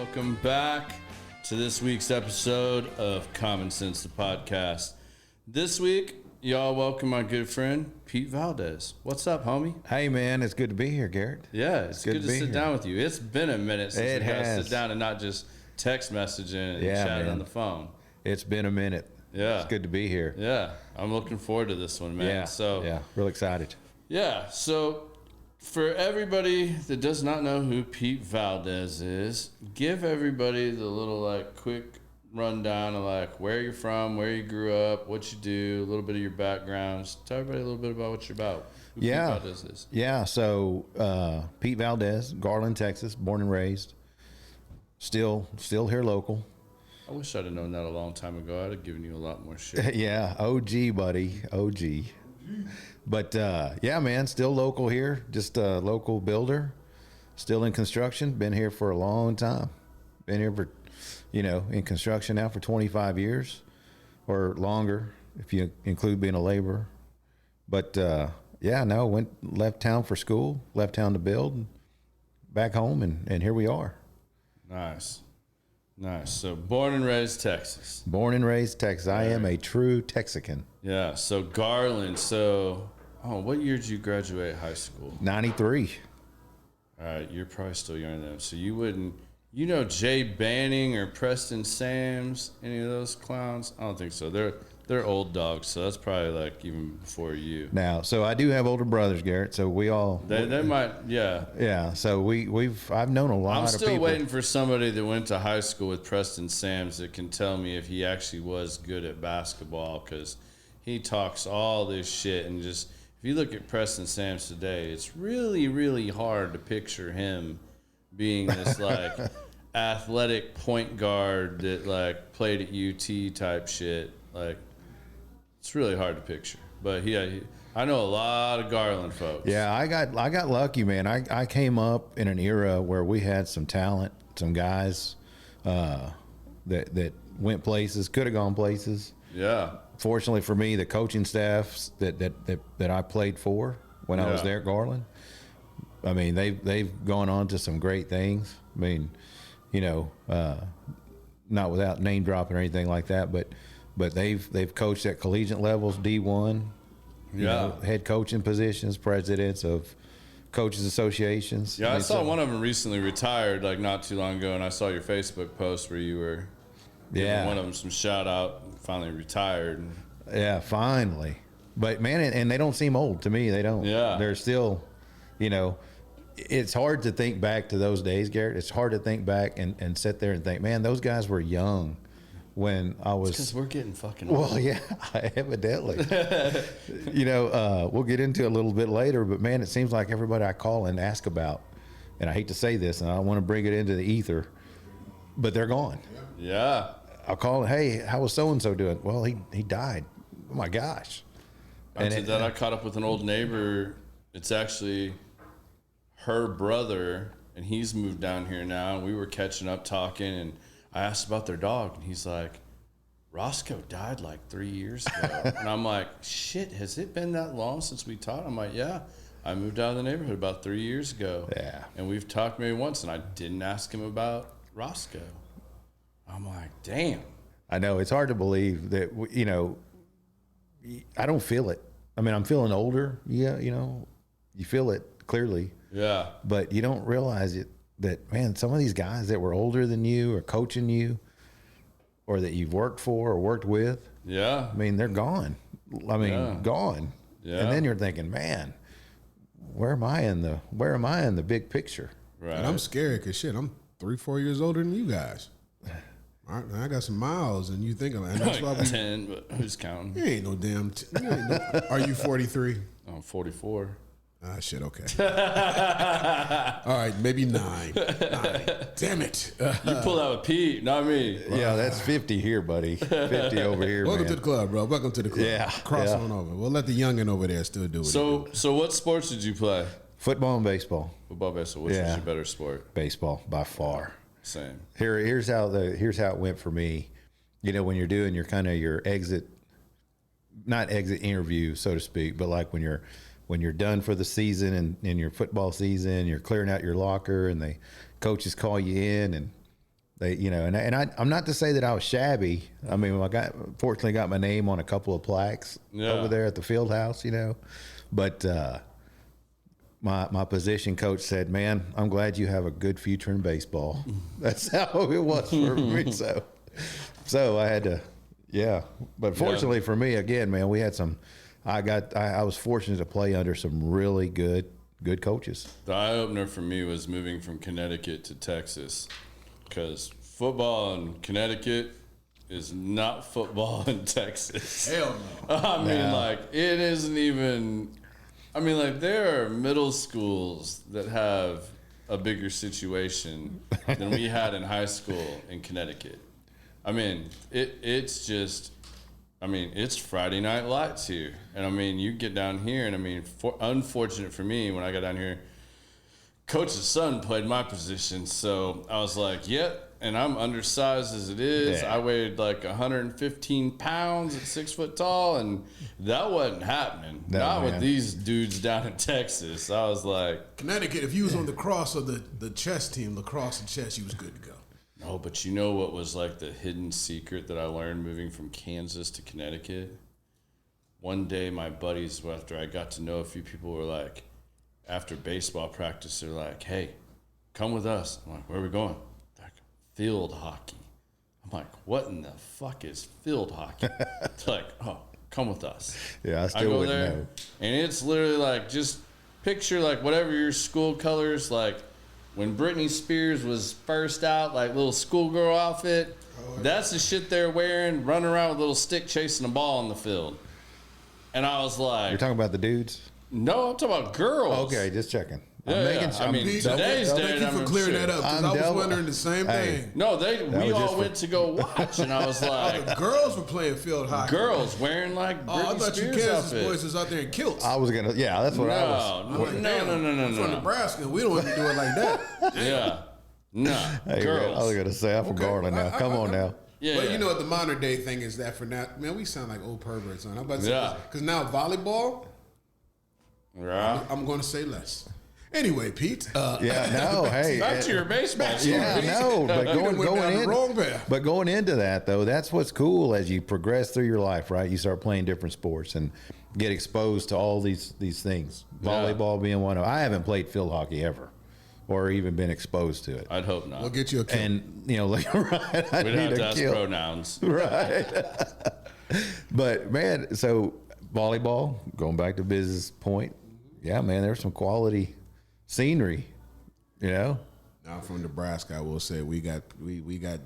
welcome back to this week's episode of Common Sense, the podcast. This week, y'all welcome my good friend, Pete Valdez. What's up, homie? Hey, man, it's good to be here, Garrett. Yeah, it's good to sit down with you. It's been a minute since we got to sit down and not just text messaging and chat on the phone. It's been a minute. Yeah. It's good to be here. Yeah, I'm looking forward to this one, man. Yeah, real excited. Yeah, so for everybody that does not know who Pete Valdez is, give everybody the little quick rundown of where you're from, where you grew up, what you do, a little bit of your background. Just tell everybody a little bit about what you're about. Who Pete Valdez is. Yeah, so Pete Valdez, Garland, Texas, born and raised. Still here local. I wish I'd have known that a long time ago. I'd have given you a lot more shit. Yeah, OG, buddy, OG. But yeah, man, still local here, just a local builder, still in construction, been here for a long time. Been here for, in construction now for 25 years or longer, if you include being a laborer. But left town for school, left town to build, and back home, and here we are. Nice. So born and raised Texas. Born and raised Texas. I am a true Texican. Yeah. So Garland. What year did you graduate high school? 93. All right. You're probably still younger than them. So you wouldn't, Jay Banning or Preston Sams, any of those clowns? I don't think so. They're old dogs. So that's probably even before you. Now, so I do have older brothers, Garrett. So we all they might, yeah. Yeah. So I've known a lot of people. I'm still waiting for somebody that went to high school with Preston Sams that can tell me if he actually was good at basketball, because he talks all this shit, and just if you look at Preston Sams today, it's really, really hard to picture him being this athletic point guard that played at UT type shit. It's really hard to picture. But I know a lot of Garland folks. Yeah, I got lucky, man. I came up in an era where we had some talent, some guys that went places, could have gone places. Yeah. Fortunately for me, the coaching staffs that I played for when I was there at Garland, I mean, they've gone on to some great things. I mean, not without name dropping or anything like that, but they've coached at collegiate levels, D1, head coaching positions, presidents of coaches associations. Yeah, I saw one of them recently retired, not too long ago, and I saw your Facebook post where you were giving one of them some shout out, finally retired. Yeah, finally. But man, and they don't seem old to me. They don't. Yeah. They're still, it's hard to think back to those days, Garrett. It's hard to think back and sit there and think, man, those guys were young when I was. Because we're getting fucking old. Well, yeah, evidently. We'll get into it a little bit later, but man, it seems like everybody I call and ask about, and I hate to say this, and I don't want to bring it into the ether, but they're gone. Yeah. I'll call, hey, how was so-and-so doing? Well, he died. Oh my gosh. I caught up with an old neighbor. It's actually her brother, and he's moved down here now, and we were catching up talking, and I asked about their dog, and he's like, Roscoe died 3 years ago. And I'm like, shit, has it been that long since we talked? I'm like, yeah, I moved out of the neighborhood about 3 years ago. Yeah. And we've talked maybe once, and I didn't ask him about Roscoe. I'm like, damn. I know, it's hard to believe that, I don't feel it. I mean, I'm feeling older. Yeah, you feel it clearly. Yeah. But you don't realize it that, man, some of these guys that were older than you or coaching you or that you've worked for or worked with. Yeah. I mean, they're gone. Gone. Yeah. And then you're thinking, man, where am I in the big picture? Right. And I'm scared because I'm 3-4 years older than you guys. I got some miles, and you think of it. And that's why 10, but who's counting? You ain't no damn. Are you 43? I'm 44. Ah, shit, okay. All right, maybe 9. Damn it. You pulled out with Pete, not me. Yeah, that's 50 here, buddy. 50 over here, Welcome man. to the club, bro. Welcome to the club. Yeah. Cross on over. We'll let the youngin' over there still do it. So what sports did you play? Football and baseball. Football, baseball. Which was your better sport? Baseball, by far. Same. Here's how it went for me. When you're doing your exit, not exit interview, so to speak, but when you're done for the season and in your football season, you're clearing out your locker and the coaches call you in and They, I'm not to say that I was shabby. I mean, fortunately got my name on a couple of plaques over there at the field house, but my position coach said, "Man, I'm glad you have a good future in baseball." That's how it was for me. So I had to, But fortunately for me, again, man, we had some. I was fortunate to play under some really good coaches. The eye opener for me was moving from Connecticut to Texas, because football in Connecticut is not football in Texas. Hell no. I mean, like, it isn't even. I mean, like, there are middle schools that have a bigger situation than we had in high school in Connecticut. I mean, it's just. I mean, it's Friday Night Lights here. And, I mean, you get down here, and, I mean, unfortunate for me, when I got down here, Coach's son played my position. So I was like, and I'm undersized as it is. I weighed like 115 pounds at 6 foot tall, and that wasn't happening. Not with these dudes down in Texas. I was like... Connecticut, if you was on the cross of the chess team, lacrosse and chess, you was good to go. No, but you know what was like the hidden secret that I learned moving from Kansas to Connecticut? One day, my buddies, after I got to know a few people, were like, after baseball practice, they're like, "Hey, come with us." I'm like, "Where are we going?" They're like, "Field hockey." I'm like, "What in the fuck is field hockey?" It's like, "Oh, come with us." Yeah, I still wouldn't know. And it's literally like, just picture like whatever your school colors, like when Britney Spears was first out, like little schoolgirl outfit, that's the shit they're wearing, running around with a little stick chasing a ball in the field. And I was like... You're talking about the dudes? No, I'm talking about girls. Okay, just checking. I mean, today's day, thank you for clearing that up, because I was wondering the same thing. No, we all went to go watch, and I was like... the girls were playing field hockey. Girls wearing, like, Britney I thought Spears you Kansas outfit. boys was out there in kilts. I was going to... Yeah, that's what I was... No. I'm from Nebraska. We don't want to do it like that. Yeah. No, hey, girls. I was going to say, I'm from Garland now. Come on now. Yeah, but you know what the modern day thing is that for now, man, we sound like old perverts. I'm about to say, because now volleyball, I'm going to say less. Anyway, Pete. Hey. Back to your baseball story. But going into that, though, that's what's cool as you progress through your life, right? You start playing different sports and get exposed to all these things. Volleyball being one of them. I haven't played field hockey ever or even been exposed to it. I'd hope not. We'll get you a kill. And, right. We'd have to ask pronouns. Right. But, man, so volleyball, going back to business point, yeah, man, there's some quality scenery, Now, from Nebraska, I will say we got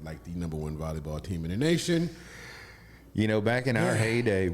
like the number one volleyball team in the nation. Back in our heyday,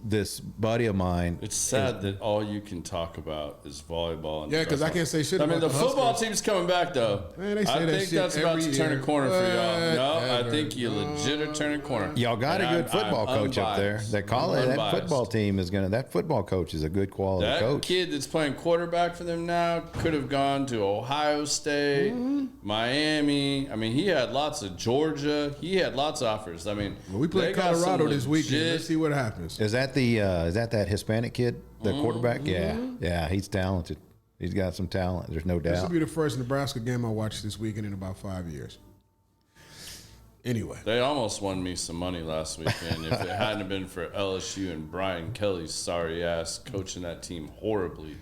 this buddy of mine. It's sad that all you can talk about is volleyball. Because I can't say shit about the football team's coming back, though. Man, they say I that think shit that's about to turn a corner for y'all. No, I think you Whatever. legit are turning a corner. Y'all got a good football coach up there. That football team is that football coach is a good quality coach. That kid that's playing quarterback for them now could have gone to Ohio State, Miami. I mean, he had lots of Georgia. He had lots of offers. I mean, we play Colorado this weekend. Let's see what happens. Is that that Hispanic kid, the quarterback? Yeah, he's talented. He's got some talent. There's no doubt. This will be the first Nebraska game I watched this weekend in about 5 years. Anyway. They almost won me some money last weekend. If it hadn't been for LSU and Brian Kelly's sorry ass coaching that team horribly.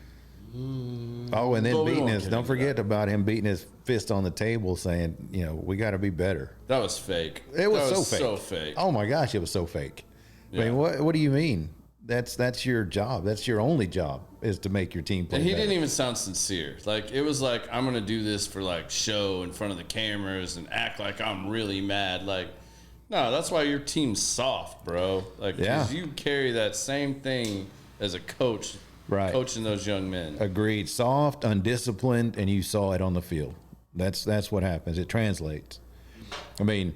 Oh, and then don't forget about him beating his fist on the table saying, we got to be better. That was fake. It was so fake. Oh, my gosh, it was so fake. Yeah. I mean, what do you mean? That's your job. That's your only job, is to make your team play And he better. didn't even sound sincere. Like, it was like, I'm going to do this for, like, show in front of the cameras and act like I'm really mad. Like, no, that's why your team's soft, bro. Like, because you carry that same thing as a coach, coaching those young men. Agreed. Soft, undisciplined, and you saw it on the field. That's what happens. It translates. I mean,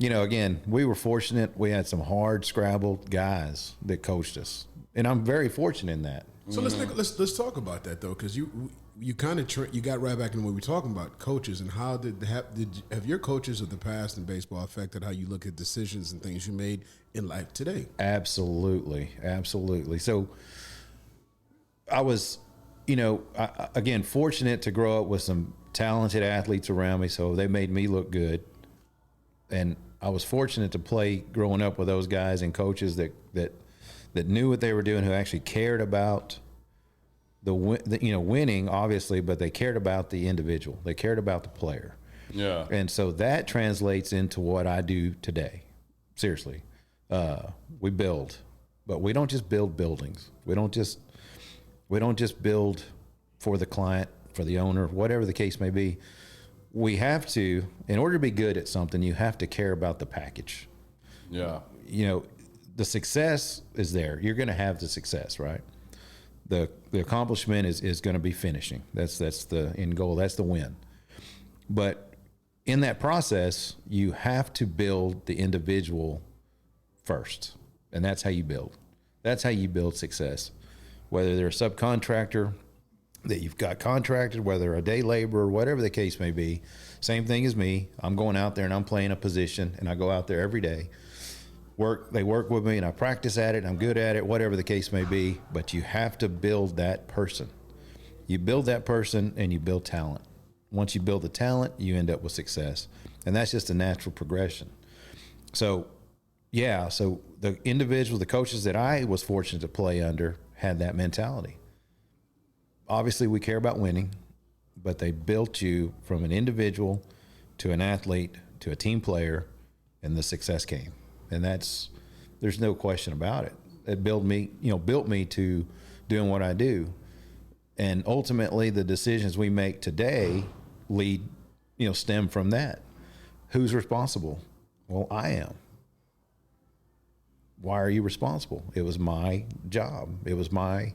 again, we were fortunate. We had some hard scrabbled guys that coached us, and I'm very fortunate in that. So let's talk about that, though, because you kind of you got right back into what we were talking about, coaches, and how have your coaches of the past in baseball affected how you look at decisions and things you made in life today? Absolutely. So I was again, fortunate to grow up with some talented athletes around me, so they made me look good. And I was fortunate to play growing up with those guys and coaches that knew what they were doing, who actually cared about the winning, obviously, but they cared about the individual. They cared about the player. Yeah. And so that translates into what I do today. Seriously. We build, but we don't just build buildings. We don't just build for the client, for the owner, whatever the case may be. We have to, in order to be good at something, you have to care about the package. Yeah. The success is there. You're going to have the success, right? The accomplishment is going to be finishing. That's the end goal. That's the win. But in that process, you have to build the individual first. And that's how you build. That's how you build success. Whether they're a subcontractor that you've got contracted, whether they're a day laborer, whatever the case may be, same thing as me. I'm going out there and I'm playing a position, and I go out there every day. They work with me and I practice at it, I'm good at it, whatever the case may be, but you have to build that person. You build that person and you build talent. Once you build the talent, you end up with success. And that's just a natural progression. So the individual, the coaches that I was fortunate to play under had that mentality. Obviously we care about winning, but they built you from an individual to an athlete to a team player, and the success came. And there's no question about it. It built me to doing what I do. And ultimately the decisions we make today stem from that. Who's responsible? Well, I am. Why are you responsible? It was my job. It was my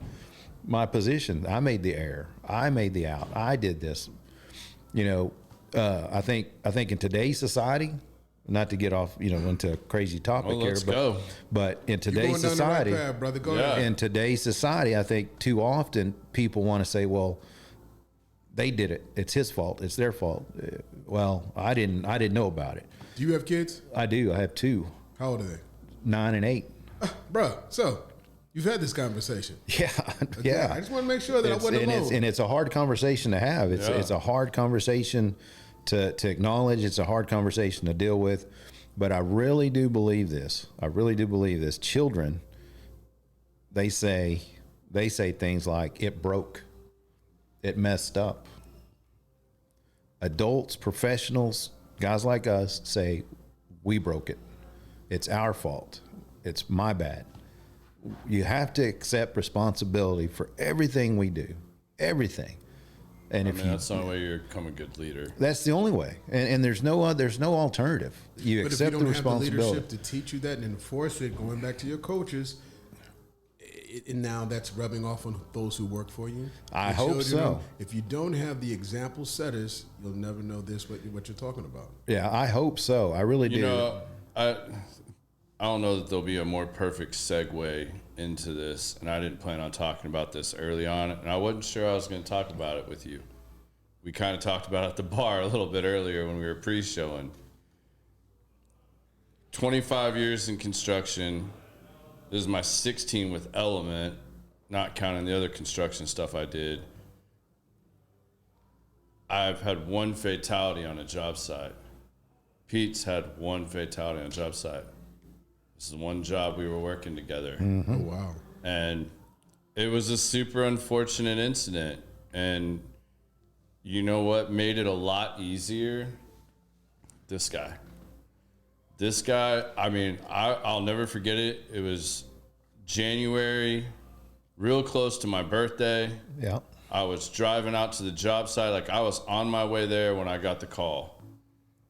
position. I made the error. I made the out. I did this. I think in today's society, not to get off, into a crazy topic here, but in today's society, right path, brother. Go ahead. In today's society, I think too often people want to say, well, they did it. It's his fault. It's their fault. Well, I didn't know about it. Do you have kids? I do. I have two. How old are they? 9 and 8. Bruh, so you've had this conversation. Yeah. Okay, Yeah. I just want to make sure that I wasn't alone. And it's a hard conversation to have. It's a hard conversation to acknowledge. It's a hard conversation to deal with. But I really do believe this. Children, they say things like, it broke. It messed up. Adults, professionals, guys like us say, we broke it. It's our fault. It's my bad. You have to accept responsibility for everything we do. Everything. And that's the only way you become a good leader. That's the only way. And there's no alternative. You but accept if you don't the responsibility. have the leadership to teach you that and enforce it, going back to your coaches, and now that's rubbing off on those who work for you. I hope so. If you don't have the example setters, you'll never know what you're talking about. Yeah, I hope so. I really do. I don't know that there'll be a more perfect segue into this, and I didn't plan on talking about this early on, and I wasn't sure I was going to talk about it with you. We kind of talked about it at the bar a little bit earlier when we were pre-showing. 25 years in construction. This is my 16 with Element, not counting the other construction stuff I did. I've had one fatality on a job site. Pete's had one fatality on a job site. This is one job we were working together. Mm-hmm. Oh, wow. And it was a super unfortunate incident. And you know what made it a lot easier? This guy, I mean, I'll never forget it. It was January, real close to my birthday. Yeah. I was driving out to the job site. Like, I was on my way there when I got the call.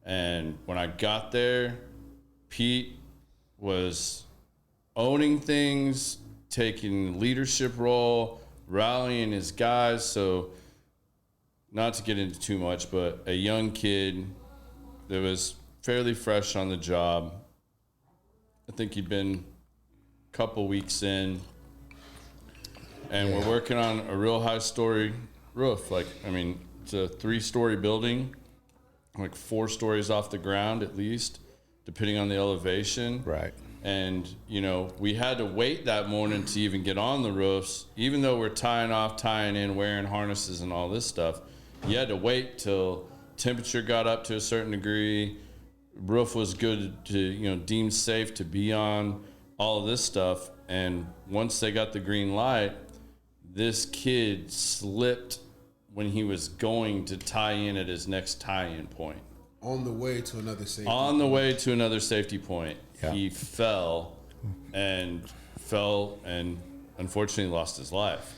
And when I got there, Pete was owning things, taking leadership role, rallying his guys. So, not to get into too much, but a young kid that was fairly fresh on the job. I think he'd been a couple weeks in. And we're working on a real high-story roof. It's a 3-story building, like 4 stories off the ground at least, depending on the elevation. Right. And, you know, we had to wait that morning to even get on the roofs, even though we're tying off, tying in, wearing harnesses and all this stuff. You had to wait till temperature got up to a certain degree, roof was good to, you know, deemed safe to be on, all of this stuff. And once they got the green light, this kid slipped when he was going to tie in at his next tie-in point. On the way to another safety On the way to another safety point, Yeah. he fell and unfortunately lost his life.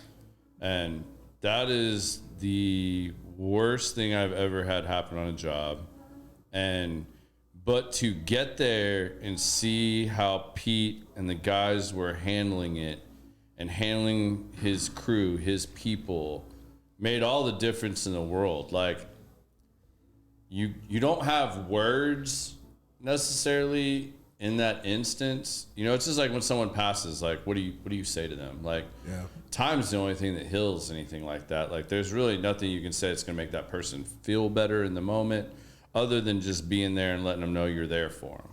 And that is the worst thing I've ever had happen on a job. But to get there and see how Pete and the guys were handling it and handling his crew, his people, made all the difference in the world. Like, you don't have words necessarily in that instance. You know, it's just like when someone passes, like, what do you say to them? Like, Yeah. time's the only thing that heals anything like that. Like, there's really nothing you can say that's going to make that person feel better in the moment other than just being there and letting them know you're there for them.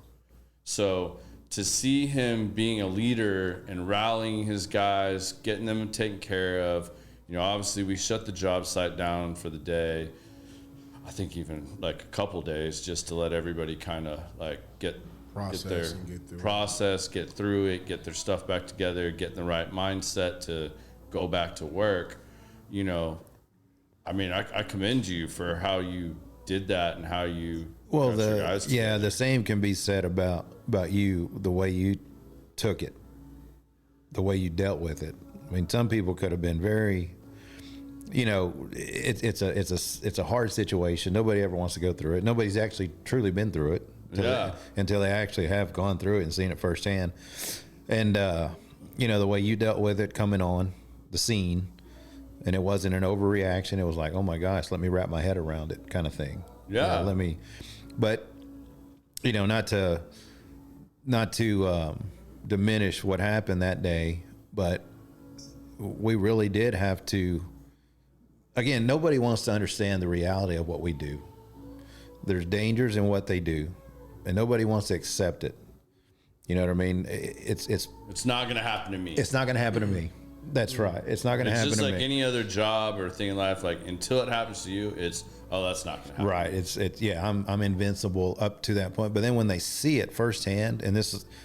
So to see him being a leader and rallying his guys, getting them taken care of, you know, obviously we shut the job site down for the day. I think even like a couple days just to let everybody kind of like get through it, get their stuff back together, get in the right mindset to go back to work. You know, I mean, I commend you for how you did that and how you Well, got your guys together. the same can be said about you, the way you took it, the way you dealt with it. I mean, some people could have been very, you know, it's a hard situation. Nobody ever wants to go through it. Nobody's actually truly been through it until they actually have gone through it and seen it firsthand. And you know, the way you dealt with it coming on the scene, and it wasn't an overreaction. It was like, oh my gosh, let me wrap my head around it, kind of thing. Yeah. You know, but you know, not to diminish what happened that day, but we really did have to. Again, nobody wants to understand the reality of what we do. There's dangers in what they do, and nobody wants to accept it. You know what I mean? It's not going to happen to me. It's not going to happen to me. That's right. It's not going to happen to me. It's just like any other job or thing in life. Like, until it happens to you, that's not going to happen. Right. Yeah. I'm invincible up to that point. But then when they see it firsthand, and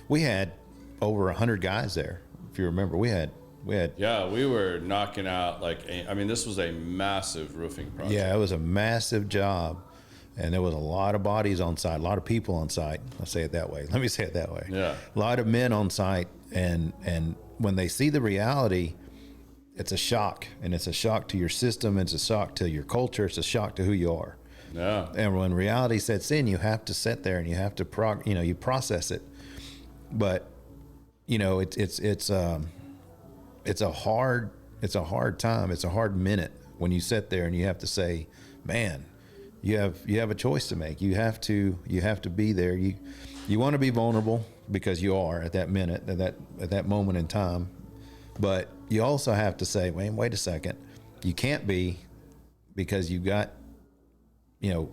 we had over 100 guys there. If you remember, we had. Yeah, we were knocking out this was a massive roofing project. Yeah, it was a massive job, and there was a lot of bodies on site, a lot of people on site. I'll say it that way. Let me say it that way. Yeah, a lot of men on site, and when they see the reality, it's a shock, and it's a shock to your system, it's a shock to your culture, it's a shock to who you are. Yeah. And when reality sets in, you have to sit there and you have to you process it. But you know, it's a hard time. It's a hard minute when you sit there and you have to say, man, you have a choice to make. You have to be there. You want to be vulnerable because you are at that minute, at that moment in time. But you also have to say, wait a second. You can't be, because you've got, you know,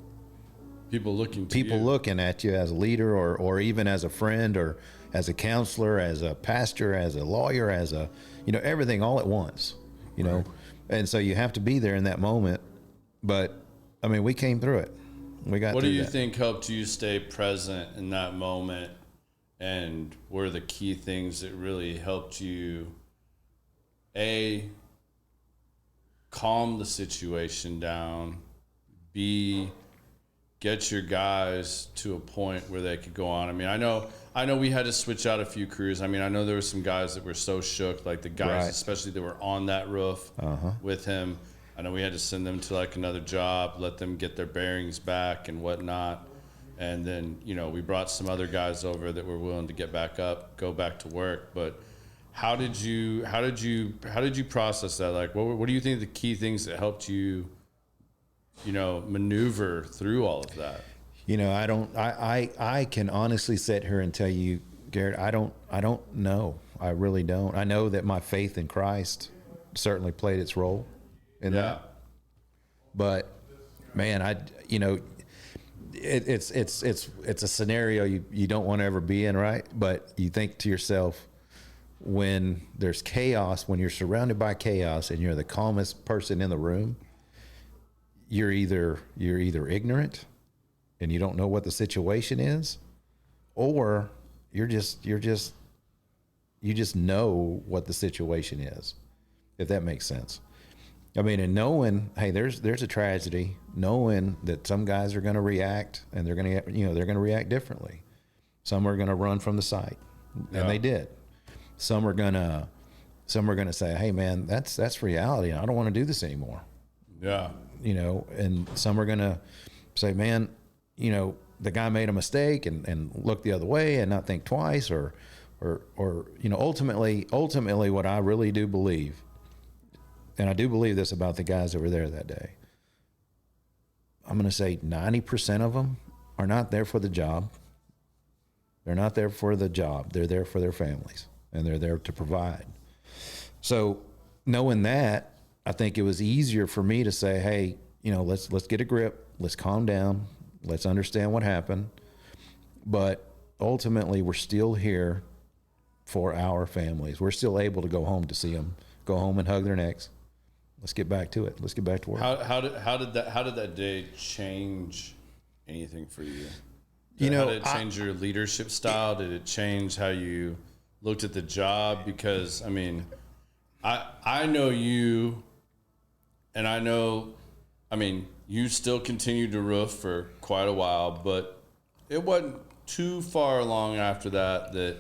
people looking at you as a leader or even as a friend or as a counselor, as a pastor, as a lawyer, as a, you know, everything all at once, you know? And so you have to be there in that moment. But I mean, we came through it. We got What through do you that. think helped you stay present in that moment? And were the key things that really helped you, A, calm the situation down, B, get your guys to a point where they could go on? I mean, I know we had to switch out a few crews. I mean, I know there were some guys that were so shook, like the guys, Right. especially that were on that roof with him. I know we had to send them to like another job, let them get their bearings back and whatnot. And then, you know, we brought some other guys over that were willing to get back up, go back to work. But how did you process that? Like, what do you think the key things that helped you, you know, maneuver through all of that? You know, I can honestly sit here and tell you, Garrett, I don't know. I really don't. I know that my faith in Christ certainly played its role in that. But man, it's a scenario you don't want to ever be in, right? But you think to yourself, when there's chaos, when you're surrounded by chaos and you're the calmest person in the room, you're either ignorant and you don't know what the situation is, or you just know what the situation is, if that makes sense. I mean, and knowing, hey, there's a tragedy, knowing that some guys are going to react, and they're going to react differently. Some are going to run from the site, and they did. Some are going to say, hey man, that's reality. I don't want to do this anymore. Yeah. And some are going to say, man, the guy made a mistake and look the other way and not think twice, or ultimately what I really do believe, and I do believe this about the guys that were there that day, I'm going to say 90% of them are not there for the job. They're not there for the job. They're there for their families, and they're there to provide. So knowing that, I think it was easier for me to say, hey, let's get a grip. Let's calm down. Let's understand what happened. But ultimately, we're still here for our families. We're still able to go home to see them, go home and hug their necks. Let's get back to it. Let's get back to work. How did that day change anything for you? How did it change your leadership style? Did it change how you looked at the job? Because I know you, and I know, you still continued to roof for quite a while, but it wasn't too far along after that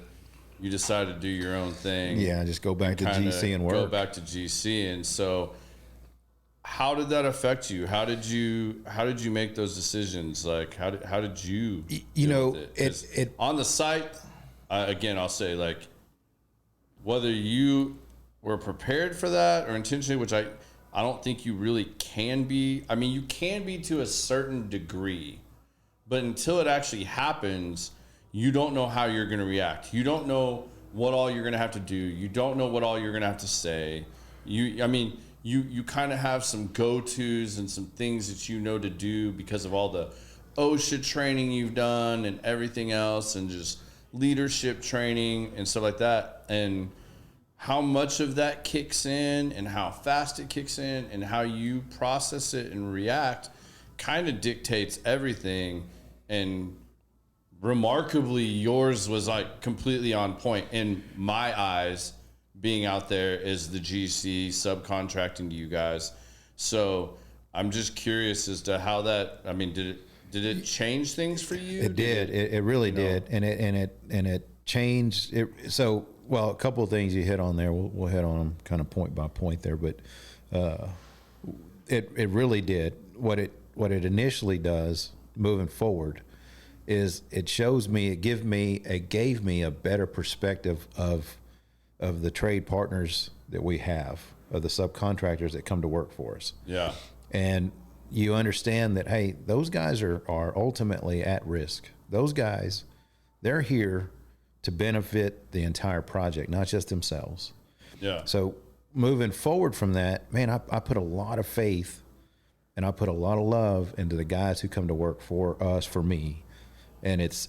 you decided to do your own thing. Yeah, just go back to GC and work. Go back to GC, and so how did that affect you? How did you make those decisions? Like, how did you deal with it on the site? Again, I'll say, like, whether you were prepared for that or intentionally, which I don't think you really can be. You can be to a certain degree, but until it actually happens, you don't know how you're going to react. You don't know what all you're going to have to do. You don't know what all you're going to have to say. You kind of have some go-tos and some things that you know to do because of all the OSHA training you've done and everything else, and just leadership training and stuff like that. And how much of that kicks in and how fast it kicks in and how you process it and react kind of dictates everything. And remarkably, yours was like completely on point in my eyes, being out there as the GC subcontracting to you guys. So I'm just curious as to how that, did it change things for you? It did. It really did. And it changed it. So, well, a couple of things you hit on there. We'll hit on them kind of point by point there, but it really did. What it initially does moving forward is it gave me a better perspective of the trade partners that we have, of the subcontractors that come to work for us. Yeah. And you understand that, hey, those guys are ultimately at risk. Those guys, they're here to benefit the entire project, not just themselves. Yeah. So moving forward from that, man, I put a lot of faith and I put a lot of love into the guys who come to work for us, for me. And it's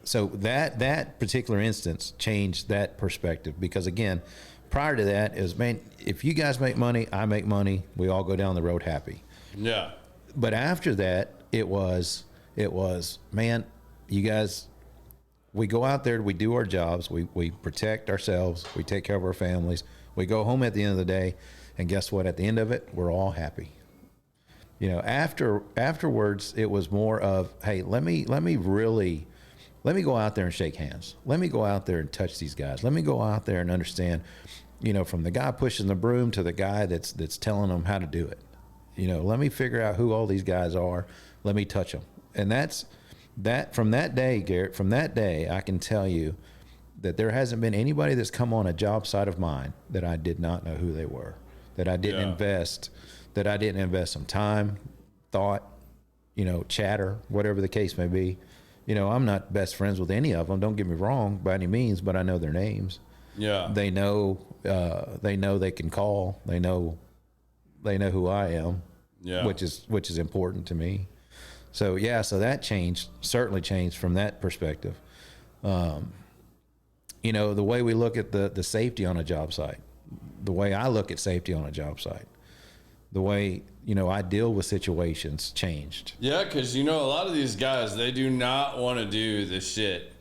so that particular instance changed that perspective, because again, prior to that is, man, if you guys make money, I make money, we all go down the road happy. Yeah. But after that, it was, man, you guys, we go out there, we do our jobs, we protect ourselves, we take care of our families, we go home at the end of the day, and guess what? At the end of it, we're all happy. Afterwards, it was more of, hey, let me go out there and shake hands. Let me go out there and touch these guys. Let me go out there and understand, from the guy pushing the broom to the guy that's telling them how to do it. Let me figure out who all these guys are. Let me touch them. And that from that day, Garrett, from that day, I can tell you that there hasn't been anybody that's come on a job site of mine that I did not know who they were, that I didn't invest some time, thought, chatter, whatever the case may be. I'm not best friends with any of them. Don't get me wrong by any means, but I know their names. Yeah. They know they can call. They know who I am. Yeah. Which is important to me. So so that changed, certainly changed from that perspective. You know, the way we look at the safety on a job site, the way I look at safety on a job site, the way, you know, I deal with situations changed. Yeah, because, you know, a lot of these guys, they do not want to do this shit.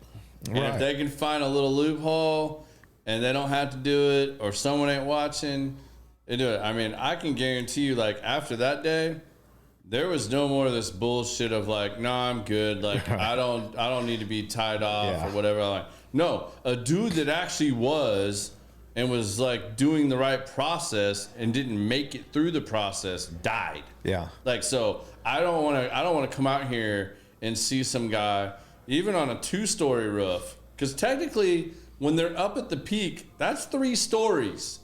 And if they can find a little loophole and they don't have to do it, or someone ain't watching, they do it. I mean, I can guarantee you, like, after that day, there was no more of this bullshit of like, no, I'm good. Like, I don't need to be tied off or whatever. Like, no, a dude that actually was and was like doing the right process and didn't make it through the process died. Yeah. Like, so I don't want to come out here and see some guy even on a 2-story roof, because technically when they're up at the peak, that's 3 stories.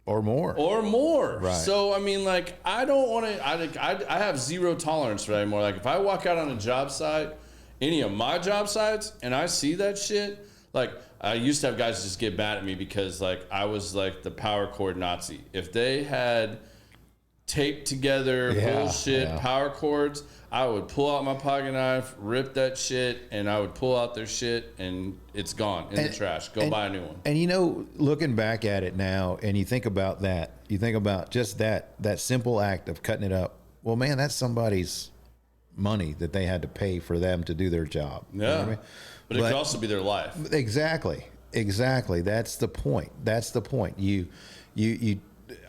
Or more. Right. So, I mean, like, I don't want to, I have zero tolerance for that anymore. Like, if I walk out on a job site, any of my job sites, and I see that shit, like, I used to have guys just get mad at me because, like, I was, like, the power cord Nazi. If they had taped together bullshit power cords, I would pull out my pocket knife, rip that shit, and I would pull out their shit, and it's gone in the trash. Go buy a new one. And, you know, looking back at it now, and you think about that, you think about just that simple act of cutting it up. Well, man, that's somebody's money that they had to pay for them to do their job. Yeah. You know what I mean? But it could also be their life. Exactly. That's the point.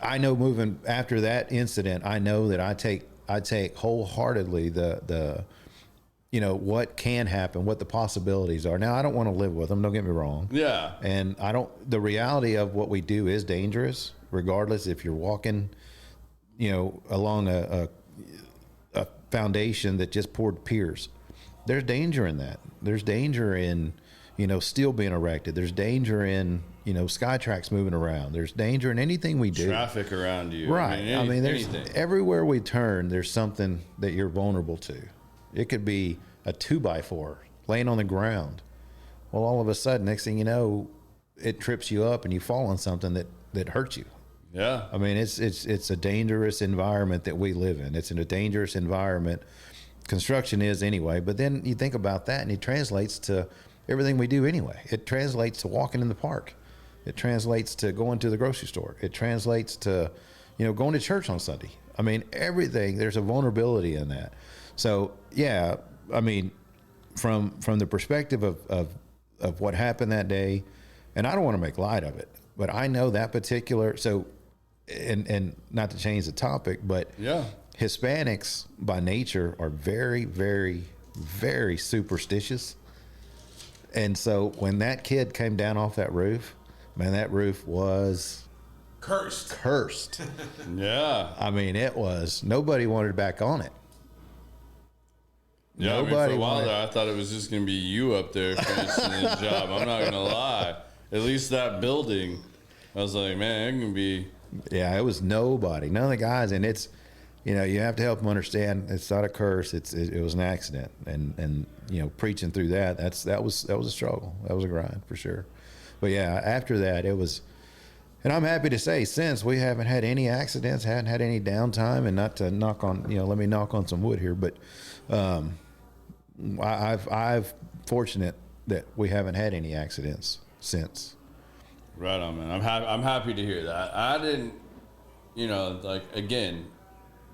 I know, moving after that incident, I know that I take wholeheartedly the you know, what can happen, what the possibilities are. Now, I don't want to live with them, don't get me wrong. Yeah. And the reality of what we do is dangerous, regardless if you're walking, you know, along a foundation that just poured piers. There's danger in that. There's danger in, you know, steel being erected. There's danger in, you know, sky tracks moving around. There's danger in anything we do. Traffic around you. Right. I mean, there's everywhere we turn, there's something that you're vulnerable to. It could be a 2x4 laying on the ground. Well, all of a sudden, next thing you know, it trips you up and you fall on something that hurts you. Yeah. I mean, it's a dangerous environment that we live in. It's in a dangerous environment. Construction is anyway, but then you think about that and it translates to everything we do anyway. It translates to walking in the park. It translates to going to the grocery store. It translates to, you know, going to church on Sunday. I mean, everything, there's a vulnerability in that. So, yeah, I mean, from the perspective of what happened that day, and I don't want to make light of it, but I know that particular, so, and not to change the topic, but yeah, Hispanics by nature are very, very, very superstitious. And so when that kid came down off that roof, man, that roof was cursed. Yeah. I mean, it was, nobody wanted back on it. Yeah, nobody, I mean, for a while there, I thought it was just going to be you up there finishing the job. I'm not going to lie. At least that building, I was like, man, it can be. Yeah, it was nobody. None of the guys. And it's, you know, you have to help them understand it's not a curse. It was an accident. And you know, preaching through that was a struggle. That was a grind for sure. But yeah, after that, it was, and I'm happy to say since we haven't had any accidents, haven't had any downtime, and not to knock on, you know, let me knock on some wood here, but I've fortunate that we haven't had any accidents since. Right on, man. I'm happy to hear that. I didn't, you know, like, again,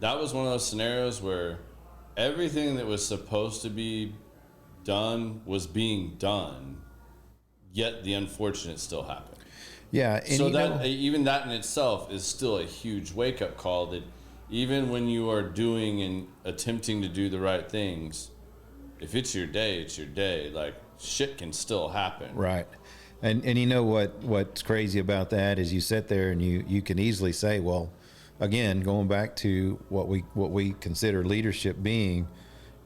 that was one of those scenarios where everything that was supposed to be done was being done, yet the unfortunate still happened. Yeah. And so that, even that in itself is still a huge wake-up call, that even when you are doing and attempting to do the right things, if it's your day, it's your day. Like, shit can still happen. Right. And you know what's crazy about that is you sit there and you can easily say, well, again, going back to what we consider leadership being,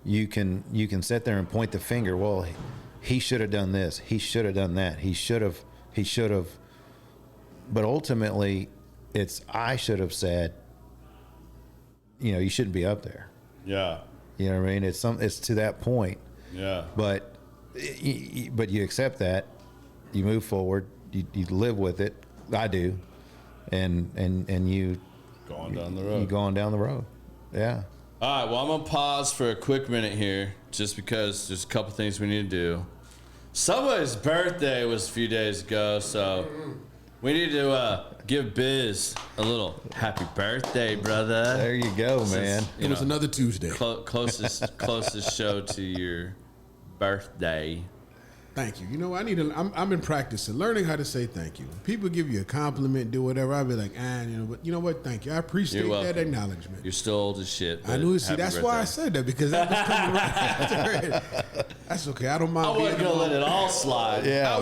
you can sit there and point the finger. Well, he should have done this. He should have done that. He should have. But ultimately, it's I should have said, you know, you shouldn't be up there. Yeah. You know what I mean? It's to that point. Yeah. But you accept that. You move forward. You live with it. I do. And you going down the road. You going down the road. Yeah. All right, well, I'm going to pause for a quick minute here just because there's a couple things we need to do. Somebody's birthday was a few days ago, so we need to give Biz a little happy birthday, brother. There you go, man. It was another Tuesday. Closest show to your birthday. Thank you. You know, I'm in practice and learning how to say thank you. People give you a compliment, do whatever. I'll be like, you know what? Thank you. I appreciate that acknowledgement. You're still old as shit. I knew. See, that's why I said that, because that was coming right after it. That's okay. I don't mind. I wasn't gonna let it all slide. Yeah,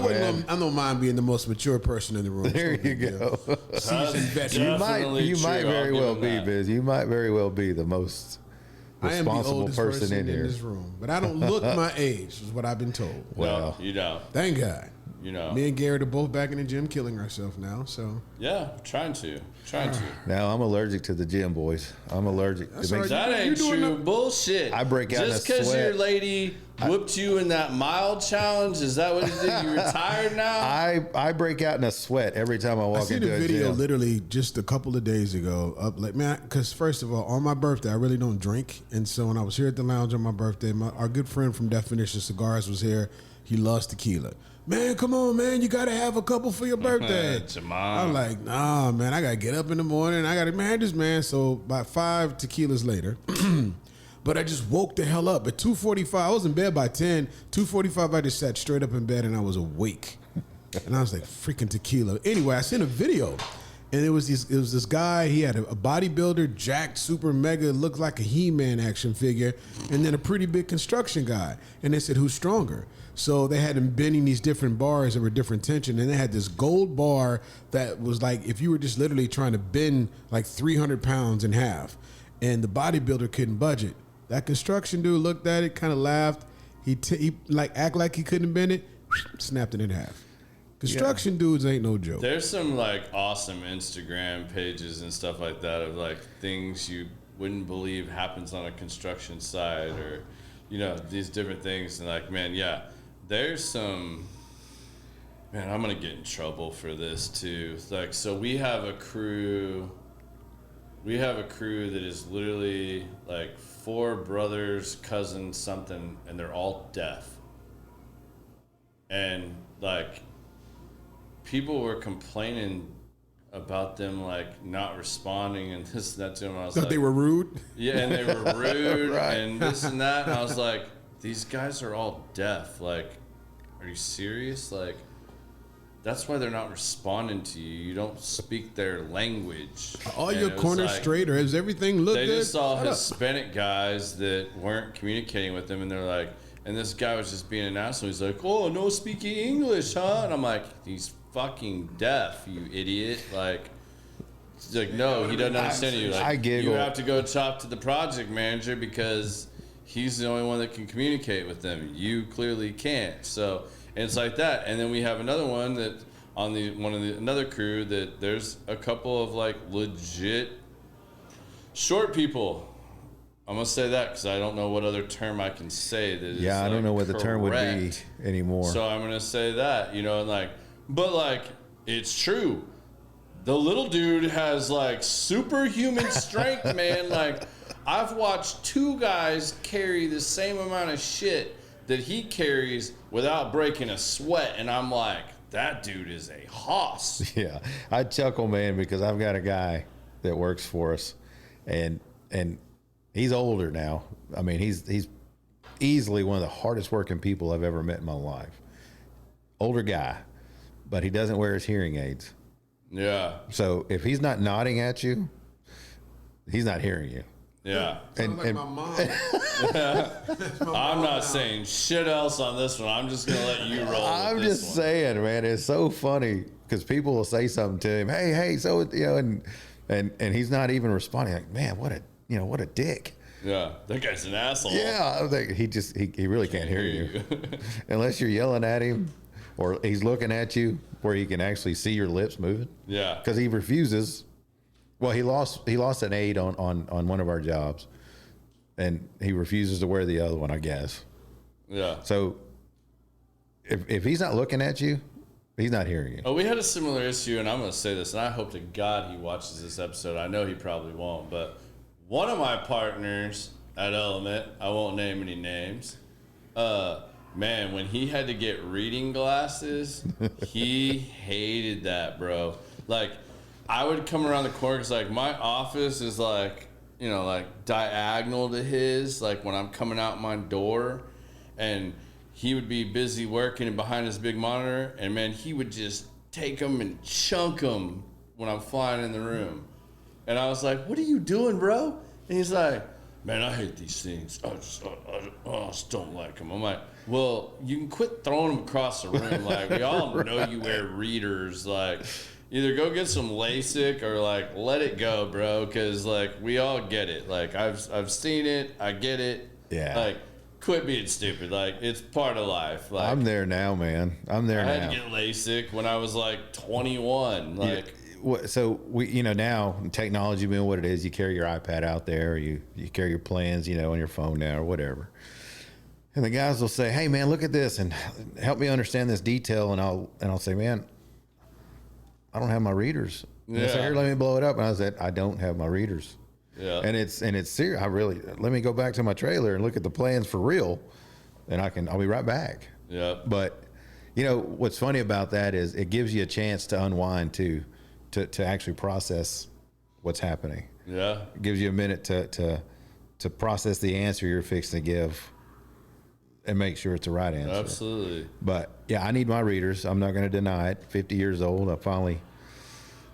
I don't mind being the most mature person in the room. There you go. Seasoned veteran. You might very well be, Biz. You might very well be the most I am the responsible oldest person in here. this room, but I don't look my age, is what I've been told. Well, no, you don't. Thank God. You know, me and Garrett are both back in the gym killing ourselves now. So yeah, trying to. Now I'm allergic to the gym, boys. I'm allergic. That ain't true. Bullshit. I break out just in a because sweat. your lady whooped you in that mild challenge. Is that what it did? You retired now? I break out in a sweat every time I walk into a gym. I seen a video literally just a couple of days ago. Because first of all, on my birthday, I really don't drink, and so when I was here at the lounge on my birthday, our good friend from Definition Cigars was here. He loves tequila. Man, come on, man. You got to have a couple for your birthday. I'm like, nah, man. I got to get up in the morning. I got to manage this, man. So about 5 tequilas later, but I just woke the hell up. At 2:45, I was in bed by 10. 2:45, I just sat straight up in bed and I was awake. And I was like, freaking tequila. Anyway, I seen a video. And it was this guy. He had a bodybuilder, jacked, super mega, looked like a He-Man action figure, and then a pretty big construction guy. And they said, who's stronger? So they had him bending these different bars that were different tension, and they had this gold bar that was like if you were just literally trying to bend like 300 pounds in half, and the bodybuilder couldn't budge it. That construction dude looked at it, kind of laughed. He like act like he couldn't bend it, snapped it in half. Construction dudes ain't no joke. There's some like awesome Instagram pages and stuff like that of like things you wouldn't believe happens on a construction site, or these different things. And like, man, yeah, there's some. Man, I'm gonna get in trouble for this too. Like, so we have a crew that is literally like 4 brothers, cousins, something, and they're all deaf. And like, people were complaining about them like not responding and this and that to them. I was Thought like, they were rude. Yeah, and they were rude Right. and this and that. And I was like, these guys are all deaf. Like, are you serious? Like, that's why they're not responding to you. You don't speak their language. All And your it was corners like, straight, or does everything look they good? just saw Shut up. Hispanic guys that weren't communicating with them, and they're like, and this guy was just being an asshole. He's like, oh, no speaking English, huh? And I'm like, he's fucking deaf, you idiot. Like, he's like, no, he doesn't understand you. Like, I giggle. you have to go talk to the project manager because he's the only one that can communicate with them. You clearly can't. So, and it's like that. And then we have another one that on another crew that there's a couple of like legit short people. I'm gonna say that because I don't know what other term I can say that is. Yeah, I don't know what the term would be correct. anymore. So I'm gonna say that, and like, but like, it's true. The little dude has like superhuman strength, man. Like, I've watched 2 guys carry the same amount of shit that he carries without breaking a sweat, and I'm like, that dude is a hoss. Yeah, I chuckle, man, because I've got a guy that works for us, and he's older now. I mean, he's easily one of the hardest working people I've ever met in my life. Older guy, but he doesn't wear his hearing aids. Yeah. So if he's not nodding at you, he's not hearing you. Yeah. Sounds like my mom. I'm not saying shit else on this one. I'm just gonna let you roll. I'm with this just one. saying, man, it's so funny because people will say something to him. Hey, so and he's not even responding. Like, man, what a dick. Yeah, that guy's an asshole. Yeah, I think he really can't hear you unless you're yelling at him or he's looking at you where he can actually see your lips moving. Yeah, because he refuses. Well, he lost an aid on one of our jobs, and he refuses to wear the other one, I guess. Yeah. So if he's not looking at you, he's not hearing you. Oh, we had a similar issue, and I'm going to say this, and I hope to God he watches this episode. I know he probably won't, but one of my partners at Element. I won't name any names. Man, when he had to get reading glasses, he hated that, bro. Like, I would come around the corner because, like, my office is, like, you know, like, diagonal to his, like, when I'm coming out my door. And he would be busy working behind his big monitor. And, man, he would just take them and chunk them when I'm flying in the room. And I was like, what are you doing, bro? And he's like, man, I hate these things. I just don't like them. I'm like, well, you can quit throwing them across the room. Like, we all know you wear readers. Like, either go get some LASIK or, like, let it go, bro. Because, like, we all get it. Like, I've seen it. I get it. Yeah. Like, quit being stupid. Like, it's part of life. Like, I'm there now, man. I'm there now. I had to get LASIK when I was, like, 21. Like, so we, you know, now technology being what it is, you carry your iPad out there, or you carry your plans, you know, on your phone now or whatever. And the guys will say, hey man, look at this and help me understand this detail. And I'll say, man, I don't have my readers. And they say, here, let me blow it up. And I said, I don't have my readers. yeah. And it's serious. Let me go back to my trailer and look at the plans for real. And I'll be right back. Yeah. But you know, what's funny about that is it gives you a chance to unwind too. To actually process what's happening. Yeah. It gives you a minute to process the answer you're fixing to give and make sure it's the right answer. Absolutely. But yeah, I need my readers. I'm not going to deny it. 50 years old, I finally,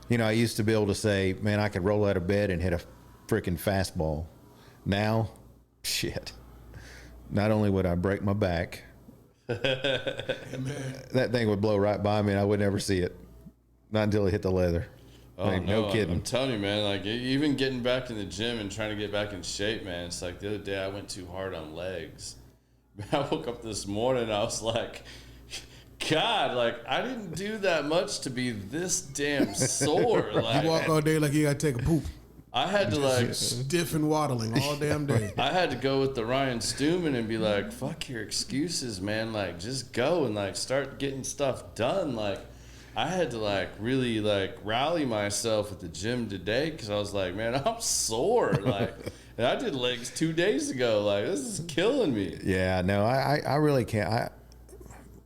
you know, I used to be able to say, man, I could roll out of bed and hit a freaking fastball. Now, shit. Not only would I break my back, that thing would blow right by me and I would never see it. Not until it hit the leather. Oh, like, no kidding. I'm telling you, man, like, even getting back in the gym and trying to get back in shape, man, it's like the other day I went too hard on legs. I woke up this morning and I was like, God, like, I didn't do that much to be this damn sore. Like, You walk all day like you got to take a poop. I had to, like, Stiff and waddling all damn day. I had to go with the Ryan Stewman and be like, fuck your excuses, man. Like, just go and, like, start getting stuff done. Like, I had to, like, really, like, rally myself at the gym today because I was like, man, I'm sore. Like, and I did legs 2 days ago. Like, this is killing me. Yeah, no, I really can't.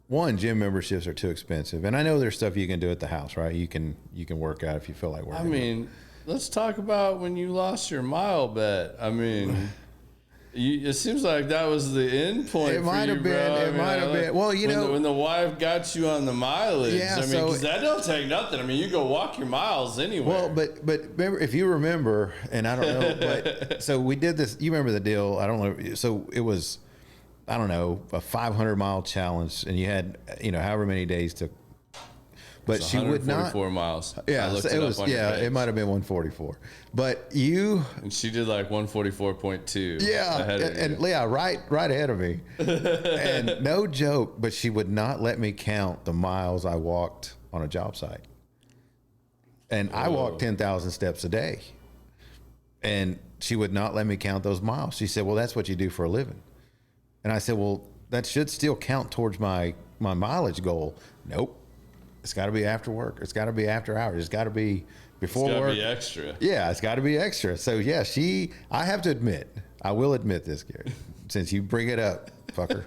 One, gym memberships are too expensive, and I know there's stuff you can do at the house, right? You can work out if you feel like working. I mean, let's talk about when you lost your mile bet. I mean, it seems like that was the end point. It might have been. It might have been. Well, you know, when the wife got you on the mileage. Yeah, I mean, because that don't take nothing. I mean, you go walk your miles anywhere. Well, but remember, if you remember, and I don't know, but so we did this. You remember the deal? I don't know. So it was, I don't know, a 500-mile challenge, and you had, you know, however many days to. But she would not. 144 miles. Yeah, I it was. Yeah, it might have been 144. But you. And she did like 144.2. Yeah, and Leah, right ahead of me. And no joke, but she would not let me count the miles I walked on a job site. And I walked 10,000 steps a day. And she would not let me count those miles. She said, well, that's what you do for a living. And I said, well, that should still count towards my mileage goal. Nope. It's got to be after work. It's got to be after hours. It's got to be before work. It's got to be extra. Yeah, it's got to be extra. So, yeah, I have to admit, I will admit this, Garrett, since you bring it up, fucker.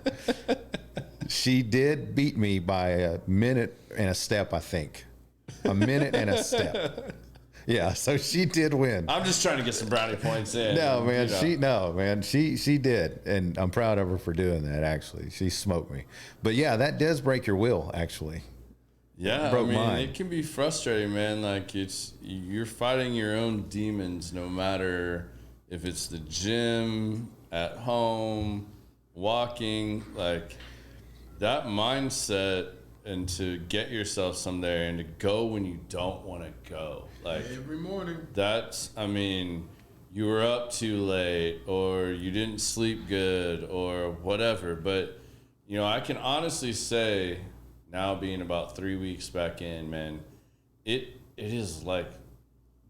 She did beat me by a minute and a step, I think. A minute and a step. Yeah, so she did win. I'm just trying to get some brownie points in. No, man, you know. she did, and I'm proud of her for doing that. Actually, she smoked me. But yeah, that does break your will. Actually, yeah, broke I mean, mine. it can be frustrating, man. Like you're fighting your own demons, no matter if it's the gym, at home, walking. Like that mindset, and to get yourself somewhere and to go when you don't want to go. Like Every morning. that's, I mean, you were up too late or you didn't sleep good or whatever. But, you know, I can honestly say now being about 3 weeks back in, man, it is like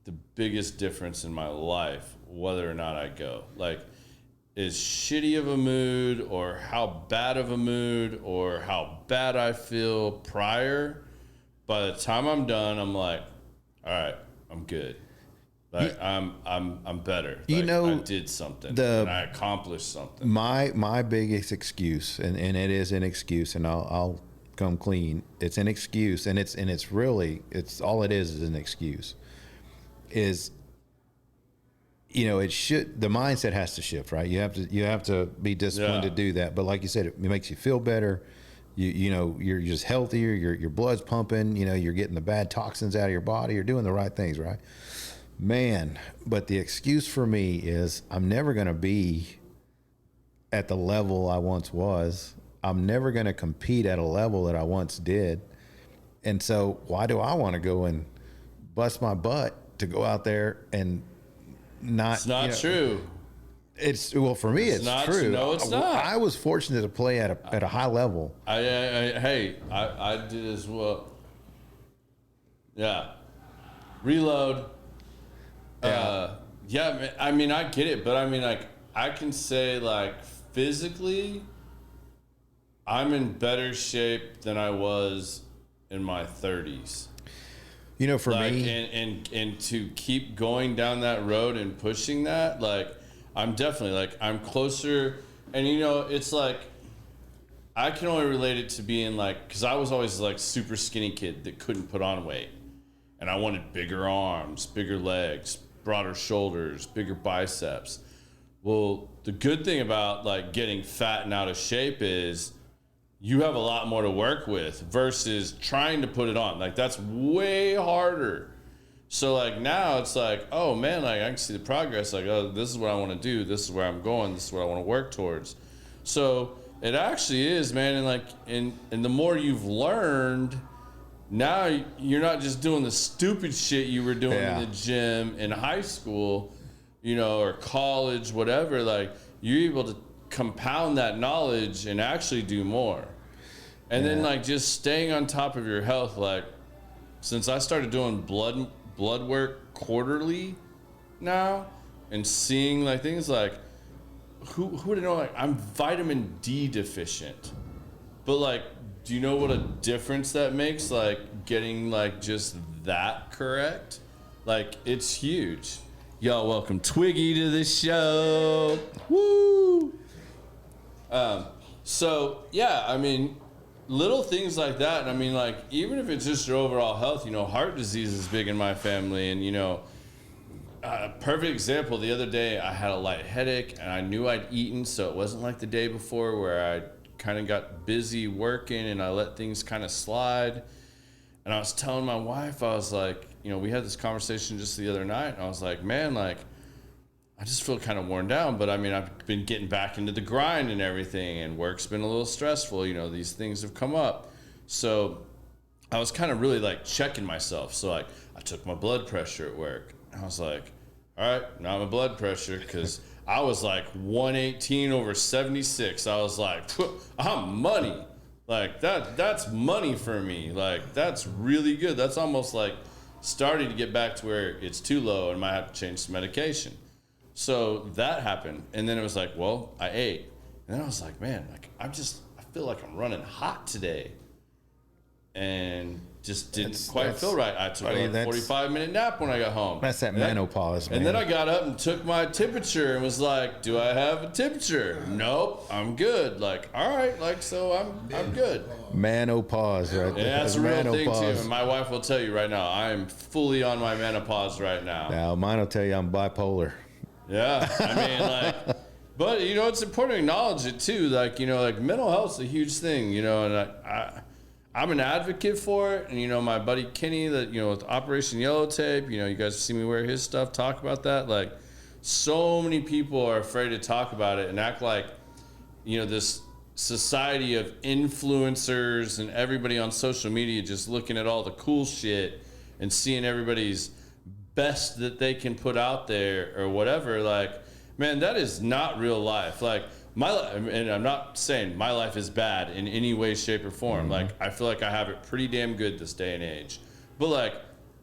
the biggest difference in my life, whether or not I go. Like, as shitty of a mood or how bad of a mood or how bad I feel prior, by the time I'm done, I'm like, all right, I'm good. Like I'm better. You Like, know, I did something and I accomplished something. My biggest excuse, and it is an excuse, and I'll come clean. It's an excuse, and it's really all it is an excuse. Is, you know, the mindset has to shift, right? You have to be disciplined to do that. But like you said, it makes you feel better. You know, you're just healthier. Your blood's pumping. You know, you're getting the bad toxins out of your body. You're doing the right things, right? Man, but the excuse for me is I'm never going to be at the level I once was. I'm never going to compete at a level that I once did. And so why do I want to go and bust my butt to go out there and not? It's not true. It's well, for me, it's not true. No, it's not. I was fortunate to play at a high level. I did as well. Yeah. Reload. Yeah, I mean, I get it, but I mean, like, I can say, like, physically, I'm in better shape than I was in my 30s. You know, for like, me, and to keep going down that road and pushing that, like, I'm definitely, like, I'm closer. And, you know, it's like, I can only relate it to being like, because I was always like super skinny kid that couldn't put on weight. And I wanted bigger arms, bigger legs, broader shoulders, bigger biceps. Well, the good thing about like getting fat and out of shape is you have a lot more to work with versus trying to put it on. Like, that's way harder. So like now it's like, oh man, like I can see the progress. Like, oh, this is what I want to do. This is where I'm going. This is what I want to work towards. So it actually is, man. And like, and the more you've learned, now you're not just doing the stupid shit you were doing in the gym in high school, you know, or college, whatever. Like, you're able to compound that knowledge and actually do more. And then like just staying on top of your health. Like, since I started doing blood work quarterly now and seeing like things like, who would have known, like, I'm vitamin D deficient, but like, do you know what a difference that makes? Like, getting like just that correct, like, it's huge. Y'all welcome Twiggy to the show. Woo! So yeah, I mean, little things like that. And I mean, like, even if it's just your overall health, you know, heart disease is big in my family. And, you know, perfect example, the other day I had a light headache and I knew I'd eaten, so it wasn't like the day before where I kind of got busy working and I let things kind of slide. And I was telling my wife, I was like, you know, we had this conversation just the other night, and I was like, man, like, I just feel kind of worn down, but I mean, I've been getting back into the grind and everything, and work's been a little stressful, you know, these things have come up. So I was kind of really like checking myself. So like, I took my blood pressure at work. I was like, all right, now my blood pressure, because I was like 118/76. I was like, I'm money. Like, that's money for me. Like, that's really good. That's almost like starting to get back to where it's too low and might have to change some medication. So that happened. And then it was like, well, I ate. And then I was like, man, like, I feel like I'm running hot today. And just didn't quite feel right. I took a 45-minute nap when I got home. That's that menopause, man. And then I got up and took my temperature and was like, do I have a temperature? Nope, I'm good. Like, all right, like, so I'm good. Menopause, right there. Yeah, that's a real thing, too. And my wife will tell you right now, I am fully on my menopause right now. Now, mine will tell you I'm bipolar. Yeah, I mean, like, but, you know, it's important to acknowledge it, too. Like, you know, like, mental health's a huge thing, you know, and I'm an advocate for it. And, you know, my buddy Kenny, that, you know, with Operation Yellow Tape, you know, you guys see me wear his stuff, talk about that. Like, so many people are afraid to talk about it and act like, you know, this society of influencers and everybody on social media just looking at all the cool shit and seeing everybody's best that they can put out there or whatever. Like, man, that is not real life. Like, and I'm not saying my life is bad in any way, shape, or form. Mm-hmm. Like, I feel like I have it pretty damn good this day and age. But, like,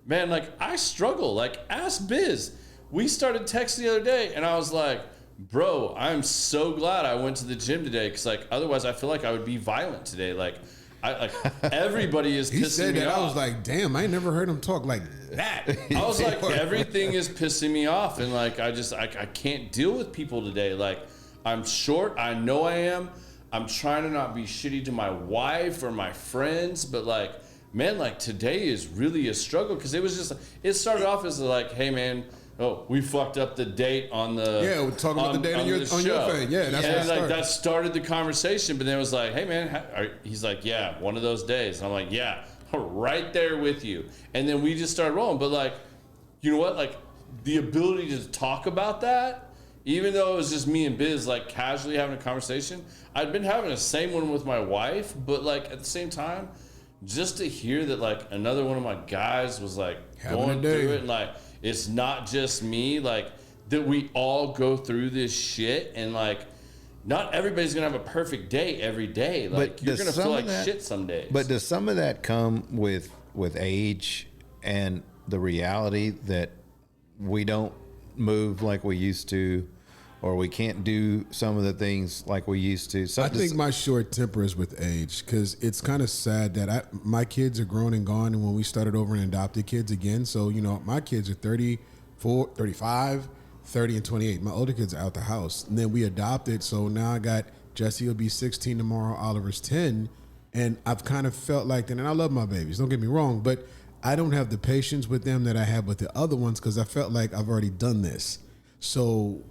man, like, I struggle. Like, ask Biz. We started texting the other day, and I was like, bro, I'm so glad I went to the gym today, because, like, otherwise I feel like I would be violent today. Like, Everybody is He pissing said me that. off. I was like, damn, I ain't never heard him talk like that. I was like, everything is pissing me off, and like I can't deal with people today. Like, I'm short. I know I am. I'm trying to not be shitty to my wife or my friends, but like, man, like today is really a struggle because it started off as like, hey man, we fucked up the date on the We're talking about the date on your thing. Yeah, that's and what like that started the conversation. But then it was like, hey man, he's like, yeah, one of those days. And I'm like, yeah, right there with you. And then we just started rolling. But like, you know what? Like the ability to talk about that. Even though it was just me and Biz, like casually having a conversation, I'd been having the same one with my wife, but like at the same time, just to hear that like another one of my guys was like going through it, and like it's not just me, like that we all go through this shit, and like not everybody's gonna have a perfect day every day. Like you're gonna feel like shit some days. But does some of that come with age and the reality that we don't move like we used to, or we can't do some of the things like we used to? I think my short temper is with age, because it's kind of sad that my kids are grown and gone, and when we started over and adopted kids again, so you know my kids are 34, 35, 30, and 28. My older kids are out the house, and then we adopted, so now I got Jesse will be 16 tomorrow, Oliver's 10, and I've kind of felt like that, and I love my babies, don't get me wrong, but I don't have the patience with them that I have with the other ones, because I felt like I've already done this. So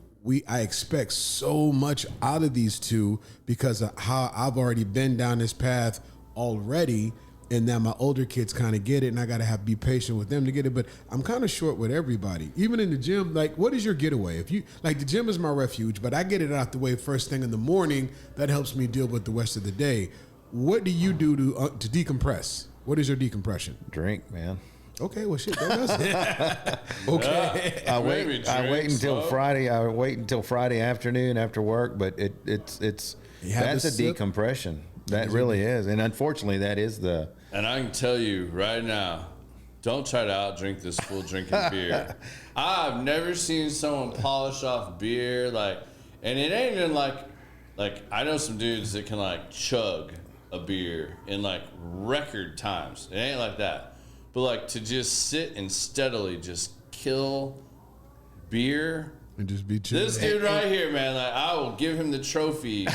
I expect so much out of these two because of how I've already been down this path already, and now my older kids kind of get it, and I got to be patient with them to get it. But I'm kind of short with everybody, even in the gym. Like, what is your getaway? If you like, the gym is my refuge, but I get it out the way first thing in the morning. That helps me deal with the rest of the day. What do you do to decompress? What is your decompression? Drink, man. Okay, well, shit, that's it. Okay. I wait until Friday. I wait until Friday afternoon after work, but that's a decompression. That really is, and unfortunately, that is the. And I can tell you right now, don't try to outdrink this fool drinking beer. I've never seen someone polish off beer like, and it ain't even like I know some dudes that can like chug a beer in like record times. It ain't like that. But like to just sit and steadily just kill beer And just be chill. This dude right here, man, like I will give him the trophy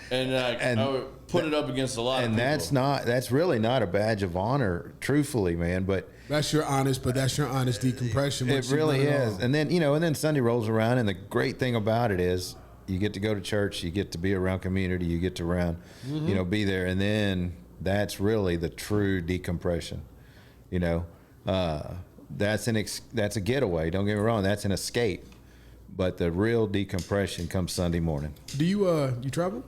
and I would put it up against a lot of people. And that's really not a badge of honor, truthfully, man, but that's your honest decompression. It really is. And then Sunday rolls around, and the great thing about it is you get to go to church, you get to be around community, you get to be there, and then that's really the true decompression. That's a getaway. Don't get me wrong, that's an escape. But the real decompression comes Sunday morning. Do you travel?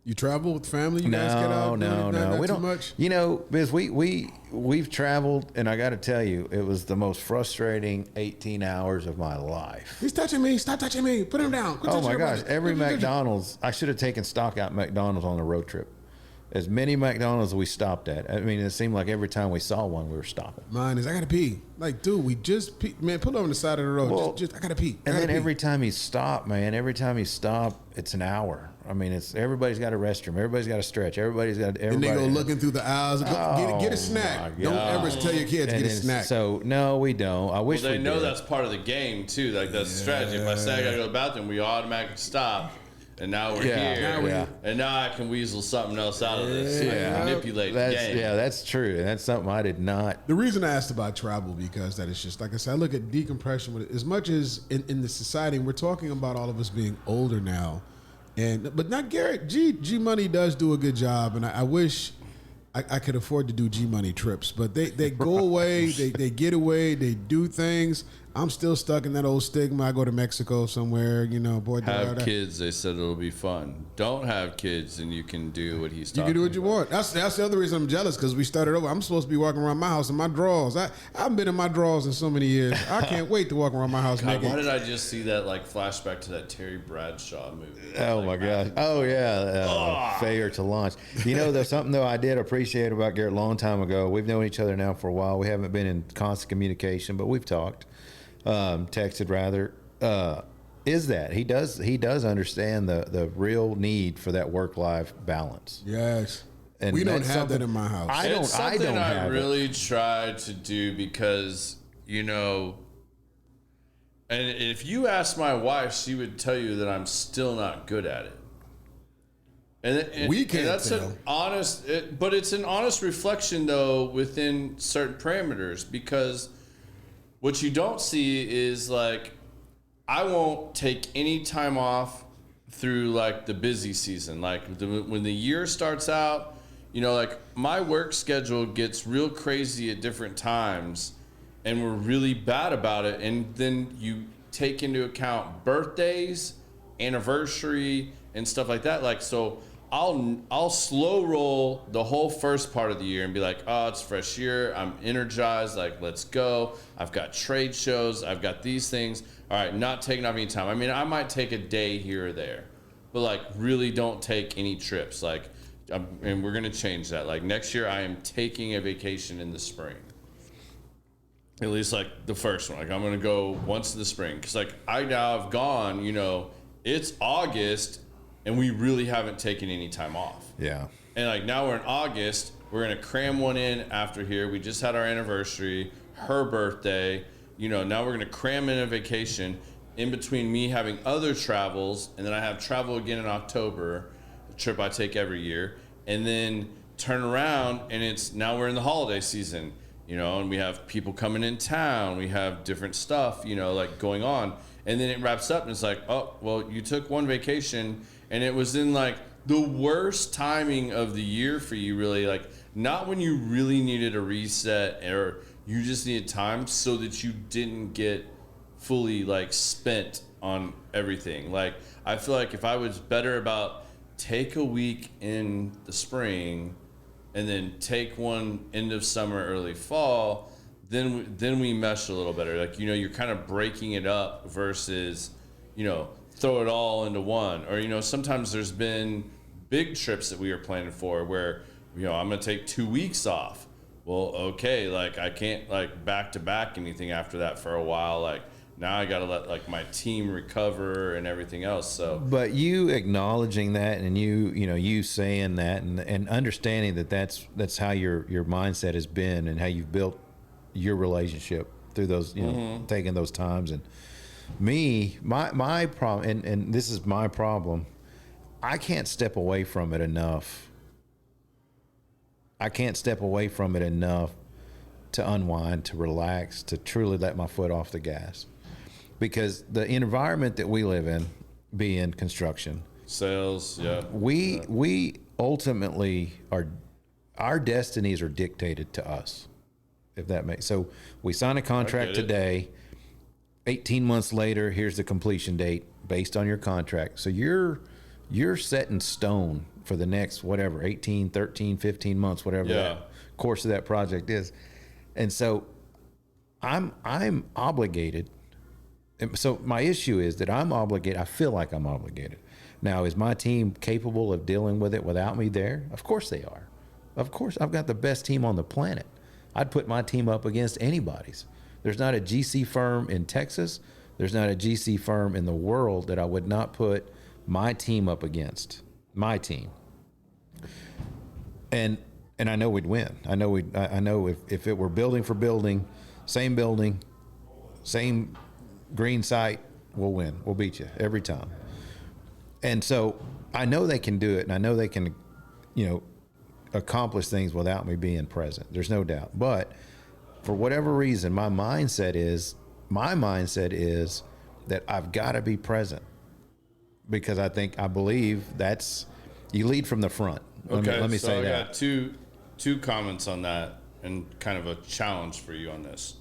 You travel with family? You guys get out? No. We don't. Much? Because we've traveled, and I got to tell you, it was the most frustrating 18 hours of my life. He's touching me. Stop touching me. Put him down. Oh my gosh! Every McDonald's, I should have taken stock out McDonald's on the road trip. As many McDonald's as we stopped at. I mean, it seemed like every time we saw one, we were stopping. Mine is, I gotta pee. Like, dude, we just pee. Man, pull over on the side of the road. Well, just I gotta pee. Every time you stop, it's an hour. I mean, everybody's got a restroom. Everybody's got a stretch. And they go looking through the aisles. Get a snack. Don't ever tell your kids get a snack. So no, we don't. I wish they we know did. That's part of the game too. Like that's the strategy. If I say I gotta go to the bathroom, we automatically stop. And now we're here, and now I can weasel something else out of this. Manipulate the game. Yeah, that's true. And that's something I did not. The reason I asked about travel, because that is just, like I said, I look at decompression as much as in the society, and we're talking about all of us being older now, but not Garrett. G Money does do a good job, and I wish I could afford to do G Money trips, but they go away, they get away, they do things. I'm still stuck in that old stigma. I go to Mexico somewhere, Have kids. They said it'll be fun. Don't have kids, and you can do what he's talking about. You can do what you want. That's the other reason I'm jealous, because we started over. I'm supposed to be walking around my house in my drawers. I haven't been in my drawers in so many years. I can't wait to walk around my house naked. Why did I just see that flashback to that Terry Bradshaw movie? Oh my God! Oh yeah, Failure to Launch. There's something though I did appreciate about Garrett a long time ago. We've known each other now for a while. We haven't been in constant communication, but we've talked. Texted rather, is that he does understand the real need for that work-life balance. Yes. And we don't that's have that something- in my house. I don't. It's I something don't I have it. really try to do because, you know, and if you ask my wife, she would tell you that I'm still not good at it. And We can't that's tell. an honest, but it's an honest reflection though within certain parameters, because what you don't see is like I won't take any time off through like the busy season. Like when the year starts out, you know, like my work schedule gets real crazy at different times, and we're really bad about it. And then you take into account birthdays, anniversary, and stuff like that. Like, so I'll slow roll the whole first part of the year and be like, oh, it's a fresh year. I'm energized. Like, let's go. I've got trade shows. I've got these things. All right, not taking off any time. I mean, I might take a day here or there, but like really don't take any trips. Like, and we're going to change that. Like next year, I am taking a vacation in the spring. At least like the first one. Like I'm going to go once in the spring. Because like I now have gone, you know, it's August and we really haven't taken any time off. Yeah. And like now we're in August, we're going to cram one in after here. We just had our anniversary, her birthday. You know, now we're going to cram in a vacation in between me having other travels. And then I have travel again in October, a trip I take every year. And then turn around and it's now we're in the holiday season, you know, and we have people coming in town. We have different stuff, you know, like going on. And then it wraps up and it's like, oh, well, you took one vacation and it was in like the worst timing of the year for you, really. Like not when you really needed a reset or you just needed time so that you didn't get fully like spent on everything. Like I feel like if I was better about take a week in the spring and then take one end of summer, early fall, then we mesh a little better. Like, you know, you're kind of breaking it up versus, you know, throw it all into one. Or, you know, sometimes there's been big trips that we were planning for where, you know, I'm going to take 2 weeks off. Well, okay, like I can't like back to back anything after that for a while. Like now I got to let like my team recover and everything else. So, But you acknowledging that and you saying that and understanding that that's how your mindset has been and how you've built your relationship through those, you know, taking those times. And my problem, and this is my problem, I can't step away from it enough. I can't step away from it enough to unwind, to relax, to truly let my foot off the gas. Because the environment that we live in, being construction, sales, yeah. we ultimately our destinies are dictated to us. If that makes so, we sign a contract today. 18 months later, here's the completion date based on your contract. So you're set in stone for the next whatever 18, 13, 15 months, whatever the course of that project is. And so I'm obligated. And so my issue is that I'm obligated. I feel like I'm obligated. Now, is my team capable of dealing with it without me there? Of course they are. Of course, I've got the best team on the planet. I'd put my team up against anybody's. There's not a GC firm in Texas. There's not a GC firm in the world that I would not put my team up against. My team. And I know we'd win. I know if it were building for building, same green site, we'll win. We'll beat you every time. And so I know they can do it, and I know they can, you know, accomplish things without me being present. There's no doubt. But for whatever reason, my mindset is that I've got to be present, because I believe that's, you lead from the front. Let me say that. I got two comments on that and kind of a challenge for you on this.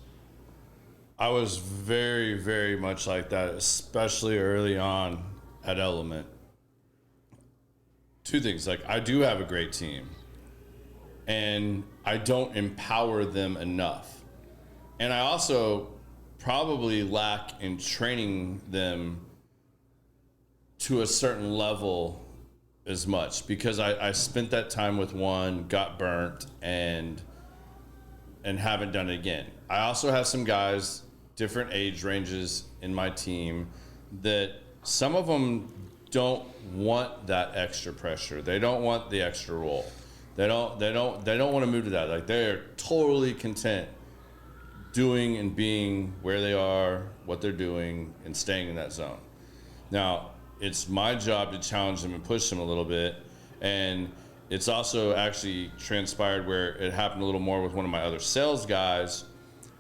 I was very, very much like that, especially early on at Element. Two things, like I do have a great team and I don't empower them enough. And I also probably lack in training them to a certain level as much, because I spent that time with one, got burnt, and haven't done it again. I also have some guys, different age ranges in my team, that some of them don't want that extra pressure. They don't want the extra role. They don't want to move to that. Like, they're totally content doing and being where they are, what they're doing, and staying in that zone. Now, it's my job to challenge them and push them a little bit. And it's also actually transpired where it happened a little more with one of my other sales guys,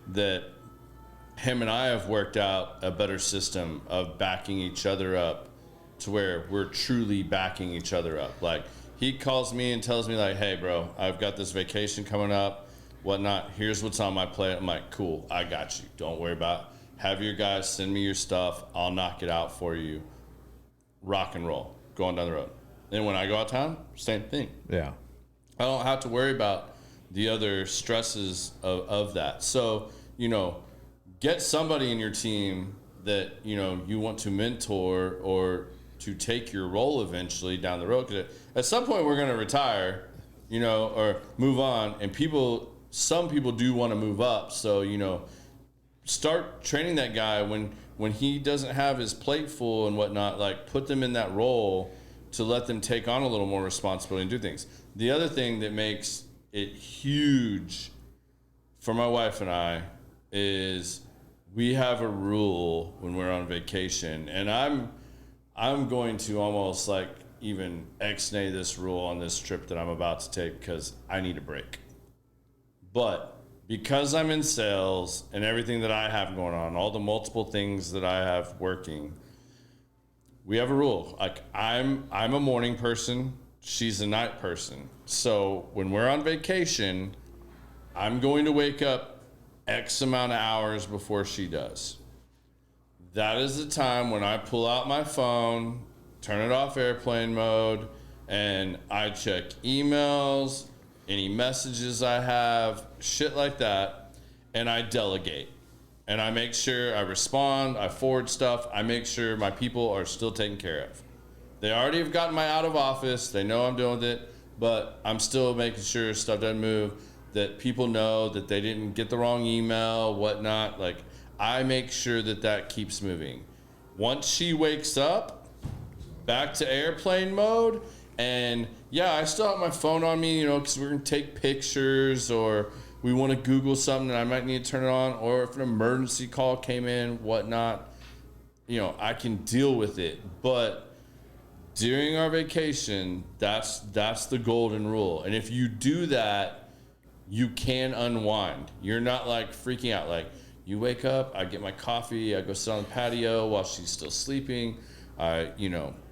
that him and I have worked out a better system of backing each other up to where we're truly backing each other up. Like, he calls me and tells me, like, hey, bro, I've got this vacation coming up, whatnot. Here's what's on my plate. I'm like, cool, I got you. Don't worry about it. Have your guys send me your stuff. I'll knock it out for you. Rock and roll. Going down the road. Then when I go out of town, same thing. Yeah. I don't have to worry about the other stresses of that. So, get somebody in your team that, you want to mentor or to take your role eventually down the road. Because at some point we're going to retire, or move on. And some people do want to move up. So, start training that guy when he doesn't have his plate full and whatnot, like, put them in that role to let them take on a little more responsibility and do things. The other thing that makes it huge for my wife and I is we have a rule when we're on vacation, and I'm going to almost like even ex-nay this rule on this trip that I'm about to take because I need a break. But because I'm in sales and everything that I have going on, all the multiple things that I have working, we have a rule. Like, I'm a morning person, she's a night person. So when we're on vacation, I'm going to wake up X amount of hours before she does. That is the time when I pull out my phone, turn it off airplane mode, and I check emails, any messages I have, shit like that, and I delegate. And I make sure I respond, I forward stuff, I make sure my people are still taken care of. They already have gotten my out of office, they know I'm doing with it, but I'm still making sure stuff doesn't move, that people know that they didn't get the wrong email, whatnot. Like, I make sure that keeps moving. Once she wakes up, back to airplane mode, and yeah, I still have my phone on me, because we're going to take pictures or we want to Google something and I might need to turn it on, or if an emergency call came in, whatnot, I can deal with it. But during our vacation, that's the golden rule. And if you do that, you can unwind. You're not like freaking out. Like, you wake up, I get my coffee, I go sit on the patio while she's still sleeping. I,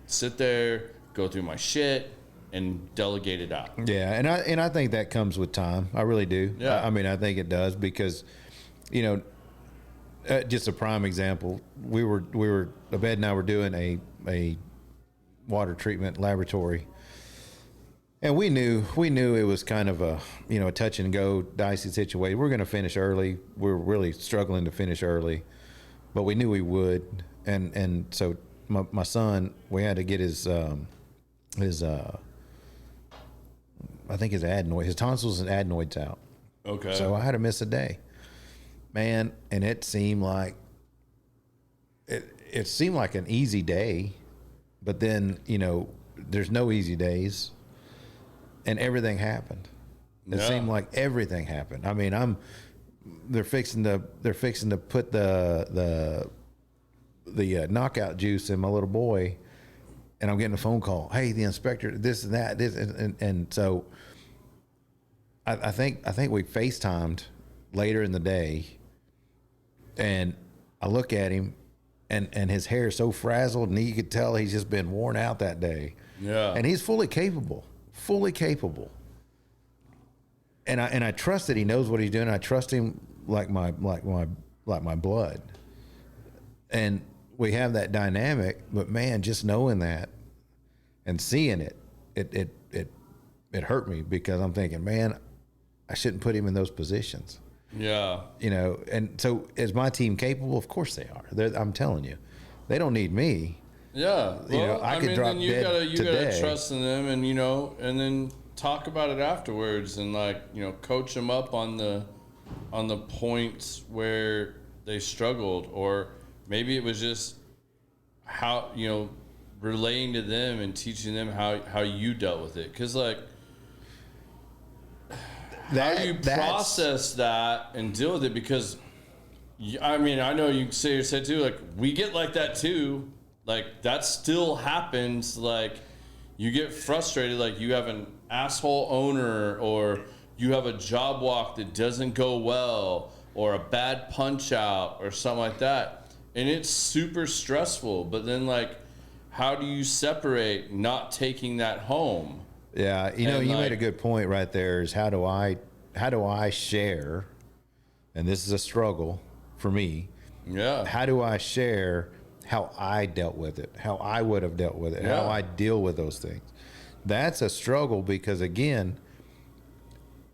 sit there, go through my shit, and delegate it out. Yeah, and I think that comes with time. I really do. Yeah. I mean, I think it does because, just a prime example. We were Abed and I were doing a water treatment laboratory, and we knew it was kind of a a touch and go dicey situation. We're going to finish early. We're really struggling to finish early, but we knew we would, and so my son, we had to get his I think his tonsils and adenoids out. Okay. So I had to miss a day, man, and it seemed like an easy day, but then there's no easy days, and everything happened. It seemed like everything happened. I mean, they're fixing to put the knockout juice in my little boy, and I'm getting a phone call. Hey, the inspector, this and that, and so I think we FaceTimed later in the day, and I look at him, and his hair is so frazzled, and you could tell he's just been worn out that day. Yeah. And he's fully capable. And I trust that he knows what he's doing. I trust him like my blood. And we have that dynamic, but man, just knowing that and seeing it hurt me, because I'm thinking, man, I shouldn't put him in those positions. Yeah. And so is my team capable? Of course they are. I'm telling you, they don't need me. Yeah. Well, I could drop dead you gotta trust in them, and and then talk about it afterwards, and coach them up on the points where they struggled, or maybe it was just how relaying to them and teaching them how you dealt with it. Because how do you process that and deal with it? Because, I mean, I know you say too, like, we get like that too. Like, that still happens. Like, you get frustrated, like, you have an asshole owner, or you have a job walk that doesn't go well, or a bad punch out, or something like that. And it's super stressful. But then, like, how do you separate not taking that home? Yeah, you know, you made a good point right there. Is how do I share? And this is a struggle for me. Yeah. How do I share how I dealt with it, how I would have dealt with it, how I deal with those things? That's a struggle because, again,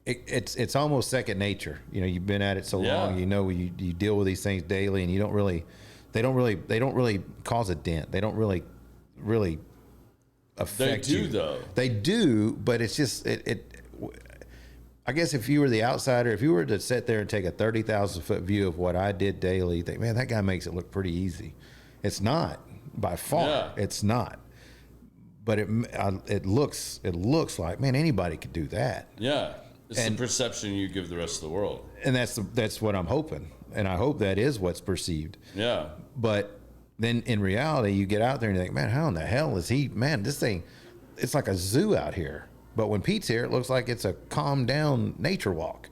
it's almost second nature. You know, you've been at it so long. You know, you deal with these things daily, and you don't really, they don't really cause a dent. They don't really affect you. They do, though. They do, but it's just I guess if you were the outsider, if you were to sit there and take a 30,000 foot view of what I did daily, you think, man, that guy makes it look pretty easy. It's not, by far. Yeah. It's not. But it looks like, man, anybody could do that. Yeah, it's the perception you give the rest of the world, and that's what I'm hoping, and I hope that is what's perceived. Yeah. But then in reality, you get out there and you think, man, how in the hell is he? Man, this thing, it's like a zoo out here. But when Pete's here, it looks like it's a calm down nature walk.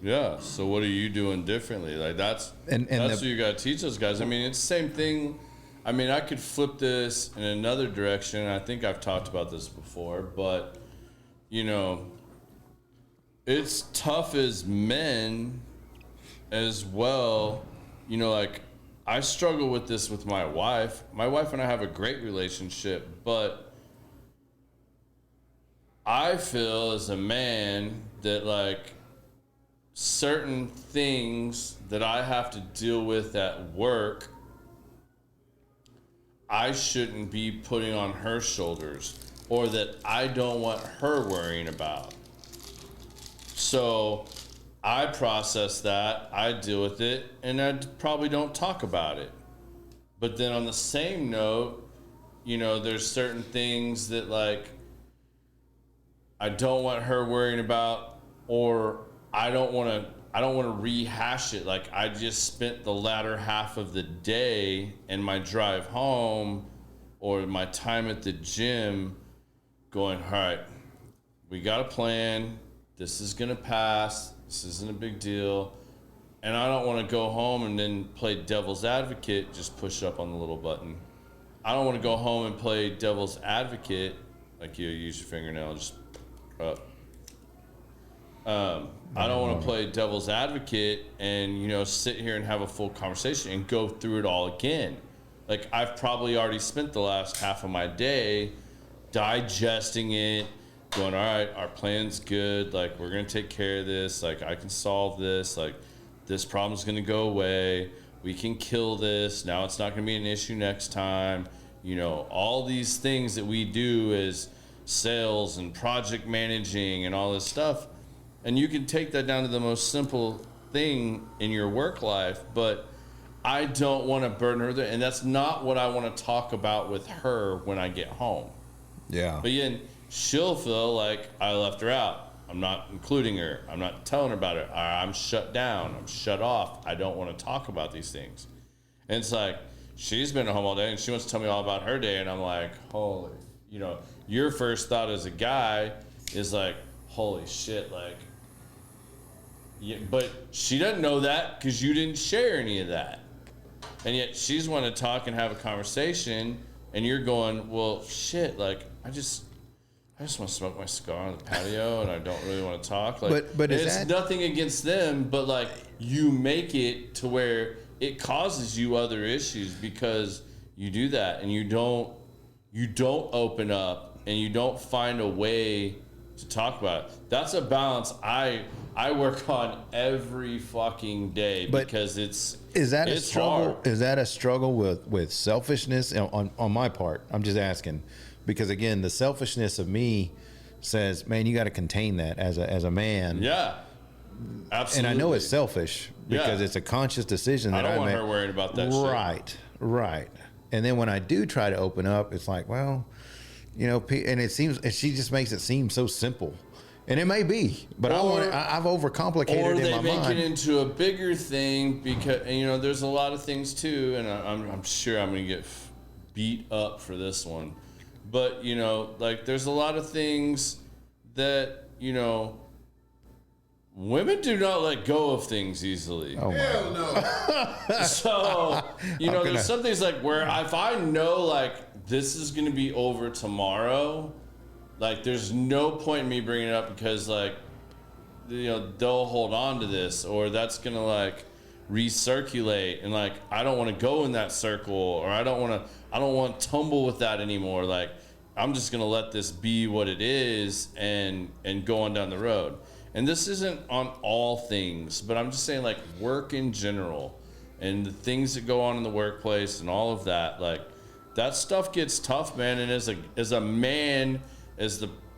Yeah. So what are you doing differently? Like that's what you got to teach those guys. I mean, it's the same thing. I mean, I could flip this in another direction. I think I've talked about this before, but you know, it's tough as men as well. You know, like I struggle with this with my wife. My wife and I have a great relationship, but I feel as a man that like certain things that I have to deal with at work, I shouldn't be putting on her shoulders, or that I don't want her worrying about. So I process that, I deal with it, and I probably don't talk about it. But then on the same note, you know, there's certain things that like I don't want her worrying about, or I don't want to rehash it. Like I just spent the latter half of the day and my drive home or my time at the gym going, all right, we got a plan. This is going to pass. This isn't a big deal. And I don't want to go home and then play devil's advocate, just push up on the little button. I don't want to go home and play devil's advocate, like you use your fingernail, just up. I don't want to play devil's advocate and, you know, sit here and have a full conversation and go through it all again. Like I've probably already spent the last half of my day digesting it, going, all right, our plan's good. Like we're going to take care of this. Like I can solve this. Like this problem's going to go away. We can kill this. Now it's not going to be an issue next time. You know, all these things that we do as sales and project managing and all this stuff. And you can take that down to the most simple thing in your work life, but I don't want to burden her there. And that's not what I want to talk about with her when I get home. Yeah. But then she'll feel like I left her out. I'm not including her. I'm not telling her about it. I'm shut down. I'm shut off. I don't want to talk about these things. And it's like, she's been at home all day and she wants to tell me all about her day. And I'm like, holy, you know, your first thought as a guy is like, holy shit, like, yeah, but she doesn't know that because you didn't share any of that. And yet she's wanting to talk and have a conversation, and you're going, well, shit, like, I just want to smoke my cigar on the patio, and I don't really want to talk. Like, but it's nothing against them, but, like, you make it to where it causes you other issues because you do that, and you don't open up, and you don't find a way to talk about it. That's a balance I work on every fucking day because it's a struggle. Hard. Is that a struggle with selfishness on my part? I'm just asking because again, the selfishness of me says, man, you got to contain that as a man. Yeah, absolutely. And I know it's selfish because it's a conscious decision that I don't want her worried about that shit. Right. And then when I do try to open up, it's like, well, you know, and it seems, and she just makes it seem so simple. And it may be, but I've overcomplicated or it in they my make mind. it into a bigger thing because there's a lot of things too, and I'm sure I'm gonna get beat up for this one, but like there's a lot of things that women do not let go of things easily. Oh, Hell no. So, there's some things like where if I know like this is going to be over tomorrow, like there's no point in me bringing it up because like, they'll hold on to this or that's going to like recirculate. And like, I don't want to go in that circle or I don't want to tumble with that anymore. Like, I'm just going to let this be what it is and go on down the road. And this isn't on all things, but I'm just saying like work in general and the things that go on in the workplace and all of that, like that stuff gets tough, man. And as a man,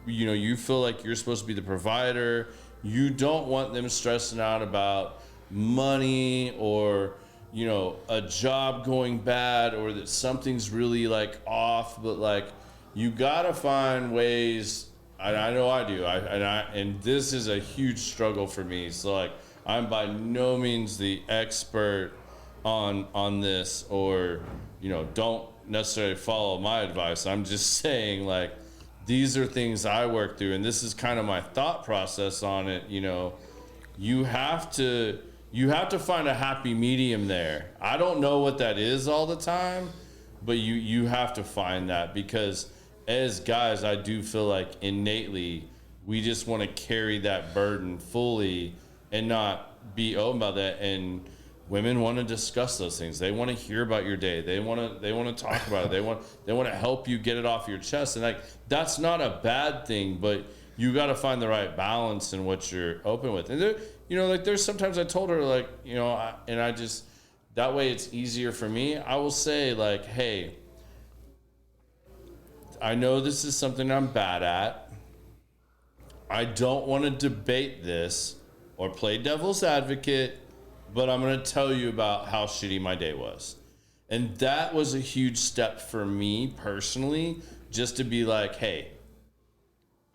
you feel like you're supposed to be the provider. You don't want them stressing out about money or, a job going bad or that something's really like off, but like you gotta find ways. I know I do. And this is a huge struggle for me. So like, I'm by no means the expert on this, or don't necessarily follow my advice. I'm just saying like, these are things I work through, and this is kind of my thought process on it. You have to find a happy medium there. I don't know what that is all the time, but you have to find that because. As guys, I do feel like innately we just want to carry that burden fully and not be owned by that. And women want to discuss those things. They want to hear about your day. They want to talk about it. They want to help you get it off your chest. And like that's not a bad thing, but you got to find the right balance in what you're open with. And there, like there's sometimes I told her like and I just that way it's easier for me. I will say like, hey. I know this is something I'm bad at. I don't want to debate this or play devil's advocate, but I'm going to tell you about how shitty my day was. And that was a huge step for me personally, just to be like, hey,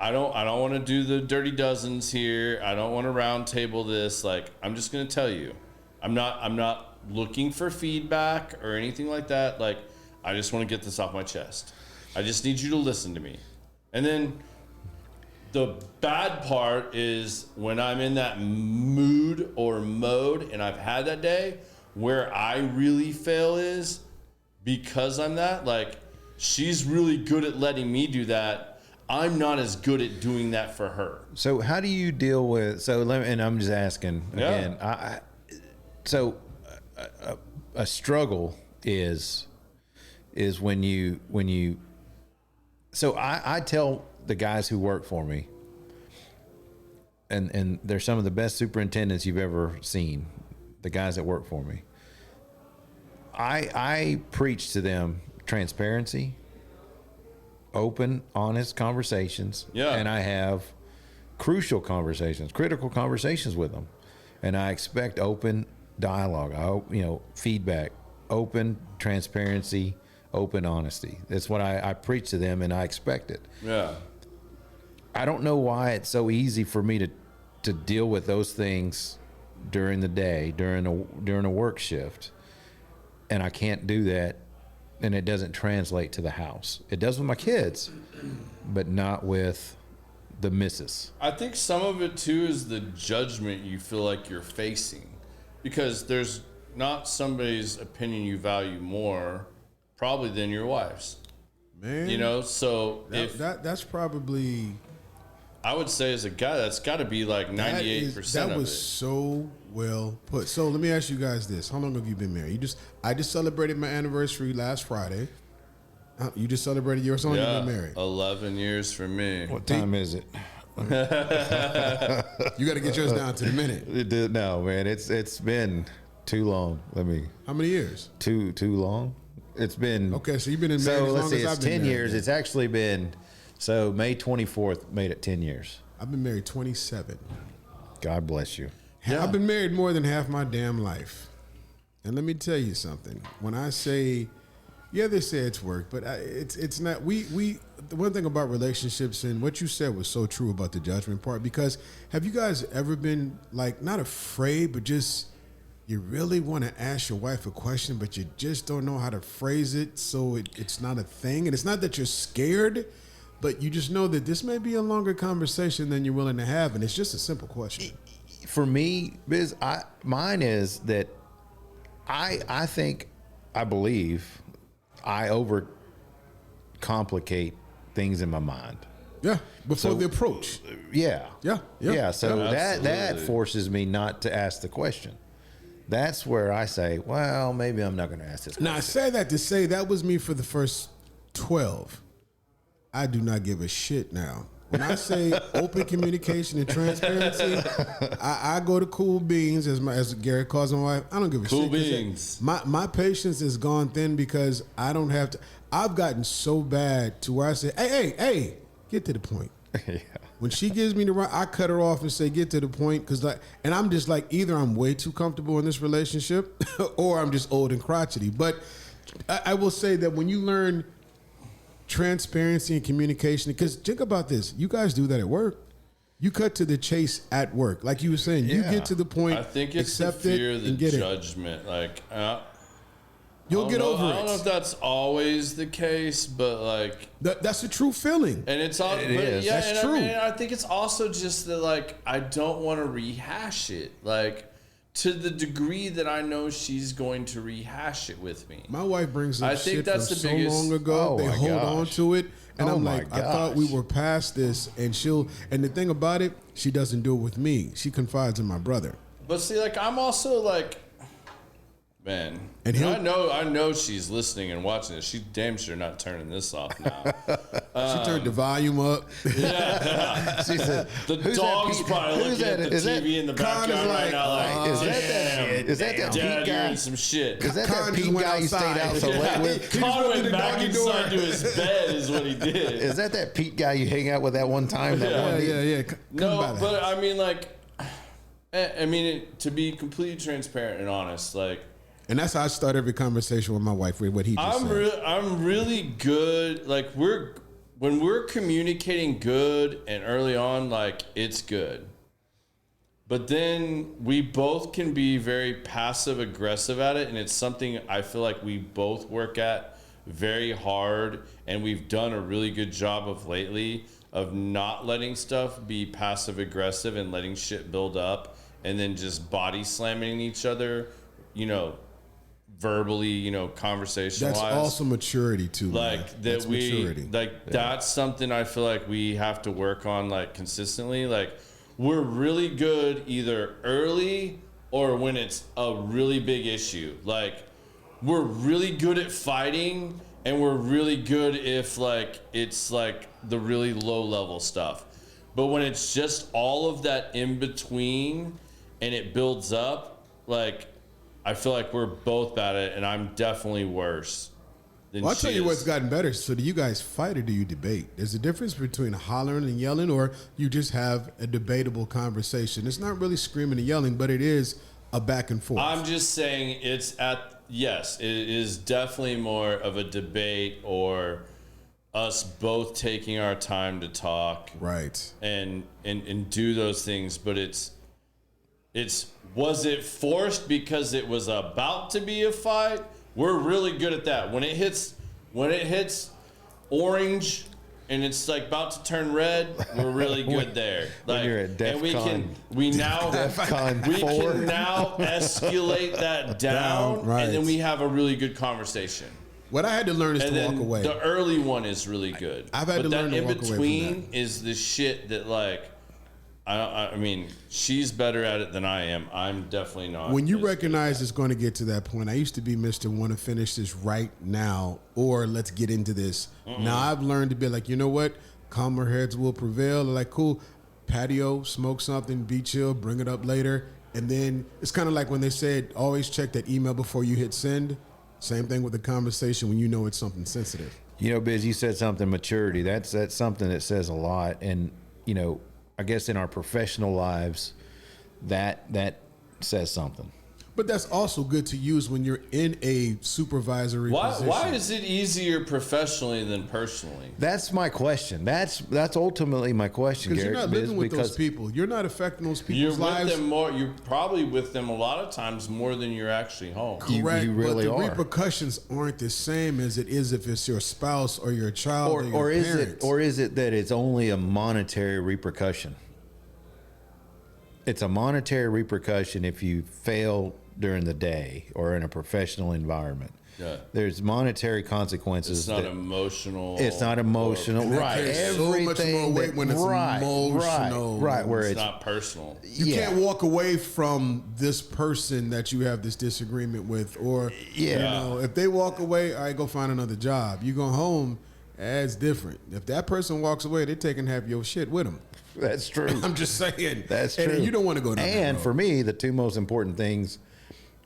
I don't want to do the dirty dozens here. I don't want to round table this. Like, I'm just going to tell you, I'm not looking for feedback or anything like that. Like, I just want to get this off my chest. I just need you to listen to me. And then the bad part is when I'm in that mood or mode and I've had that day, where I really fail is because I'm that, like, she's really good at letting me do that. I'm not as good at doing that for her. So how do you deal with, and I'm just asking again, a struggle is when you, so I tell the guys who work for me, and they're some of the best superintendents you've ever seen, the guys that work for me. I preach to them transparency, open, honest conversations. Yeah. And I have crucial conversations, critical conversations with them. And I expect open dialogue, feedback, open transparency, open honesty. That's what I preach to them, and I expect it. Yeah. I don't know why it's so easy for me to deal with those things during the day, during a work shift, and I can't do that, and it doesn't translate to the house. It does with my kids, but not with the missus. I think some of it too is the judgment you feel like you're facing, because there's not somebody's opinion you value more probably than your wife's. Man, so that's probably, I would say as a guy, that's got to be like 98% that of was it. so well put. So let me ask you guys this: how long have you been married? I just celebrated my anniversary last Friday. You just celebrated yours. How long have you been married? 11 years for me. What time is it? You got to get yours down to the minute. No, man, it's been too long. How many years? Too long. It's been okay. So you've been in marriage as long as I've been 10 married. years. It's actually been May 24th made it 10 years. I've been married 27. God bless you. Yeah. I've been married more than half my damn life. And let me tell you something. When I say Yeah, they say it's work, but it's not. We the one thing about relationships and what you said was so true about the judgment part. Because have you guys ever been like not afraid, but just you really want to ask your wife a question, but you just don't know how to phrase it, so it's not a thing. And it's not that you're scared, but you just know that this may be a longer conversation than you're willing to have, and it's just a simple question. For me, Biz, mine is that I think, I believe, I overcomplicate things in my mind. Yeah, before the approach. Yeah. Yeah. So Yeah, that forces me not to ask the question. That's where I say, well, maybe I'm not going to ask this question. Now, I say that to say that was me for the first 12. I do not give a shit now. When I say open communication and transparency, I go to cool beans, as Garrett calls my wife. I don't give a Cool shit. beans. My patience has gone thin because I don't have to. I've gotten so bad to where I say, hey, get to the point. Yeah. When she gives me the right, I cut her off and say, get to the point. And I'm just like, either I'm way too comfortable in this relationship or I'm just old and crotchety. But I will say that when you learn transparency and communication, because think about this, you guys do that at work. You cut to the chase at work. Like you were saying, you get to the point, I think it's the accept fear it, of and the get it. judgment. Like, You'll get over I don't know if it. that's always the case, but like, That's a true feeling. and it's all, It but is. yeah, That's and true. I think it's also just that like I don't want to rehash it, like to the degree that I know she's going to rehash it with me. My wife brings up I think shit that's from the so biggest- long ago. Oh They my hold gosh. on to it, and Oh I'm my like, I thought we gosh. were past this. And the thing about it, she doesn't do it with me. She confides in my brother. But see, like I'm also like, man, And and I know she's listening and watching this. She's damn sure not turning this off now. She turned the volume up. She said, The "Who's that dog's Pete- probably who's looking that- at the is that- TV in the Con is backyard right like, now, like, is that damn, is that Dad, Pete you're guy? in some shit. Is that Con that just Pete went guy you stayed outside. out so late with? He just Con went went to the back doggy inside door. to his bed is what he did. Is that Pete guy you hang out with that one time? That one day? Yeah. Come by No, the but house. I mean, like, to be completely transparent and honest, like, And that's how I start every conversation with my wife with what he just said. I'm really good. Like when we're communicating good and early on, like it's good. But then we both can be very passive aggressive at it, and it's something I feel like we both work at very hard, and we've done a really good job of lately of not letting stuff be passive aggressive and letting shit build up and then just body slamming each other, verbally, conversation That's wise. also maturity too. Like man. that That's maturity. That's something I feel like we have to work on like consistently. Like we're really good either early or when it's a really big issue. Like we're really good at fighting and we're really good if like it's like the really low level stuff. But when it's just all of that in between and it builds up, like I feel like we're both bad at it, and I'm definitely worse than Well, I'll she tell you is. what's gotten better. So do you guys fight or do you debate? There's a difference between hollering and yelling, or you just have a debatable conversation. It's not really screaming and yelling, but it is a back and forth. I'm just saying it is definitely more of a debate or us both taking our time to talk right. and do those things, but it's was it forced because it was about to be a fight? We're really good at that. When it hits orange and it's like about to turn red, we're really good there. Like, you're at and we can now DEFCON we 4. can now escalate that down, right. and then we have a really good conversation. What I had to learn is And to walk then away. the early one is really good. I've had to learn to in walk away from between is the shit that like I mean, she's better at it than I am. I'm definitely not. When you as good. recognize it's going to get to that point, I used to be Mr. Want to finish this right now, or let's get into this. Now I've learned to be like, you know what? Calmer heads will prevail. Like, cool, patio, smoke something, be chill, bring it up later. And then it's kind of like when they said, always check that email before you hit send. Same thing with the conversation when you know it's something sensitive. Biz, you said something, maturity. That's something that says a lot. And, I guess in our professional lives, that says something. But that's also good to use when you're in a supervisory position. Why is it easier professionally than personally? That's my question. That's ultimately my question, Because Garrett. you're not living with those people. You're not affecting those people's You're lives. with them more. You're probably with them a lot of times more than you're actually home. Correct, you really but the are. repercussions aren't the same as it is if it's your spouse or your child or your is parents. is it that it's only a monetary repercussion? It's a monetary repercussion if you fail during the day or in a professional environment. Yeah. There's monetary consequences. It's not emotional. It's not emotional, And that right? carries so much more weight when it's emotional. right, where It's it's not personal. You can't walk away from this person that you have this disagreement with, or you know, if they walk away, all right, go find another job. You go home, that's different. If that person walks away, they're taking half your shit with them. That's true. I'm just saying. That's and true. You don't want to go down that And road. for me, the two most important things,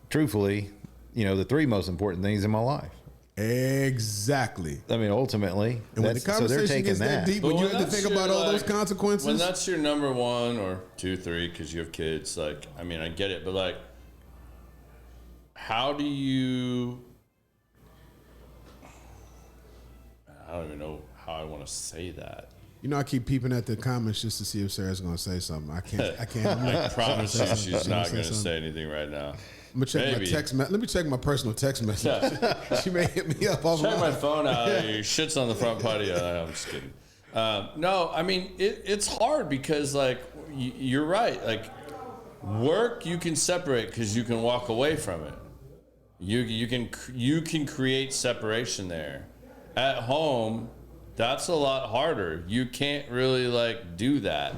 truthfully, you know, the three most important things in my life. Exactly. I mean, ultimately, And when the so they're conversation taking gets that deep, when But you when have to that's think about your, all those like, consequences, When that's your number one or 2, 3, because you have kids, like, I mean, I get it, but like, how do you? I don't even know how I want to say that. you know, I keep peeping at the comments just to see if Sarah's going to say something. I can't. I promise you, she's not going to something. say anything right now. I'm gonna check Maybe. my text. Let me check my personal text message. She may hit me up Check my offline. phone out. Your shit's on the front patio. I'm just kidding. No, I mean it's hard because like you're right. Like work, you can separate because you can walk away from it. You can create separation there. At home, that's a lot harder. You can't really like do that.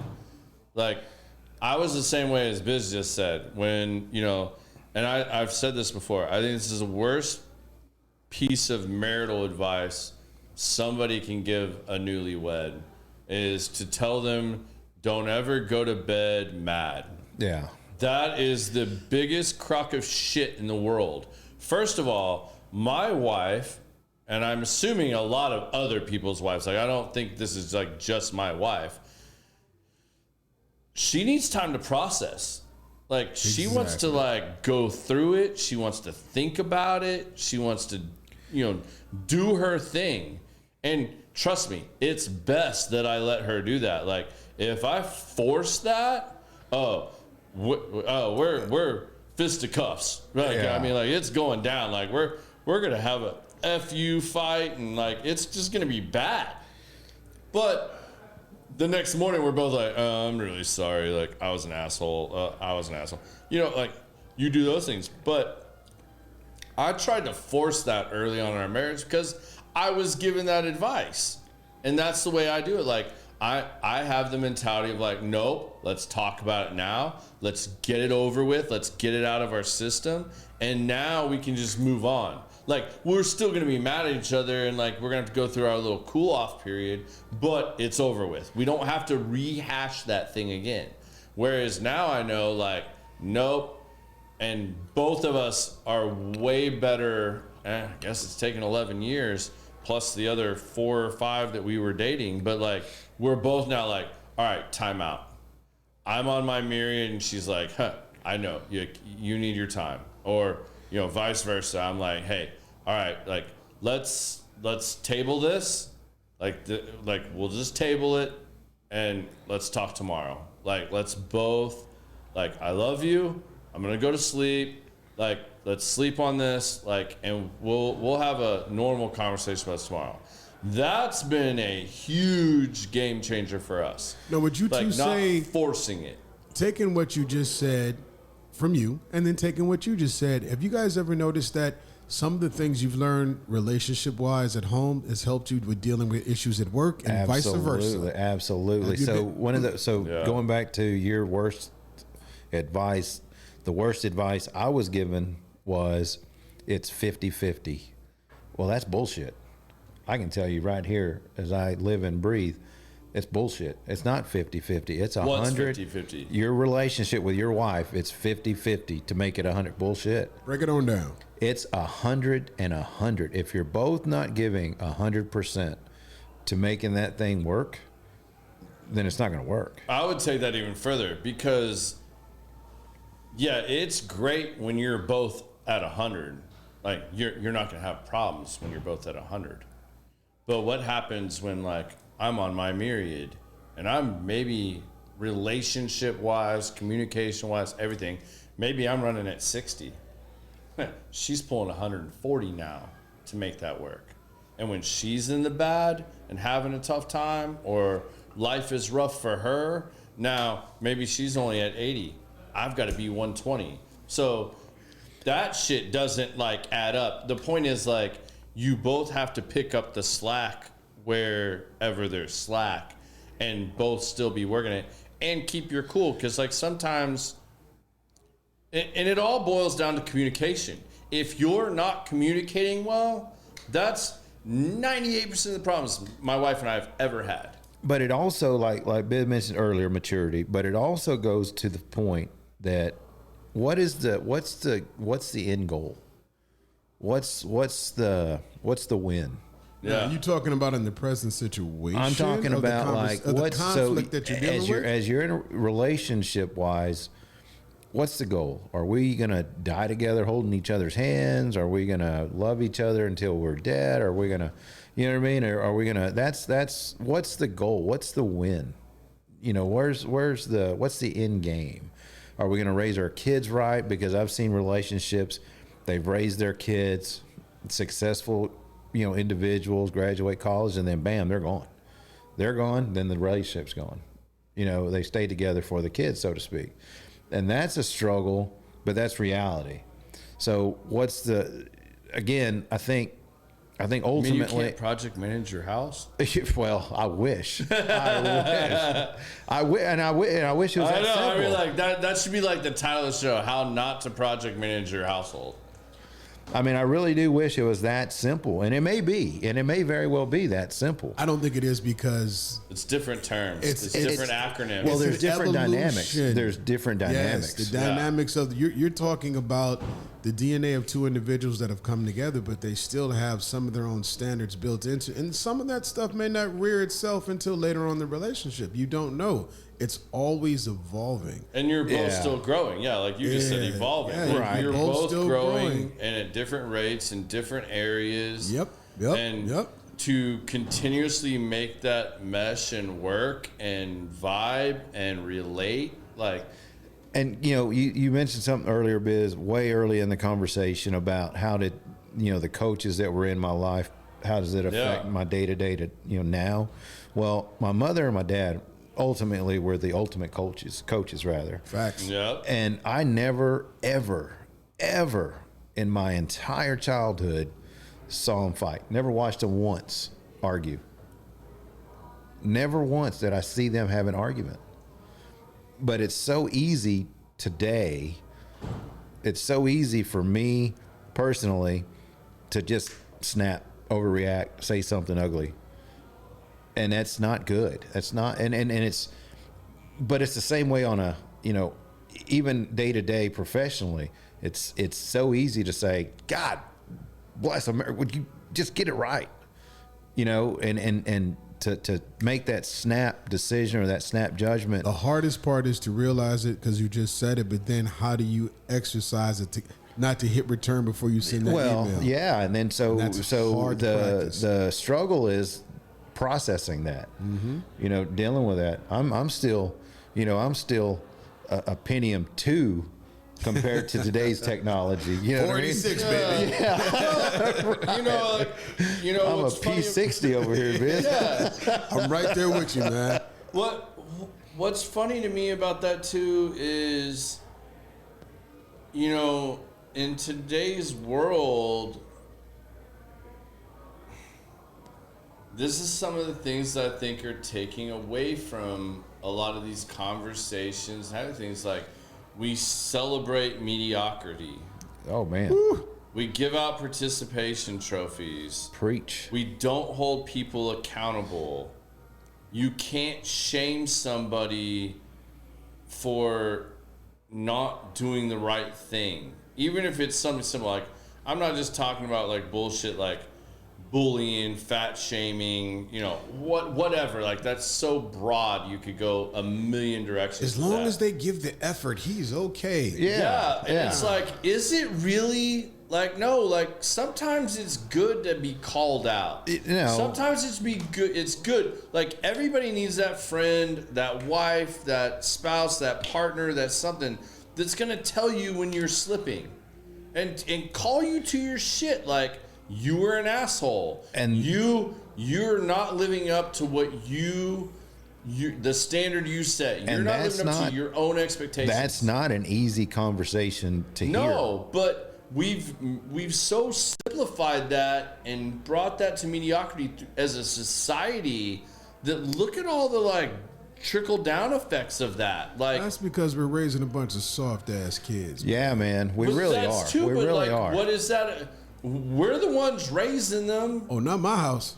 Like I was the same way as Biz just said when and I've said this before. I think this is the worst piece of marital advice somebody can give a newlywed is to tell them don't ever go to bed mad. Yeah. That is the biggest crock of shit in the world. First of all, my wife, and I'm assuming a lot of other people's wives, like I don't think this is like just my wife, she needs time to process. Like she wants to like go through it. She wants to think about it. She wants to, do her thing. And trust me, it's best that I let her do that. Like if I force that, we're fisticuffs. Right? Yeah. I mean, like it's going down. Like we're gonna have a FU fight, and like it's just gonna be bad. But the next morning, we're both like, I'm really sorry. Like, I was an asshole. Like, you do those things. But I tried to force that early on in our marriage because I was given that advice. And that's the way I do it. Like, I have the mentality of like, nope, let's talk about it now. Let's get it over with. Let's get it out of our system. And now we can just move on. Like, we're still going to be mad at each other and, like, we're going to have to go through our little cool-off period, but it's over with. We don't have to rehash that thing again. Whereas now I know, like, nope. And both of us are way better. I guess it's taken 11 years, plus the other 4 or 5 that we were dating. But, like, we're both now like, all right, time out. I'm on my myriad, and she's like, I know. You need your time. Or... vice versa. I'm like, hey, all right, like let's table this, like we'll just table it, and let's talk tomorrow. Like let's both, like I love you. I'm gonna go to sleep. Like let's sleep on this. Like and we'll have a normal conversation about this tomorrow. That's been a huge game changer for us. Now, would you like two not say forcing it? taking what you just said from you and then taking what you just said, have you guys ever noticed that some of the things you've learned relationship-wise at home has helped you with dealing with issues at work and vice versa? Absolutely. So going back to your worst advice, the worst advice I was given was it's 50-50. Well, that's bullshit. I can tell you right here as I live and breathe, it's bullshit. It's not 50-50. It's 100. What's 50-50? Your relationship with your wife, it's 50-50 to make it 100. Bullshit. Break it on down. It's 100 and 100. If you're both not giving 100% to making that thing work, then it's not going to work. I would take that even further because Yeah, it's great when you're both at 100. Like you're not gonna have problems when you're both at 100. But what happens when like I'm on my myriad and I'm maybe relationship wise, communication wise, everything, maybe I'm running at 60. She's pulling 140 now to make that work. And when she's in the bad and having a tough time or life is rough for her, now maybe she's only at 80. I've got to be 120. So that shit doesn't like add up. The point is like you both have to pick up the slack wherever there's slack and both still be working it and keep your cool. Because like sometimes, and it all boils down to communication. If you're not communicating well, that's 98% of the problems my wife and I have ever had. But it also, like Ben mentioned earlier, maturity. But it also goes to the point that what's the end goal? What's the win? Yeah, you talking about in the present situation? I'm talking about like what's conflict that you're dealing with? as you're in a relationship wise. What's the goal? Are we gonna die together holding each other's hands? Are we gonna love each other until we're dead? Are we gonna, you know what I mean? Or are we gonna? That's what's the goal? What's the win? You know, what's the end game? Are we gonna raise our kids right? Because I've seen relationships, they've raised their kids, successful, you know, individuals graduate college, and then bam, they're gone. They're gone. Then the relationship's gone. You know, they stay together for the kids, so to speak. And that's a struggle, but that's reality. So what's again, I think ultimately. You can't project manage your house? Well, I wish. I wish it was that simple. I mean, like that should be like the title of the show, How Not to Project Manage Your Household. I mean, I really do wish it was that simple, and it may be, and it may very well be that simple. I don't think it is because it's different terms. It's different acronyms. Well, there's It's different evolution. dynamics. There's different dynamics. Yes, the dynamics of you're talking about the DNA of two individuals that have come together, but they still have some of their own standards built into, and some of that stuff may not rear itself until later on in the relationship. You don't know. It's always evolving. And you're both still growing. Yeah, like you just said, evolving. Yeah, right. You're both both still growing and at different rates in different areas. Yep. And to continuously make that mesh and work and vibe and relate, like. And, you know, you mentioned something earlier, Biz, way early in the conversation about how did, you know, the coaches that were in my life, how does it affect my day-to-day to, you know, now? Well, my mother and my dad ultimately were the ultimate coaches rather. Facts. Yep. And I never, ever, ever in my entire childhood saw them fight. Never watched them once argue. Never once did I see them have an argument. But it's so easy today. It's so easy for me personally to just snap, overreact, say something ugly. And that's not good. That's not, and it's, but it's the same way on a, you know, even day to day professionally. It's so easy to say, God bless America. Would you just get it right? You know, and to make that snap decision or that snap judgment. The hardest part is to realize it because you just said it, but then how do you exercise it to not to hit return before you send that email? Yeah, and then so the struggle is processing that, you know, dealing with that. I'm still a Pentium 2 compared to today's technology. You know 46, baby. Yeah. you know, I'm a P60 over here, bitch. Yeah. I'm right there with you, man. What's funny to me about that too is, you know, in today's world, this is some of the things that I think are taking away from a lot of these conversations. Having things like, we celebrate mediocrity. Oh man. Woo. We give out participation trophies. Preach. We don't hold people accountable. You can't shame somebody for not doing the right thing. Even if it's something simple, like, I'm not just talking about like bullshit like bullying, fat shaming, you know, whatever. Like, that's so broad. You could go a million directions. As long as they give the effort, he's okay. Yeah. And it's like, is it really? Like, no, like, sometimes it's good to be called out. Sometimes it's good. Like, everybody needs that friend, that wife, that spouse, that partner, that's something that's going to tell you when you're slipping and call you to your shit. Like, you were an asshole. And you're not living up to what the standard you set. You're not living up to your own expectations. That's not an easy conversation to hear. No, but we've so simplified that and brought that to mediocrity as a society that look at all the like trickle down effects of that. Like, that's because we're raising a bunch of soft ass kids. Yeah, man, we really are. We really are. What is that? We're the ones raising them. Oh, not my house.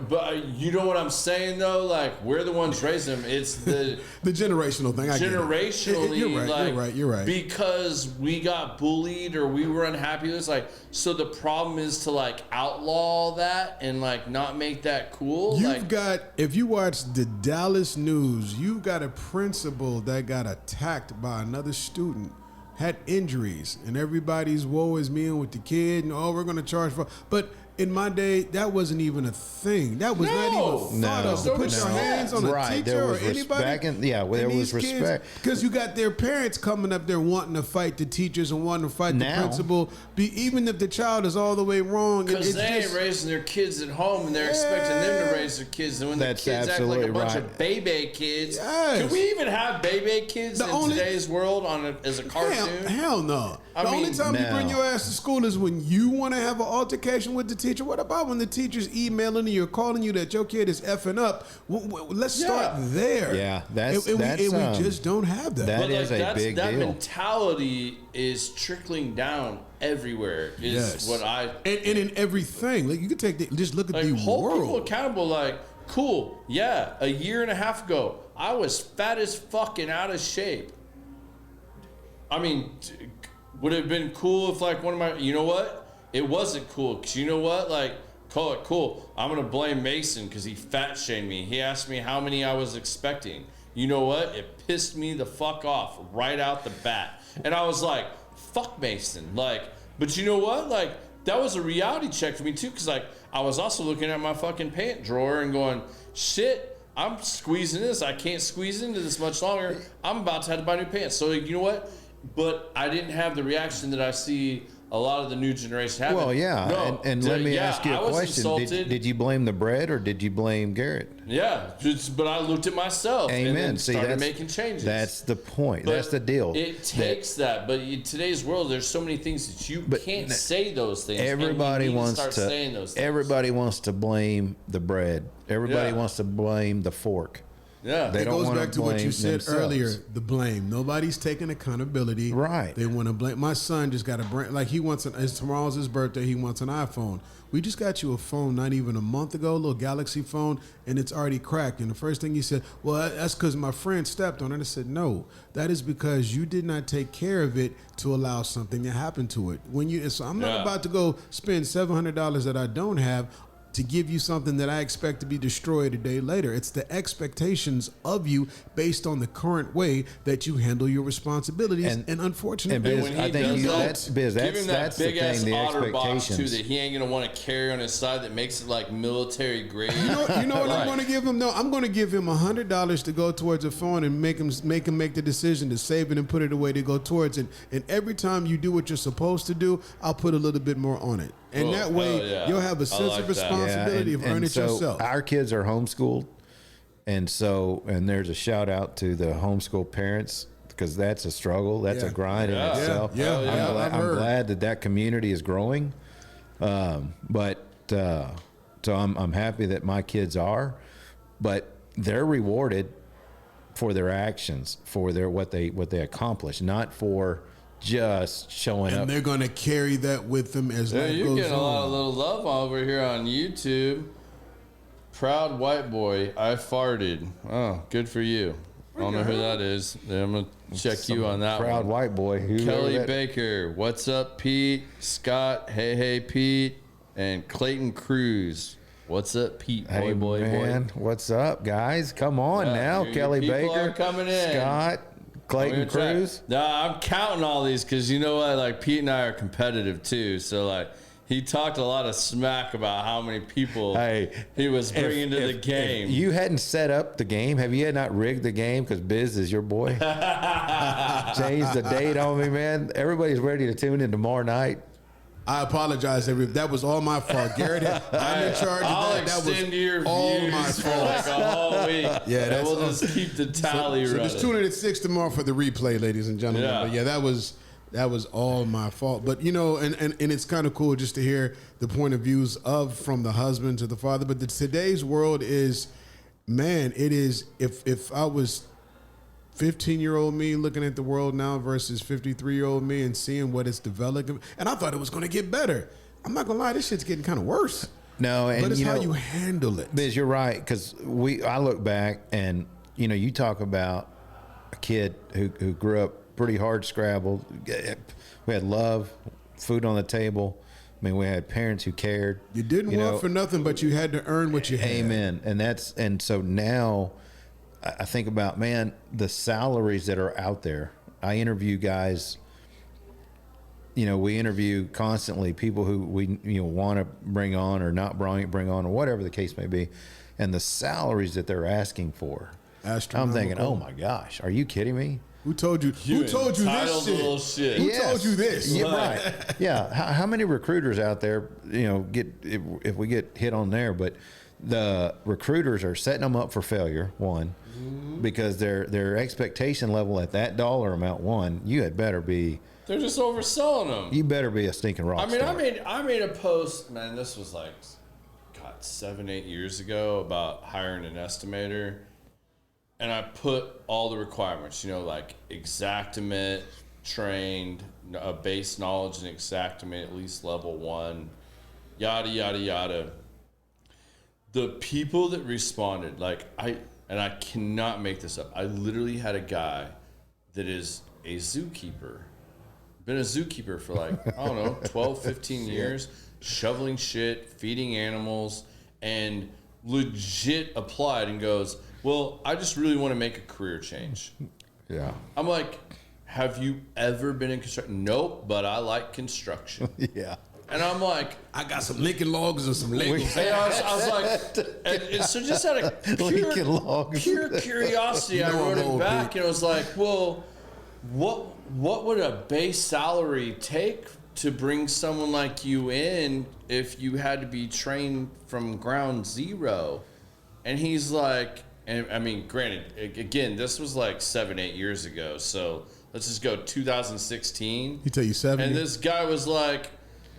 But you know what I'm saying, though? Like, we're the ones raising them. It's the the generational thing. Generationally, you're right. Because we got bullied or we were unhappy. It's like, so the problem is to like outlaw that and like not make that cool. If you watch the Dallas news, you've got a principal that got attacked by another student, had injuries, and everybody's woe is me with the kid, and we're going to charge for. But in my day, that wasn't even a thing. That was not even thought of to put your hands on a teacher or anybody. There was respect. Because you got their parents coming up there wanting to fight the teachers and wanting to fight the principal, even if the child is all the way wrong. Because they ain't raising their kids at home and they're expecting them to raise their kids. And when the kids act like a bunch of baby kids. Yes. Can we even have baby kids in today's world as a cartoon? Hell no. The only time you bring your ass to school is when you want to have an altercation with the teacher. What about when the teacher's emailing you or calling you that your kid is effing up? Let's start there. Yeah, we just don't have that. That is a big deal. That mentality is trickling down everywhere. And in everything. Like, you can just look at the hold world. People accountable. Like, cool. Yeah, a year and a half ago, I was fat as fucking out of shape. I mean, would it have been cool if like one of my, you know what? It wasn't cool, because you know what? Like, call it cool. I'm going to blame Mason because he fat shamed me. He asked me how many I was expecting. You know what? It pissed me the fuck off right out the bat. And I was like, fuck Mason. Like, but you know what? Like, that was a reality check for me too, because like, I was also looking at my fucking pant drawer and going, shit, I'm squeezing this. I can't squeeze into this much longer. I'm about to have to buy new pants. So, like, you know what? But I didn't have the reaction that I see a lot of the new generation having. Well, yeah. No, and let me ask you a question. Did you blame the bread or did you blame Garrett? Yeah, but I looked at myself and then started making changes. That's the point. That's the deal. It takes that. But in today's world, there's so many things that you can't say those things. Everybody wants to saying those things. Everybody wants to blame the bread. Everybody wants to blame the fork. Yeah, it goes back to what you said earlier, the blame. Nobody's taking accountability. Right. They want to blame. My son just got a brand, like he wants tomorrow's his birthday, he wants an iPhone. We just got you a phone not even a month ago, a little Galaxy phone, and it's already cracked. And the first thing he said, well, that's because my friend stepped on it. I said, no, that is because you did not take care of it to allow something to happen to it. So I'm not about to go spend $700 that I don't have to give you something that I expect to be destroyed a day later. It's the expectations of you based on the current way that you handle your responsibilities. And unfortunately, that's give him that big ass otter box too that he ain't gonna want to carry on his side that makes it like military grade. You know what I'm gonna give him? No, I'm gonna give him $100 to go towards a phone and make him make the decision to save it and put it away to go towards it. And every time you do what you're supposed to do, I'll put a little bit more on it. And that way, you'll have a sense of responsibility of earning it yourself. Our kids are homeschooled, and there's a shout out to the homeschool parents, because that's a struggle, that's a grind in itself. I'm glad that community is growing, so I'm happy that my kids are, but they're rewarded for their actions, for what they accomplish, not for just showing up. And they're going to carry that with them as life goes on. You're getting a lot of little love over here on YouTube. Proud white boy, I farted. Oh, good for you. I don't know who that is. I'm going to check you on that proud white boy. Kelly Baker, what's up, Pete? Scott, hey, Pete. and Clayton Cruz. What's up, Pete? Hey, Boy. What's up, guys? Come on now. Kelly people Baker, are coming in. Scott, Clayton Cruz. No, I'm counting all these because you know what? Like, Pete and I are competitive too. So, like, he talked a lot of smack about how many people he was bringing to the game. If you hadn't set up the game, have you not rigged the game? Because Biz is your boy. Changed the date on me, man. Everybody's ready to tune in tomorrow night. I apologize, that was all my fault. Garrett, I'm in charge of that. That was all my fault. Like a whole week. Yeah, and we'll just keep the tally running. So just tune in at 6 tomorrow for the replay, ladies and gentlemen. Yeah. But yeah, that was all my fault. But you know, and it's kind of cool just to hear the point of views from the husband to the father. But today's world is, man, it is. If I was 15-year-old me looking at the world now versus 53-year-old me and seeing what it's developing, and I thought it was going to get better. I'm not gonna lie, this shit's getting kind of worse. No, and but it's how you handle it. Biz, you're right, because I look back and you talk about a kid who grew up pretty hard scrabbled. We had love, food on the table. I mean, we had parents who cared. You didn't want for nothing, but you had to earn what you had. Amen. And so now I think about, man, the salaries that are out there. I interview guys, we interview constantly people who we want to bring on or not bring on or whatever the case may be. And the salaries that they're asking for. I'm thinking, oh my gosh, are you kidding me? Who told you this shit? Who told you this? Yeah, right. Yeah. How many recruiters out there, if we get hit on there, but the recruiters are setting them up for failure, one, because their expectation level at that dollar amount, you had better be. They're just overselling them. You better be a stinking rock star. I made a post, man, this was like, 7-8 years ago about hiring an estimator. And I put all the requirements, like Xactimate, trained, a base knowledge in Xactimate, at least level 1, yada, yada, yada. The people that responded, I cannot make this up. I literally had a guy that is a zookeeper, been a zookeeper for 12, 15 years, shoveling shit, feeding animals, and legit applied and goes, well, I just really want to make a career change. Yeah. I'm like, have you ever been in construction? Nope, but I like construction. Yeah. And I'm like, I got some Lincoln logs and some Legos. And I was like, and so just out of pure curiosity, I wrote it back and I was like, well, what would a base salary take to bring someone like you in if you had to be trained from ground zero? And he's like, and I mean, granted, again, this was 7-8 years ago. So let's just go 2016. He tell you 70. And this guy was like,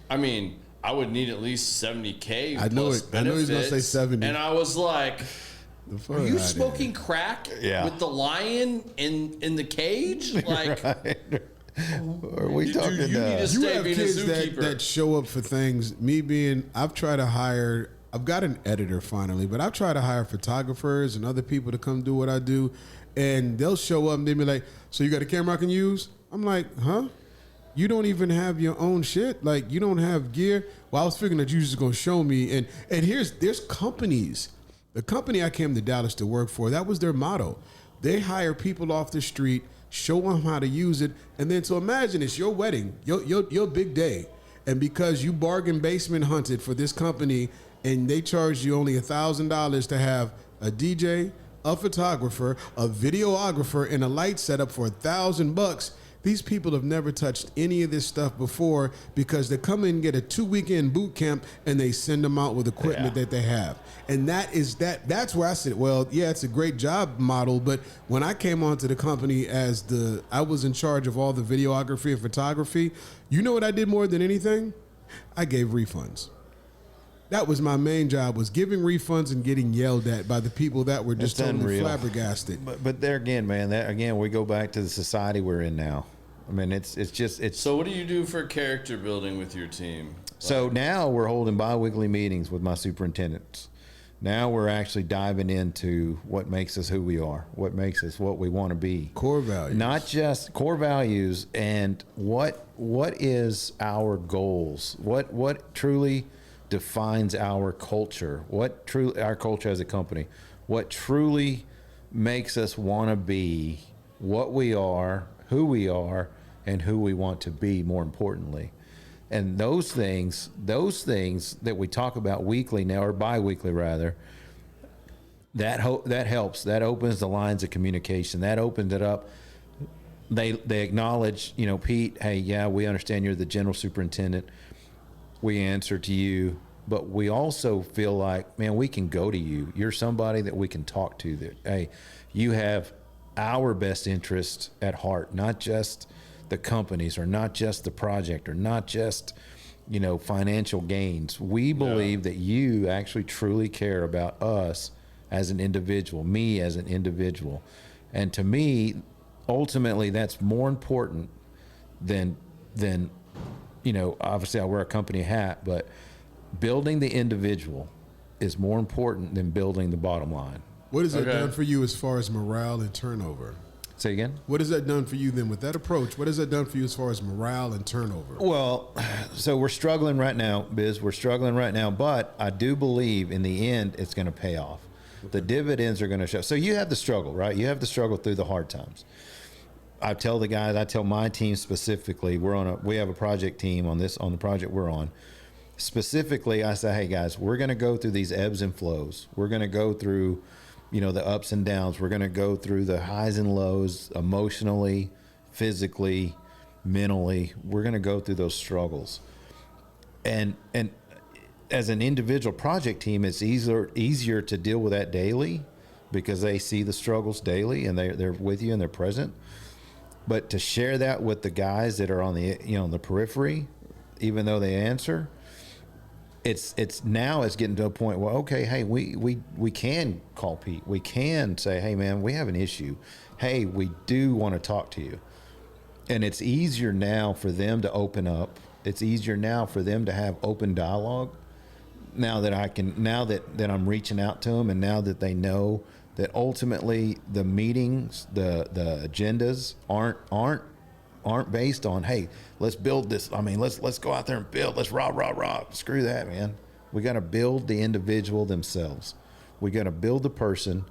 I mean, I would need at least $70K. I know it. Benefits. I know he's gonna say 70. And I was like, are you smoking crack with the lion in the cage? Like, are we talking? You have kids that show up for things. I've got an editor finally, but I've tried to hire photographers and other people to come do what I do, and they'll show up and they'll be like, so you got a camera I can use? I'm like, huh? You don't even have your own shit? Like, you don't have gear? Well, I was figuring that you were just going to show me. And there's companies. The company I came to Dallas to work for, that was their motto. They hire people off the street, show them how to use it, and then so imagine it's your wedding, your big day, and because you bargain basement hunted for this company, and they charge you only $1,000 to have a DJ, a photographer, a videographer, and a light setup for $1,000. These people have never touched any of this stuff before because they come in and get a 2-weekend boot camp and they send them out with equipment that they have. And that's where I said, well, yeah, it's a great job model. But when I came onto the company I was in charge of all the videography and photography, you know what I did more than anything? I gave refunds. That was my main job, was giving refunds and getting yelled at by the people that were just totally flabbergasted. But there again, man, we go back to the society we're in now. I mean, it's just. So what do you do for character building with your team? So now we're holding bi-weekly meetings with my superintendents. Now we're actually diving into what makes us who we are, what makes us what we want to be. Core values. Not just core values, and what is our goals? What truly defines our culture, our culture as a company, what truly makes us want to be what we are, and who we want to be, more importantly. And those things that we talk about weekly now, or bi-weekly rather, that helps. That opens the lines of communication. That opens it up. They acknowledge, Pete, hey, yeah, we understand you're the general superintendent. We answer to you, but we also feel like, man, we can go to you. You're somebody that we can talk to. That, hey, you have our best interest at heart, not just the companies, or not just the project, or not just, financial gains. We believe that you actually truly care about us as an individual, me as an individual. And to me, ultimately, that's more important than obviously I wear a company hat, but building the individual is more important than building the bottom line. What has that done for you as far as morale and turnover? Say again? What has that done for you then with that approach? What has that done for you as far as morale and turnover? Well, so we're struggling right now, Biz. We're struggling right now, but I do believe in the end it's going to pay off. The dividends are going to show. So you have the struggle, right? You have to struggle through the hard times. I tell my team specifically, we have a project team on the project we're on. Specifically, I say, hey guys, we're going to go through these ebbs and flows. We're going to go through, the ups and downs. We're going to go through the highs and lows, emotionally, physically, mentally. We're going to go through those struggles. And as an individual project team, it's easier to deal with that daily because they see the struggles daily and they're with you and they're present. But to share that with the guys that are on the periphery, even though they answer, it's getting to a point where, okay, hey, we can call Pete. We can say, hey man, we have an issue. Hey, we do want to talk to you. And it's easier now for them to open up. It's easier now for them to have open dialogue. Now that I'm reaching out to them, and now that they know that ultimately the meetings, the agendas aren't based on, hey, let's build this. I mean, let's go out there and build. Let's rah. Screw that, man. We got to build the individual themselves. We got to build the person.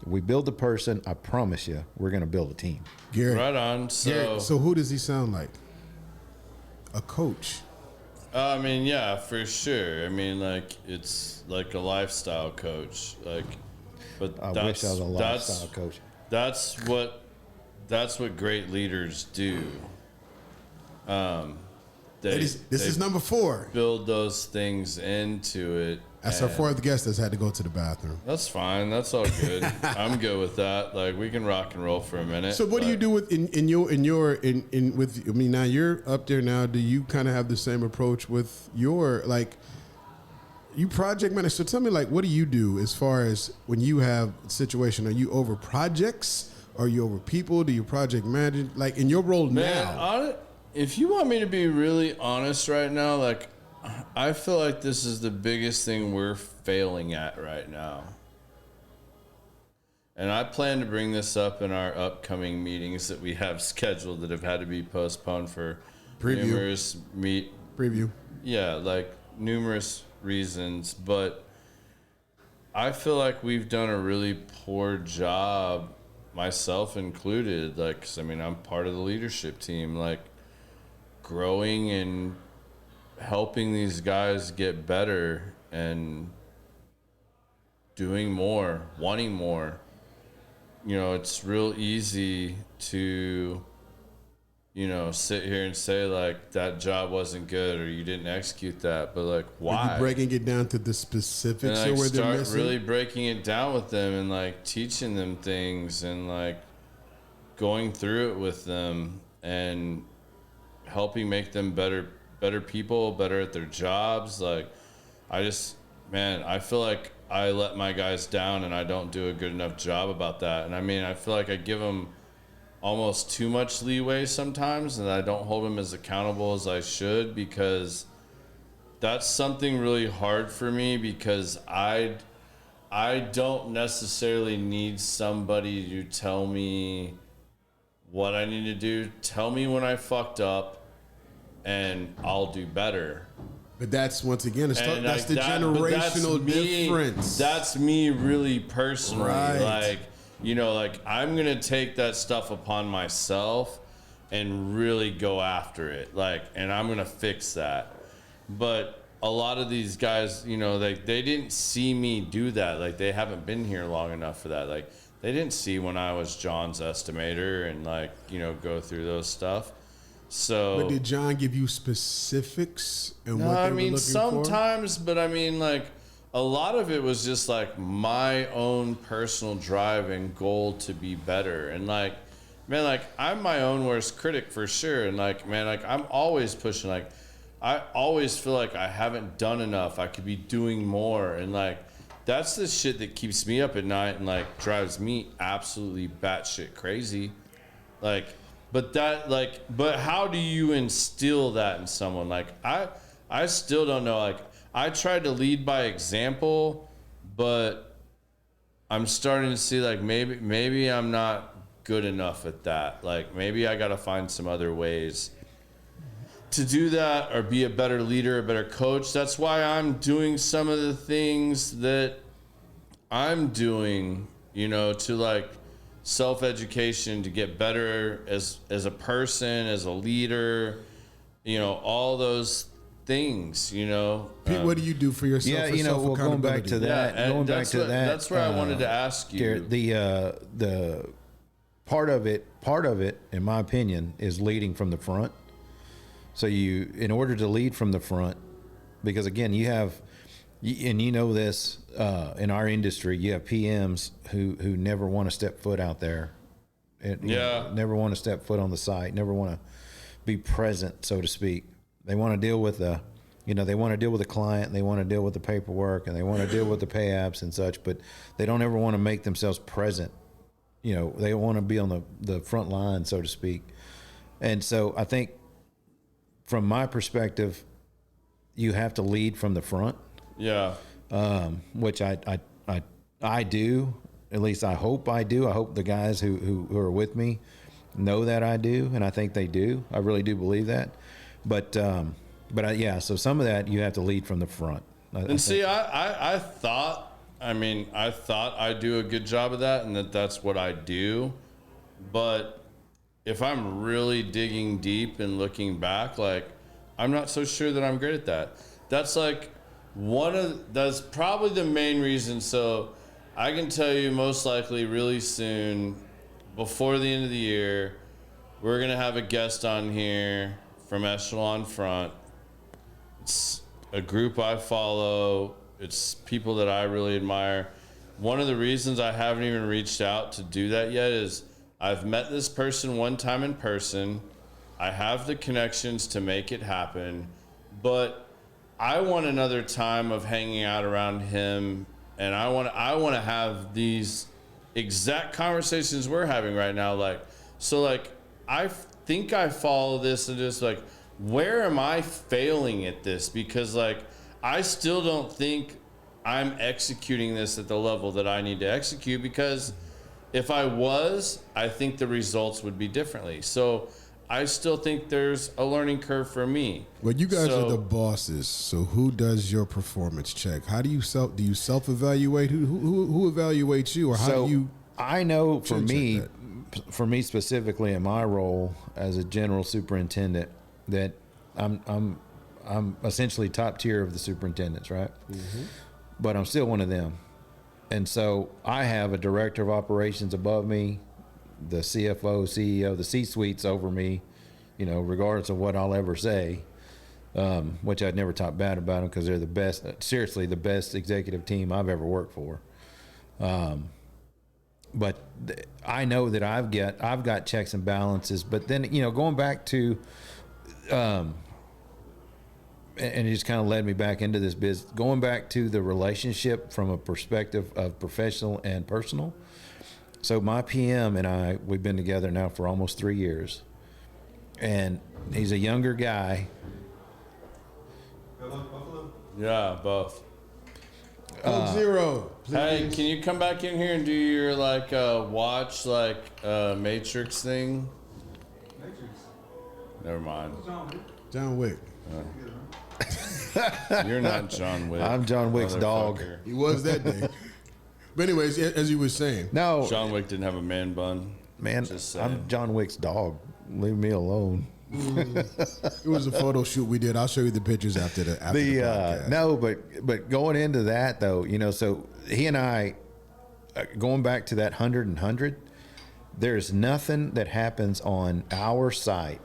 If we build the person, I promise you, we're going to build a team. Garrett, right on. So who does he sound like? A coach. I mean, yeah, for sure. I mean, it's like a lifestyle coach. But I wish I was a lifestyle coach. That's what great leaders do. This is number 4. Build those things into it. That's our 4th guest that's had to go to the bathroom. That's fine. That's all good. I'm good with that. We can rock and roll for a minute. So what do you do with now you're up there now, do you kind of have the same approach with your, you project manager? So tell me, what do you do as far as when you have a situation? Are you over projects? Are you over people? Do you project manage? In your role now? If you want me to be really honest right now, I feel like this is the biggest thing we're failing at right now. And I plan to bring this up in our upcoming meetings that we have scheduled that have had to be postponed for numerous preview. Yeah, numerous reasons, but I feel like we've done a really poor job, myself included, cause I'm part of the leadership team, growing and helping these guys get better and doing more, wanting more. It's real easy to sit here and say that job wasn't good or you didn't execute that, but why? Are you breaking it down to the specifics and, of where they're start missing? really breaking it down with them and teaching them things and going through it with them and helping make them better people, better at their jobs. I feel like I let my guys down and I don't do a good enough job about that. And I feel like I give them almost too much leeway sometimes, and I don't hold them as accountable as I should, because that's something really hard for me, because I don't necessarily need somebody to tell me what I need to do. Tell me when I fucked up and I'll do better. But that's once again, And that's like the that- but generational difference. That's me really personally. Right. Like, you know, like I'm going to take that stuff upon myself and really go after it. Like, and I'm going to fix that. But a lot of these guys, you know, they didn't see me do that. Like, they haven't been here long enough for that. Like, they didn't see when I was John's estimator and, like, you know, go through those stuff. So, But did John give you specifics and no, what they I were mean, looking sometimes, but I mean, like, a lot of it was just like my own personal drive and goal to be better. And like, man, like, I'm my own worst critic for sure. And like, man, like, I'm always pushing, like, I always feel like I haven't done enough. I could be doing more. And like, that's the shit that keeps me up at night and like drives me absolutely batshit crazy. Like, but how do you instill that in someone? Like, I still don't know. Like, I tried to lead by example, but I'm starting to see like maybe I'm not good enough at that. Like, maybe I got to find some other ways to do that or be a better leader, a better coach. That's why I'm doing some of the things that I'm doing, you know, to like self-education, to get better as a person, as a leader, you know, all those things, you know. Pete, what do you do for yourself? Yeah, for you know, well, going back to that, that's where I wanted to ask you. Garrett, the part of it, in my opinion, is leading from the front. So in order to lead from the front, because again, you have, and you know this, in our industry, you have PMs who never want to step foot out there. And, you know, never want to step foot on the site, never want to be present, so to speak. They want to deal with the client, and they want to deal with the paperwork, and they want to deal with the pay apps and such, but they don't ever want to make themselves present. You know, they want to be on the front line, so to speak. And so I think from my perspective, you have to lead from the front. Yeah. Which I do. At least I hope I do. I hope the guys who are with me know that I do, and I think they do. I really do believe that. But yeah. So some of that you have to lead from the front. I thought I do a good job of that, and that's what I do. But if I'm really digging deep and looking back, like, I'm not so sure that I'm great at that. That's like that's probably the main reason. So I can tell you most likely really soon, before the end of the year, we're going to have a guest on here from Echelon Front. It's a group I follow. It's people that I really admire. One of the reasons I haven't even reached out to do that yet is I've met this person one time in person. I have the connections to make it happen, but I want another time of hanging out around him, and I want to have these exact conversations we're having right now. Like, so like, I think I follow this and just like, where am I failing at this? Because like, I still don't think I'm executing this at the level that I need to execute, because if I was, I think the results would be differently. So I still think there's a learning curve for me. Well, you guys are the bosses, so who does your performance check? How do you self-evaluate? Who evaluates you, or how do you? I know for me specifically in my role as a general superintendent, that I'm essentially top tier of the superintendents, right? Mm-hmm. But I'm still one of them. And so I have a director of operations above me, the CFO, CEO, the C-suite's over me, you know, regardless of what I'll ever say, which I'd never talk bad about them because they're the best, seriously, the best executive team I've ever worked for. But I know that I've got checks and balances. But then, you know, going back to, and it just kind of led me back into this business, going back to the relationship from a perspective of professional and personal. So my PM and I, we've been together now for almost 3 years, and he's a younger guy. Yeah, both. Zero. Please. Hey, can you come back in here and do your like watch like Matrix thing? Matrix. Never mind. John Wick. You're not John Wick. I'm John Wick's dog. motherfucker. He was that day. But anyways, as you were saying, No, John Wick didn't have a man bun. man, Just saying. I'm John Wick's dog. Leave me alone. it was a photo shoot we did. I'll show you the pictures after the podcast. No, but going into that though, you know, so he and I, going back to that 100, there's nothing that happens on our site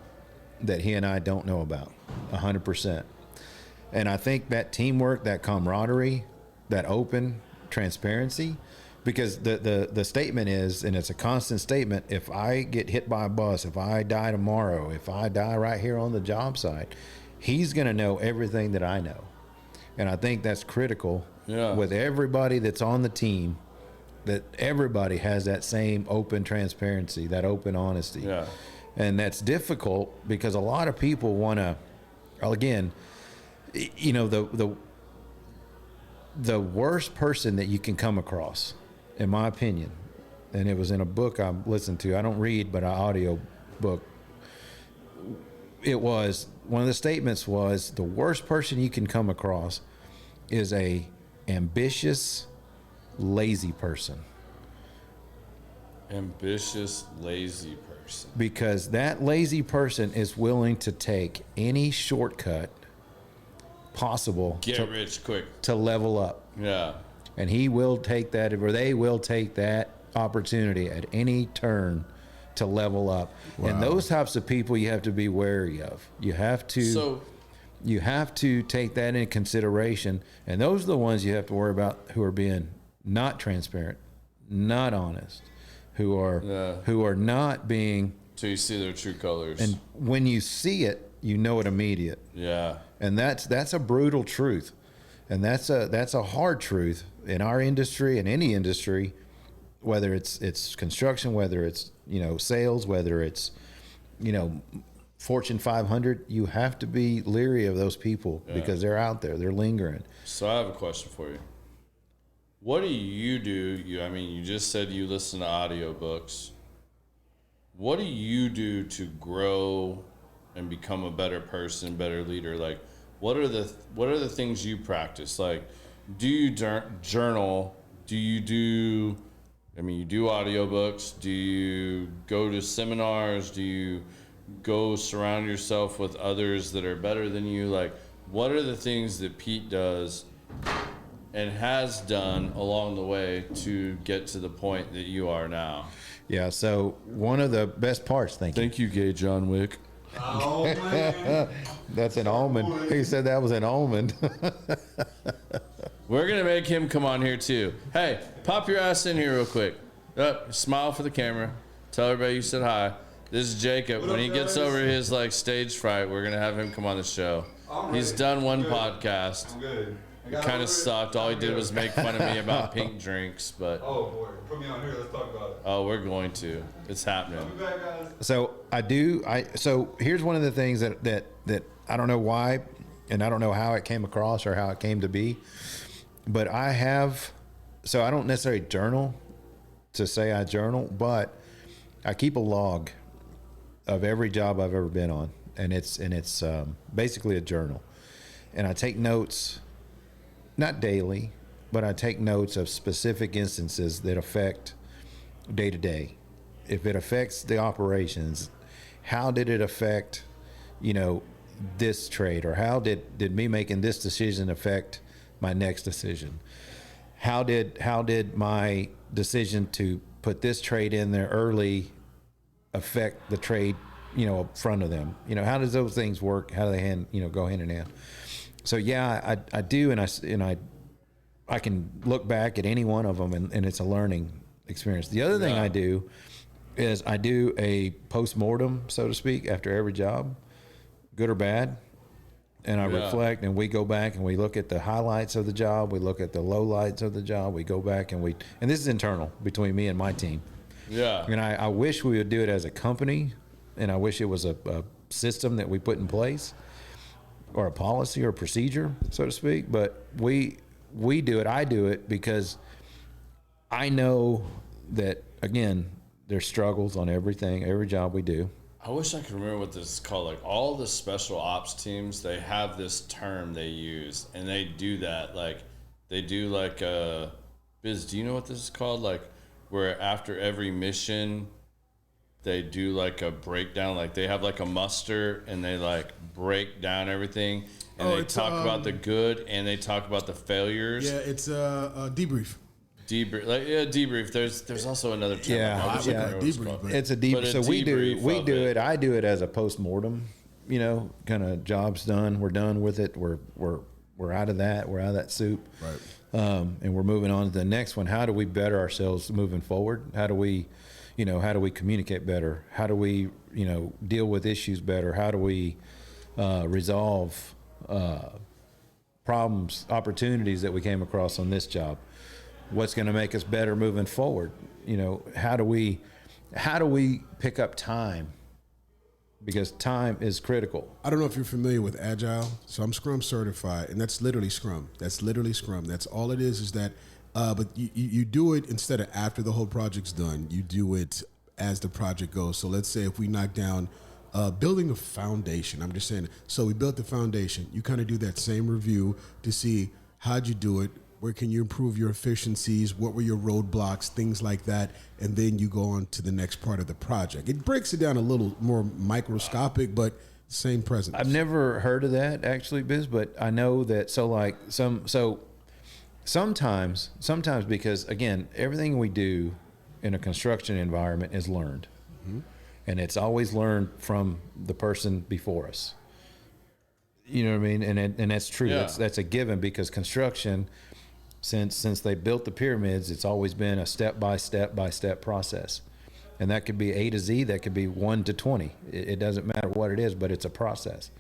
that he and I don't know about 100%. And I think that teamwork, that camaraderie, that open transparency, because the statement is, and it's a constant statement, if I get hit by a bus, if I die tomorrow, if I die right here on the job site, he's going to know everything that I know. And I think that's critical with everybody that's on the team, that everybody has that same open transparency, that open honesty. Yeah. And that's difficult because a lot of people want to, again, you know, the worst person that you can come across, in my opinion, and it was in a book I listened to. I don't read, but an audio book. It was, one of the statements was, the worst person you can come across is a ambitious, lazy person. Ambitious, lazy person. Because that lazy person is willing to take any shortcut possible Get rich quick. to level up. Yeah. And he will take that, or they will take that opportunity at any turn to level up. Wow. And those types of people you have to be wary of. You have to take that into consideration. And those are the ones you have to worry about, who are being not transparent, not honest, who are not being. So you see their true colors. And when you see it, you know it immediate. Yeah. And that's a brutal truth. And that's a hard truth in our industry, in any industry, whether it's construction, whether it's, you know, sales, whether it's, you know, Fortune 500, you have to be leery of those people because they're out there, they're lingering. So I have a question for you. What do you do? You just said you listen to audiobooks. What do you do to grow and become a better person, better leader? Like, what are the things you practice? Like, do you journal? Do you do? You do audiobooks. Do you go to seminars? Do you go surround yourself with others that are better than you? Like, what are the things that Pete does and has done along the way to get to the point that you are now? Yeah, so one of the best parts, thank you, gay John Wick. Oh, man. That's an almond. He said that was an almond. We're going to make him come on here too. Hey, pop your ass in here real quick. Smile for the camera. Tell everybody you said hi. This is Jacob. When he gets over his stage fright, we're going to have him come on the show. He's done one podcast. I'm good. It kind of sucked. All he did was make fun of me about pink drinks, but Oh, boy. Put me on here. Let's talk about it. oh, we're going to. It's happening. I'll be back, guys. So here's one of the things that I don't know why, and I don't know how it came across or how it came to be, but I don't necessarily journal to say I journal, but I keep a log of every job I've ever been on, and it's basically a journal, and I take notes, not daily, but I take notes of specific instances that affect day to day. If it affects the operations, how did it affect, you know, this trade, or how did me making this decision affect my next decision? How did my decision to put this trade in there early affect the trade, you know, up front of them? You know, how does those things work? How do they go hand in hand? So yeah, I do, and I can look back at any one of them, and it's a learning experience. The other thing I do is I do a post-mortem, so to speak, after every job, good or bad, and I reflect, and we go back and we look at the highlights of the job, we look at the lowlights of the job, we go back and this is internal between me and my team. Yeah. And I wish we would do it as a company, and I wish it was a system that we put in place, or a policy or a procedure, so to speak. But we do it. I do it because I know that, again, there's struggles on everything, every job we do. I wish I could remember what this is called. Like all the special ops teams, they have this term they use, and they do that. Like they do like Biz, do you know what this is called? Like where after every mission, they do like a breakdown. Like they have like a muster, and they like break down everything, and they talk about the good, and they talk about the failures. Yeah, it's a debrief. Debrief, like debrief. There's also another term. Yeah, I wish I remember what it's called. It's a deep. But a So we debrief of do it. I do it as a post-mortem. You know, kind of job's done. We're done with it. We're out of that. We're out of that soup. Right. And we're moving on to the next one. How do we better ourselves moving forward? How do we communicate better? How do we, deal with issues better? How do we resolve problems, opportunities that we came across on this job? What's going to make us better moving forward? How do we pick up time? Because time is critical. I don't know if you're familiar with Agile. So I'm Scrum certified, and that's literally Scrum. That's all it is that, but you do it instead of after the whole project's done. You do it as the project goes. So let's say if we knock down building a foundation, I'm just saying, so we built the foundation. You kind of do that same review to see how'd you do it, where can you improve your efficiencies, what were your roadblocks, things like that, and then you go on to the next part of the project. It breaks it down a little more microscopic, but same presence. I've never heard of that actually, Biz, but I know that. Sometimes because again, everything we do in a construction environment is learned, and it's always learned from the person before us. You know what I mean? And that's true. Yeah. That's a given, because construction, since they built the pyramids, it's always been a step by step process. And that could be A to Z, that could be 1 to 20. It doesn't matter what it is, but it's a process.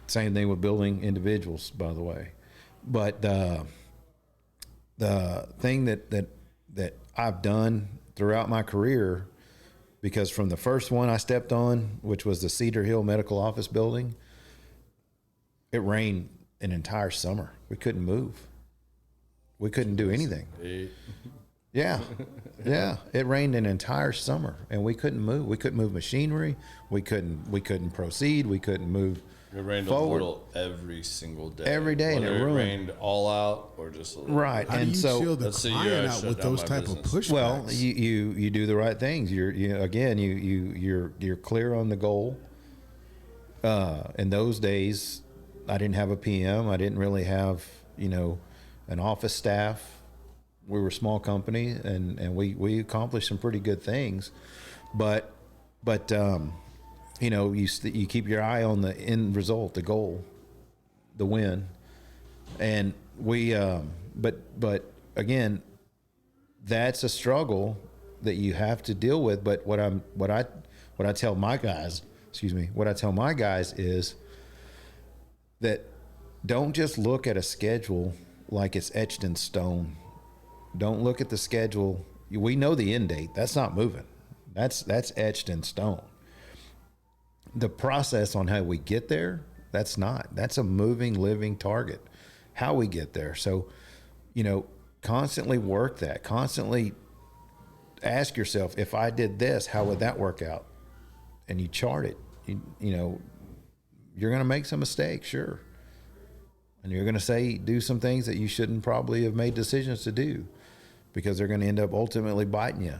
Same thing with building individuals, by the way. But the thing that I've done throughout my career, because from the first one I stepped on, which was the Cedar Hill Medical Office building, it rained an entire summer. We couldn't move. We couldn't do anything. Yeah. It rained an entire summer, and we couldn't move. We couldn't move machinery. We couldn't proceed. We couldn't move. It rained forward. a little every single day. Every day, Whether and it it ruined. rained all out or just a little. Right. How and do you so chill the let's say client I out shut with down those my type business. of pushbacks? Well, you do the right things. You're clear on the goal. In those days, I didn't have a PM. I didn't really have an office staff. We were a small company, and we accomplished some pretty good things, but you keep your eye on the end result, the goal, the win, and but again, that's a struggle that you have to deal with. But what I tell my guys is that don't just look at a schedule like it's etched in stone. Don't look at the schedule. We know the end date. That's not moving. That's etched in stone. The process on how we get there, that's not. That's a moving, living target. How we get there. So, constantly work that. Constantly ask yourself, if I did this, how would that work out? And you chart it. You're going to make some mistakes, sure. And you're going to do some things that you shouldn't probably have made decisions to do, because they're going to end up ultimately biting you.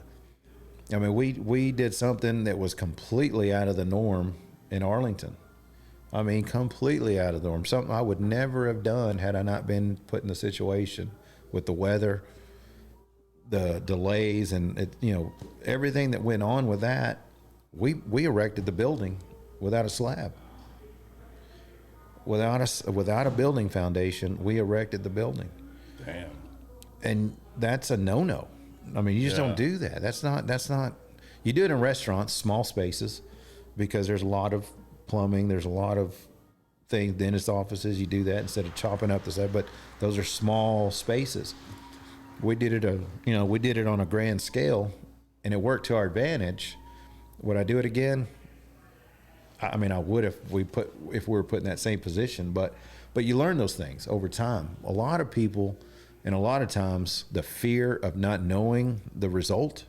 I mean, we did something that was completely out of the norm in Arlington. I mean, completely out of the norm. Something I would never have done had I not been put in the situation with the weather, the delays, and everything that went on with that. We erected the building without a slab. Without a building foundation, we erected the building. Damn. And that's a no-no. I mean, you just don't do that. That's not, you do it in restaurants, small spaces, because there's a lot of plumbing, there's a lot of things, dentist offices, you do that instead of chopping up the side, but those are small spaces. We did it on a grand scale, and it worked to our advantage. Would I do it again? I mean, I would if we were put in that same position, but you learn those things over time. A lot of people, and a lot of times, the fear of not knowing the result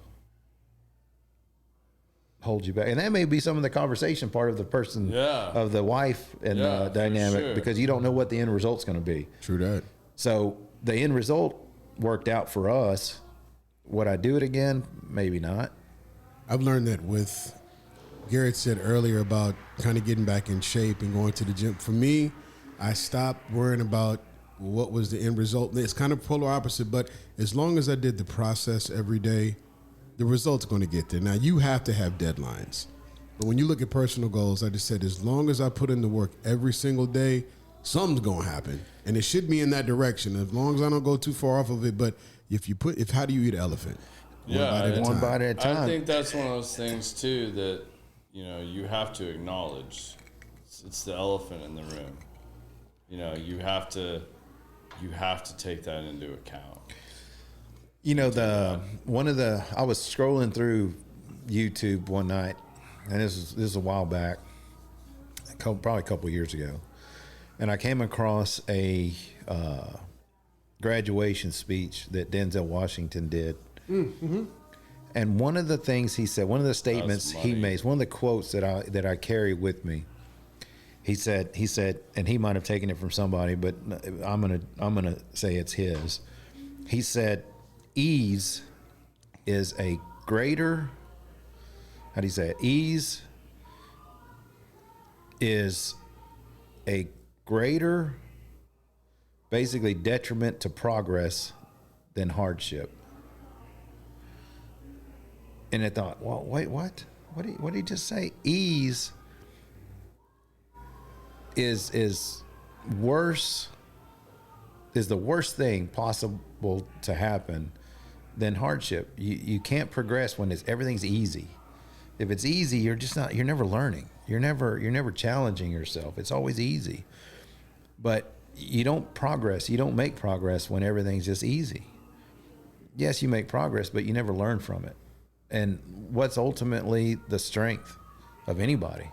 hold you back. And that may be some of the conversation part of the person, of the wife and the dynamic, because you don't know what the end result's going to be. True that. So the end result worked out for us. Would I do it again? Maybe not. I've learned that with Garrett said earlier about kind of getting back in shape and going to the gym. For me, I stopped worrying about what was the end result. It's kind of polar opposite, but as long as I did the process every day, the result's going to get there. Now, you have to have deadlines. But when you look at personal goals, I just said, as long as I put in the work every single day, something's going to happen. And it should be in that direction, as long as I don't go too far off of it. But how do you eat an elephant? One bite at a time. I think that's one of those things too that, you have to acknowledge. It's the elephant in the room. You have to take that into account. I was scrolling through YouTube one night, and this is a while back, probably a couple of years ago, and I came across a graduation speech that Denzel Washington did. Mm-hmm. And one of the things he said, one of the statements he made, one of the quotes that I carry with me, he said, and he might have taken it from somebody, but I'm gonna say it's his. He said, ease is a greater, how do you say it? Ease is a greater, basically, detriment to progress than hardship. And I thought, well, wait, what? What did he just say? Ease is the worst thing possible to happen than hardship. You can't progress when everything's easy. If it's easy, you're never learning. You're never challenging yourself. It's always easy. But you don't progress. You don't make progress when everything's just easy. Yes, you make progress, but you never learn from it. And what's ultimately the strength of anybody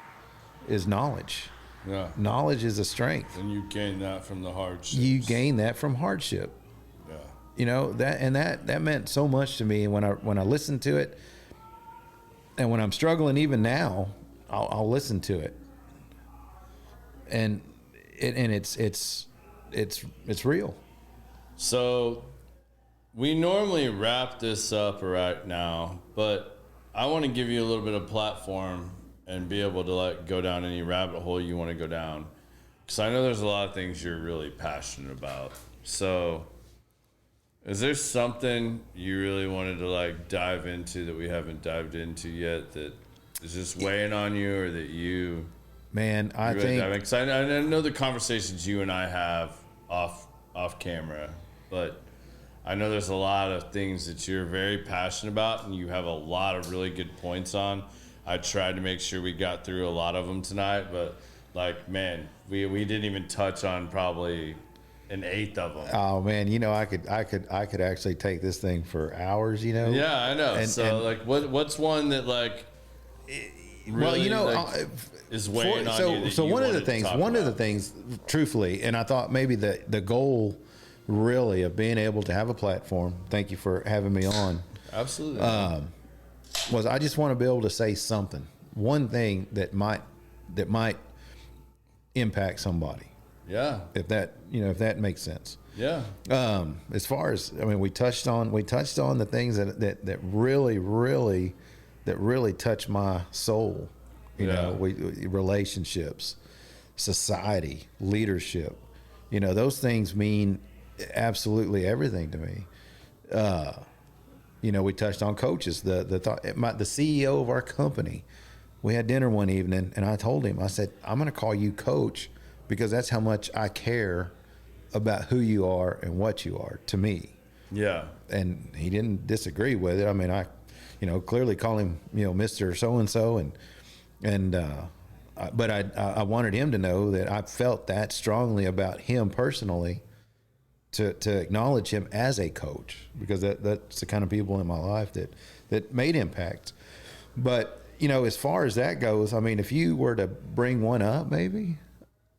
is knowledge. Yeah. Knowledge is a strength. And you gain that from the hardship. You gain that from hardship. Yeah. That meant so much to me. When I listened to it, and when I'm struggling even now, I'll listen to it. And it's real. So we normally wrap this up right now, but I want to give you a little bit of platform and be able to go down any rabbit hole you want to go down, because I know there's a lot of things you're really passionate about. So is there something you really wanted to dive into that we haven't dived into yet that is just weighing on you, or that you... Man, I think... Because I know the conversations you and I have off camera, but I know there's a lot of things that you're very passionate about, and you have a lot of really good points on. I tried to make sure we got through a lot of them tonight, but we didn't even touch on probably an eighth of them. Oh man, I could actually take this thing for hours. Yeah, I know. What's one that really, is weighing on you? So one of the things, truthfully, and I thought maybe the goal really of being able to have a platform. Thank you for having me on. Absolutely. Was I just want to be able to say something, one thing that might impact somebody. Yeah. If that makes sense. Yeah. As far as, we touched on the things that really touch my soul. Relationships, society, leadership. Those things mean absolutely everything to me. We touched on coaches. The CEO of our company, we had dinner one evening, and I told him, I said, I'm going to call you coach because that's how much I care about who you are and what you are to me. Yeah. And he didn't disagree with it. I clearly call him, Mr. So-and-so, but I wanted him to know that I felt that strongly about him personally, to acknowledge him as a coach, because that's the kind of people in my life that made impact. But, as far as that goes, if you were to bring one up, maybe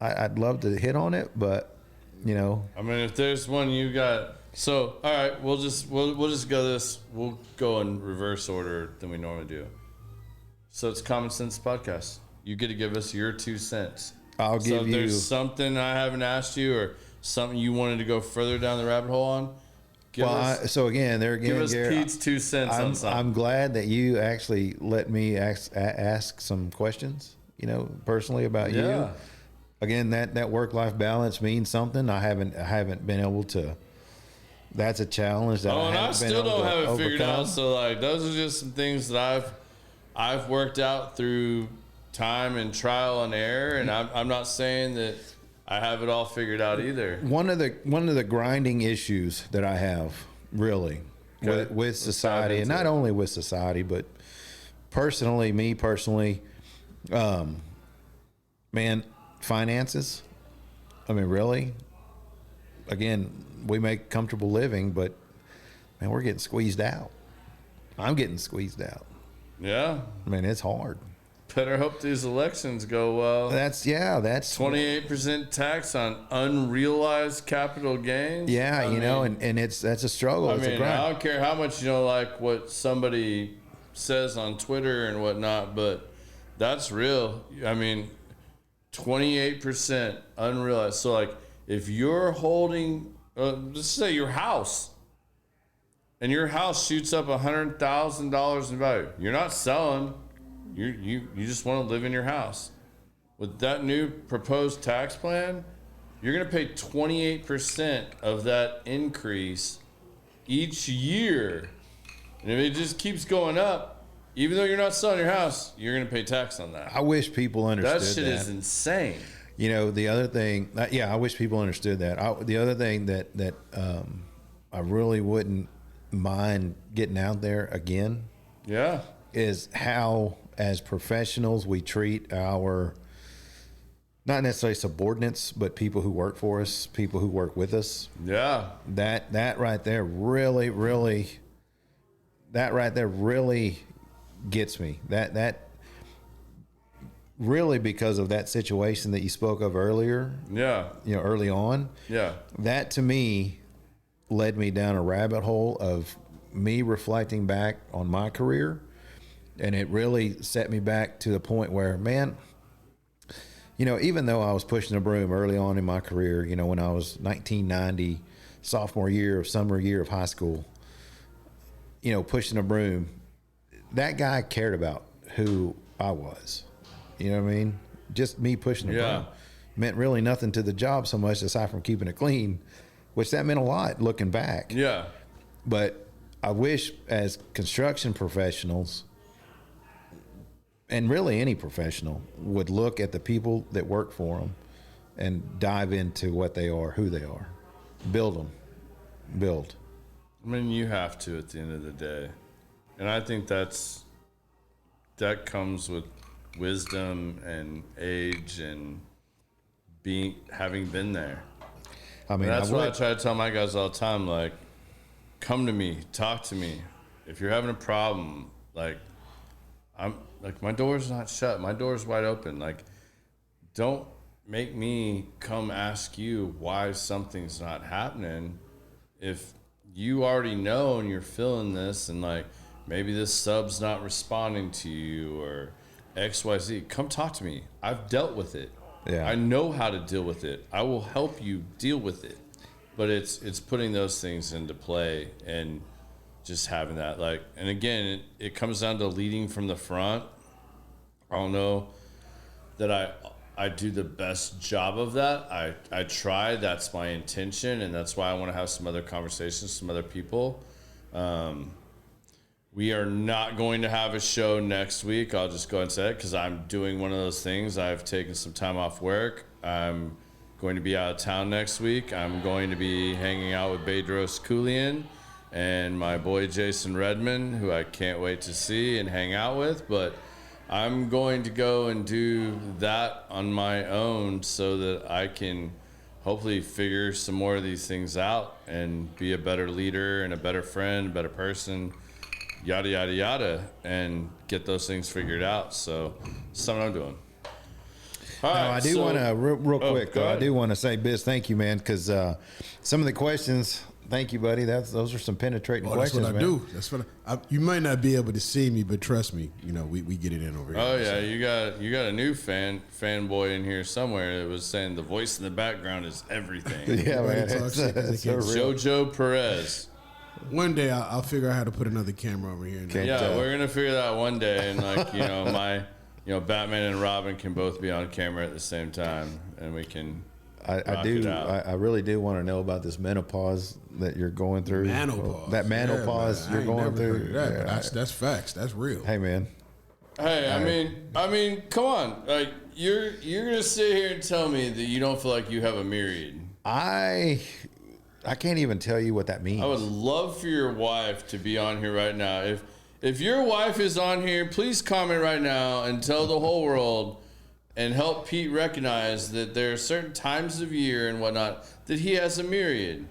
I'd love to hit on it, but, if there's one you got, so, all right, we'll just go we'll go in reverse order than we normally do. So it's Common Sense Podcast. You get to give us your 2 cents. I'll So give if you. there's something I haven't asked you or something you wanted to go further down the rabbit hole on, give us Garrett, Pete's 2 cents on something. I'm glad that you actually let me ask some questions, personally about you. Again, that work-life balance means something. I haven't been able to. That's a challenge that I and I haven't been still able don't to have it figured overcome. out. So like, those are just some things that I've worked out through time and trial and error. And I'm not saying that I have it all figured out either. One of the grinding issues that I have really Okay. with society, and not only with society, but me personally, man, finances. I mean, really, again, we make comfortable living, but man, we're getting squeezed out. I'm getting squeezed out. Yeah. I mean, it's hard. Better hope these elections go well. That's 28% tax on unrealized capital gains. Yeah, I mean, and that's a struggle. I It's a mean, grind. I don't care how much you don't like what somebody says on Twitter and whatnot, but that's real. I mean, 28% unrealized. So, like, if you're holding, let's say your house, and your house shoots up $100,000 in value, you're not selling. You just want to live in your house. With that new proposed tax plan, you're going to pay 28% of that increase each year. And if it just keeps going up, even though you're not selling your house, you're going to pay tax on that. I wish people understood That shit is insane. The other thing, I wish people understood that. The other thing that I really wouldn't mind getting out there again Yeah. is how, as professionals, we treat our, not necessarily subordinates, but people who work for us, people who work with us. Yeah. That right there really gets me. That really, because of that situation that you spoke of earlier, Yeah. early on, Yeah. that to me led me down a rabbit hole of me reflecting back on my career. And it really set me back to the point where, man, even though I was pushing a broom early on in my career, when I was 1990, summer year of high school, pushing a broom, that guy cared about who I was. You know what I mean? Just me pushing a broom meant really nothing to the job so much aside from keeping it clean, which that meant a lot looking back. Yeah. But I wish, as construction professionals, and really any professional, would look at the people that work for them and dive into what they are, who they are. Build. I mean, you have to at the end of the day. And I think that comes with wisdom and age and having been there. I mean, That's what I try to tell my guys all the time. Like, come to me, talk to me. If you're having a problem, my door's not shut. My door's wide open. Like, don't make me come ask you why something's not happening. If you already know and you're feeling this, and like maybe this sub's not responding to you or XYZ, come talk to me. I've dealt with it. Yeah. I know how to deal with it. I will help you deal with it. But it's putting those things into play and just having that, and again, it comes down to leading from the front. I don't know that I do the best job of that. I try. That's my intention, and that's why I want to have some other conversations, some other people. We are not going to have a show next week. I'll just go ahead and say it because I'm doing one of those things. I've taken some time off work. I'm going to be out of town next week. I'm going to be hanging out with Bedros Koulian and my boy Jason Redman, who I can't wait to see and hang out with. But I'm going to go and do that on my own so that I can hopefully figure some more of these things out and be a better leader and a better friend, a better person, yada, yada, yada, and get those things figured out. So that's something I'm doing. All right, I do want to, real quick, go I ahead. do want to say, Biz, thank you, man, because some of the questions Thank you, buddy. Those are some penetrating Oh, that's questions, what I man. do. That's what you might not be able to see me, but trust me, we get it in over here. Oh yeah, So, you got a new fanboy in here somewhere that was saying the voice in the background is everything. Yeah, Everybody man. talks shit 'cause they so can't real. Jojo Perez. one day I'll figure out how to put another camera over here. Can't Yeah, tell. we're gonna figure that out one day, and Batman and Robin can both be on camera at the same time, and we can. I Rock do. it out. I really do want to know about this menopause that you're going through. Menopause. That menopause Yeah, man. you're I going ain't never through. heard of that, Yeah. but that's facts. That's real. Hey, man. Hey, I mean, come on, like you're gonna sit here and tell me that you don't feel like you have a myriad. I can't even tell you what that means. I would love for your wife to be on here right now. If your wife is on here, please comment right now and tell the whole world and help Pete recognize that there are certain times of year and whatnot that he has a myriad.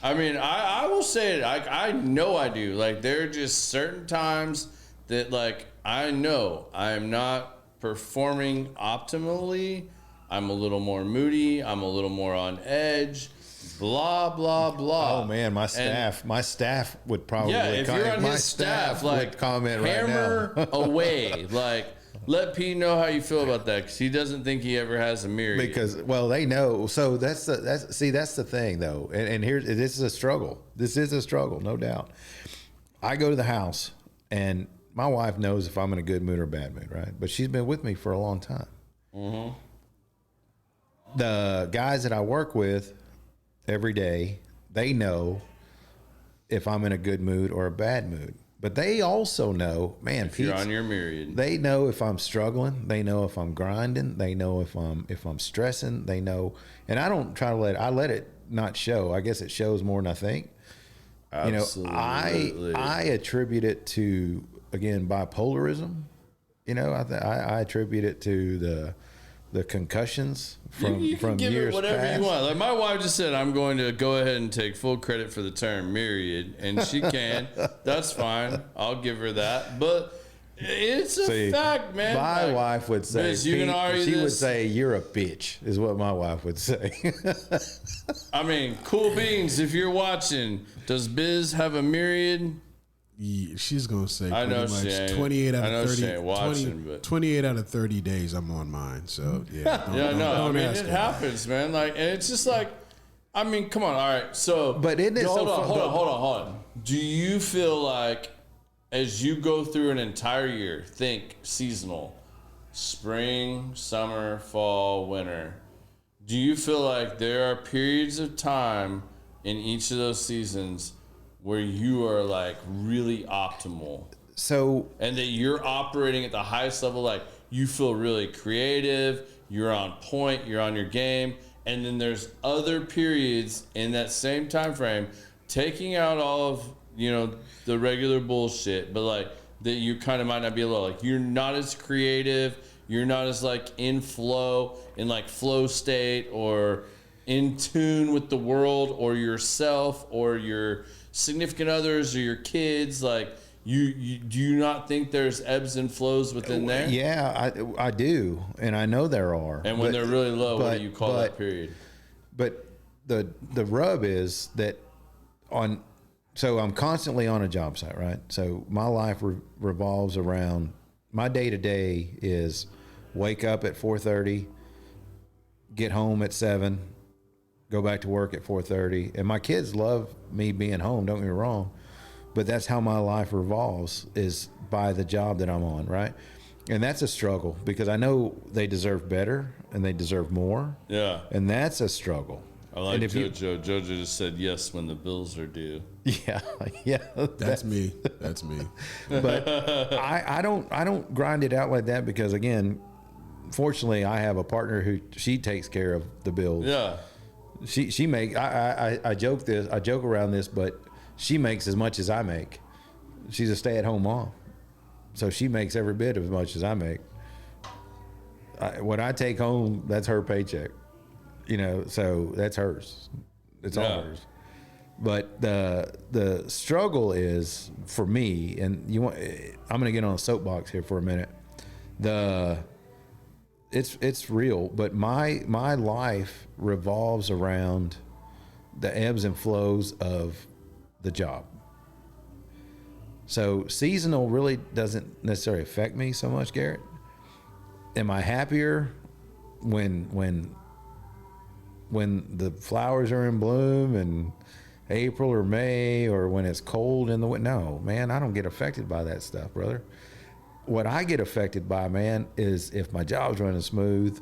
I mean, I will say it. I know I do. Like, there are just certain times that, like, I know I am not performing optimally. I'm a little more moody. I'm a little more on edge. Blah, blah, blah. Oh man, my And- staff would probably if you're on my his staff, like, would comment right now. hammer away. Like, let Pete know how you feel about that, because he doesn't think he ever has a myriad. Because they know. So that's the thing though, and here this is a struggle. This is a struggle, no doubt. I go to the house and my wife knows if I'm in a good mood or bad mood, right? But she's been with me for a long time. Mm-hmm. The guys that I work with every day, they know if I'm in a good mood or a bad mood. But they also know, man, if you're on your myriad. they know if I'm struggling. They know if I'm grinding. They know if I'm stressing. They know, and I don't try to let it not show. I guess it shows more than I think. Absolutely. I attribute it to, again, bipolarism. I attribute it to the concussions from you can give years it whatever past. you want. Like, my wife just said, I'm going to go ahead and take full credit for the term myriad, and she can. That's fine. I'll give her that. But it's a See, fact, man. My Like, wife would say, Biz, you can argue she would this. say, "You're a bitch," is what my wife would say. I mean, cool beans. If you're watching, does Biz have a myriad? Yeah, she's gonna say I know pretty much she ain't. 28 out I know of she 30. ain't watching, but 28 out of 30 days, I'm on mine. So yeah, Yeah, no. I don't mean, ask it her. happens, man. Like, and it's just like, I mean, come on. All right, so. But isn't it hold so on, fun- hold on. Do you feel like, as you go through an entire year, think seasonal, spring, summer, fall, winter, do you feel like there are periods of time in each of those seasons where you are like really optimal So and that you're operating at the highest level? Like, you feel really creative, you're on point, you're on your game, and then there's other periods in that same time frame, taking out all of the regular bullshit, but like that you kind of might not be able to, like, you're not as creative, you're not as like in flow state or in tune with the world or yourself or your significant others or your kids. Like, you do you not think there's ebbs and flows within there? yeah, I do, and I know there are. And when they're really low, what but- do you call that period? But the rub is that so I'm constantly on a job site, right? So my life revolves around, my day to day is wake up at 4:30, get home at 7, go back to work at 4:30, and my kids love me being home. Don't get me wrong, but that's how my life revolves, is by the job that I'm on, right? And that's a struggle because I know they deserve better and they deserve more. Yeah. And that's a struggle. I like and if you- JoJo. JoJo just said yes when the bills are due. Yeah, yeah. That's me. That's me. But I don't grind it out like that because, again, fortunately, I have a partner who she takes care of the bills. Yeah. She make I joke around this, but she makes as much as I make. She's a stay-at-home mom, so she makes every bit as much as I make. What I take home, that's her paycheck. So that's hers. It's all Yeah. hers. But the struggle is for me, and I'm going to get on a soapbox here for a minute. It's real, but my life revolves around the ebbs and flows of the job. So seasonal really doesn't necessarily affect me so much, Garrett. Am I happier when the flowers are in bloom and April or May, or when it's cold in the winter? No, man, I don't get affected by that stuff, brother. What I get affected by, man, is if my job's running smooth.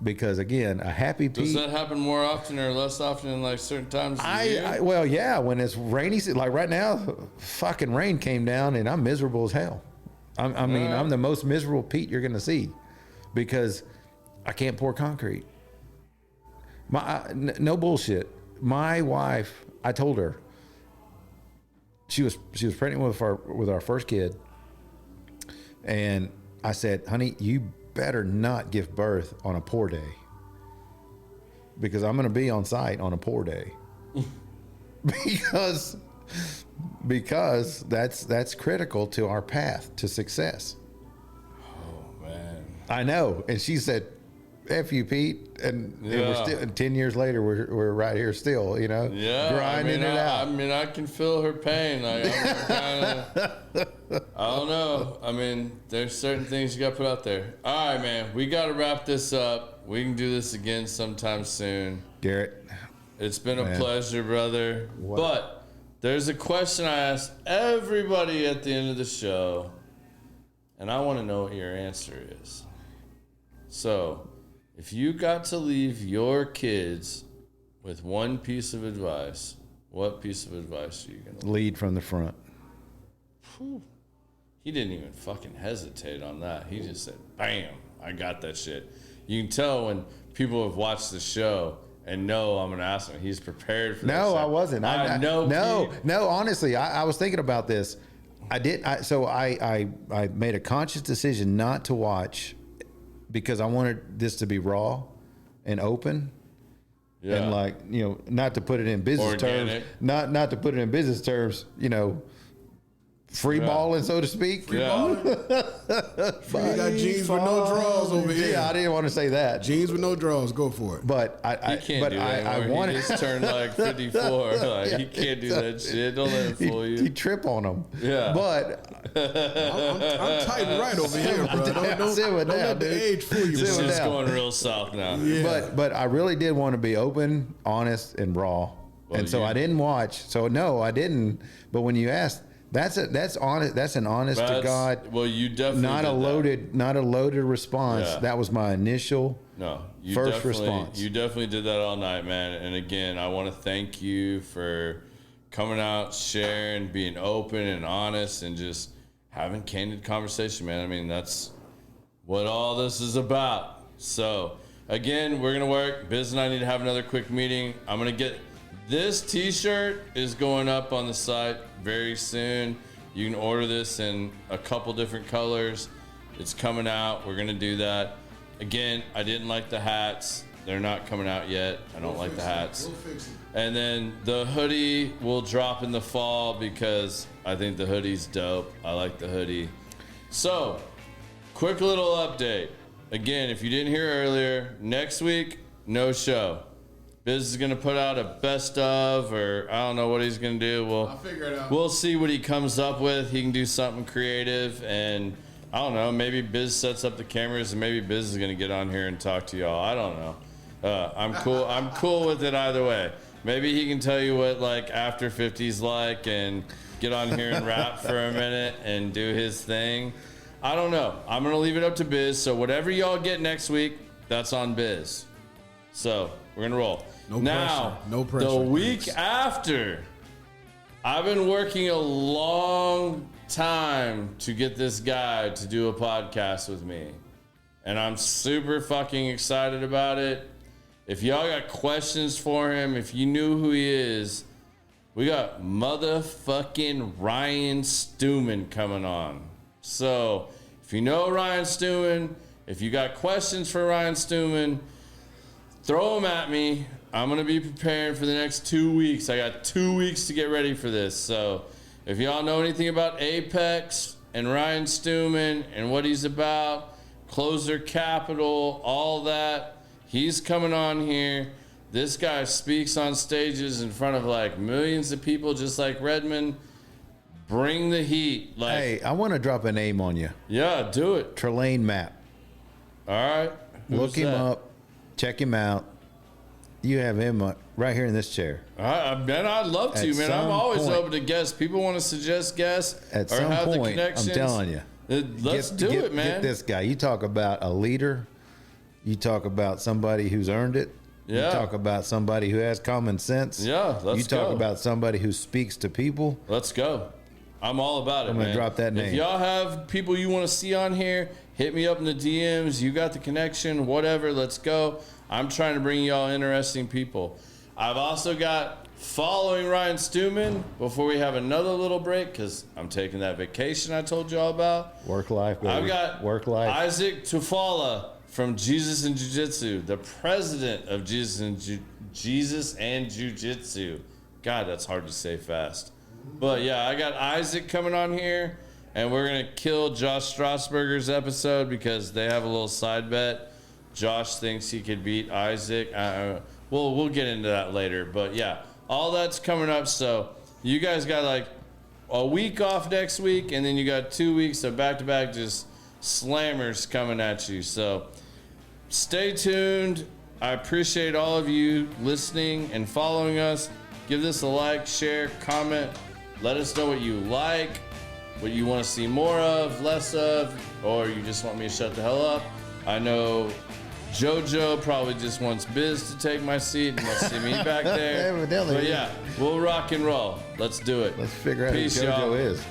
Because again, a happy Pete. Does that happen more often or less often in like certain times of the year? Well, yeah, when it's rainy, like right now, fucking rain came down and I'm miserable as hell. I mean, I'm the most miserable Pete you're going to see because I can't pour concrete. No bullshit. My wife, I told her, she was pregnant with our first kid, and I said, honey, you better not give birth on a poor day, because I'm going to be on site on a poor day. because that's critical to our path to success. Oh man, I know. And she said, F you, Pete. And we're still 10 years later, we're right here still, you know, grinding it out. I mean, I can feel her pain. Like, I don't know. I mean, there's certain things you got to put out there. All right, man, we got to wrap this up. We can do this again sometime soon. Garrett, it's been a pleasure, brother. What? But there's a question I ask everybody at the end of the show, and I want to know what your answer is. So, if you got to leave your kids with one piece of advice, what piece of advice are you going to lead from the front? Whew. He didn't even fucking hesitate on that. He just said, bam, I got that shit. You can tell when people have watched the show and know I'm going to ask him. He's prepared for this. No, I wasn't. I know. No, honestly, I was thinking about this. I made a conscious decision not to watch because I wanted this to be raw and open. Yeah. And like, you know, not to put it in business terms, not to put it in business terms, you know, free balling, so to speak. Free balling? You got jeans with no drawers over here. Yeah, I didn't want to say that. Jeans with no drawers, go for it. He just turned like 54. Like, he can't do that shit. Don't let him fool you. He trip on them. Yeah. But I'm tight and right over here, bro. Don't let the age fool you. This is going real south now. Yeah. But I really did want to be open, honest, and raw. Well, and so I didn't watch. So no, I didn't. But when you asked, that's honest. That's an honest to God. Well, you definitely not a loaded response. Yeah. That was my initial first response. You definitely did that all night, man. And again, I want to thank you for coming out, sharing, being open and honest, and just having candid conversation, man. I mean, that's what all this is about. So again, we're gonna work. Biz and I need to have another quick meeting. I'm gonna get this T-shirt is going up on the site very soon. You can order this in a couple different colors. It's coming out. We're gonna do that. Again, I didn't like the hats. They're not coming out yet. I don't like the hats. We'll fix it. And then the hoodie will drop in the fall because I think the hoodie's dope. I like the hoodie. So, quick little update. Again, if you didn't hear earlier, next week, no show. Biz is going to put out a best of, or I don't know what he's going to do. I'll figure it out. We'll see what he comes up with. He can do something creative, and I don't know, maybe Biz sets up the cameras, and maybe Biz is going to get on here and talk to y'all. I don't know. I'm cool. I'm cool with it either way. Maybe he can tell you what like after 50's like and get on here and rap for a minute and do his thing. I don't know. I'm going to leave it up to Biz. So whatever y'all get next week, that's on Biz. So we're going to roll. No pressure. The week after, I've been working a long time to get this guy to do a podcast with me. And I'm super fucking excited about it. If y'all got questions for him, if you knew who he is, we got motherfucking Ryan Stewman coming on. So if you know Ryan Stewman, if you got questions for Ryan Stewman, throw them at me. I'm going to be prepared for the next 2 weeks. I got 2 weeks to get ready for this. So if y'all know anything about Apex and Ryan Stewman and what he's about, Closer Capital, all that, he's coming on here. This guy speaks on stages in front of like millions of people, just like Redmond. Bring the heat. Like, Hey, I want to drop a name on you. yeah, do it. Trelane Map. All right. Look Who's him that? up. Check him out. You have him right here in this chair. All right, man, I'd love to, At man. I'm some always point- open to guests. People want to suggest guests At or some have the point, I'm connections. telling you. Let's do it, man. Get this guy. You talk about a leader. You talk about somebody who's earned it. Yeah. You talk about somebody who has common sense. Yeah, let's You talk go. about somebody who speaks to people. Let's go. I'm all about it, I'm gonna man. drop that If name. y'all have people you want to see on here, hit me up in the DMs. You got the connection, whatever. Let's go. I'm trying to bring y'all interesting people. I've also got following Ryan Stewman before we have another little break because I'm taking that vacation I told y'all about. Work life, baby. I've got work life. Isaac Tufala from Jesus and Jiu-Jitsu, the president of Jesus and Jiu-Jitsu. God, that's hard to say fast. But yeah, I got Isaac coming on here, and we're going to kill Josh Strasburger's episode because they have a little side bet. Josh thinks he could beat Isaac. We'll get into that later. But yeah, all that's coming up. So you guys got like a week off next week, and then you got 2 weeks of back-to-back just slammers coming at you. So stay tuned. I appreciate all of you listening and following us. Give this a like, share, comment. Let us know what you like, what you want to see more of, less of, or you just want me to shut the hell up. I know JoJo probably just wants Biz to take my seat and wants to see me back there. Evidently. But yeah, we'll rock and roll. Let's do it. Let's figure out Peace, who JoJo y'all. is.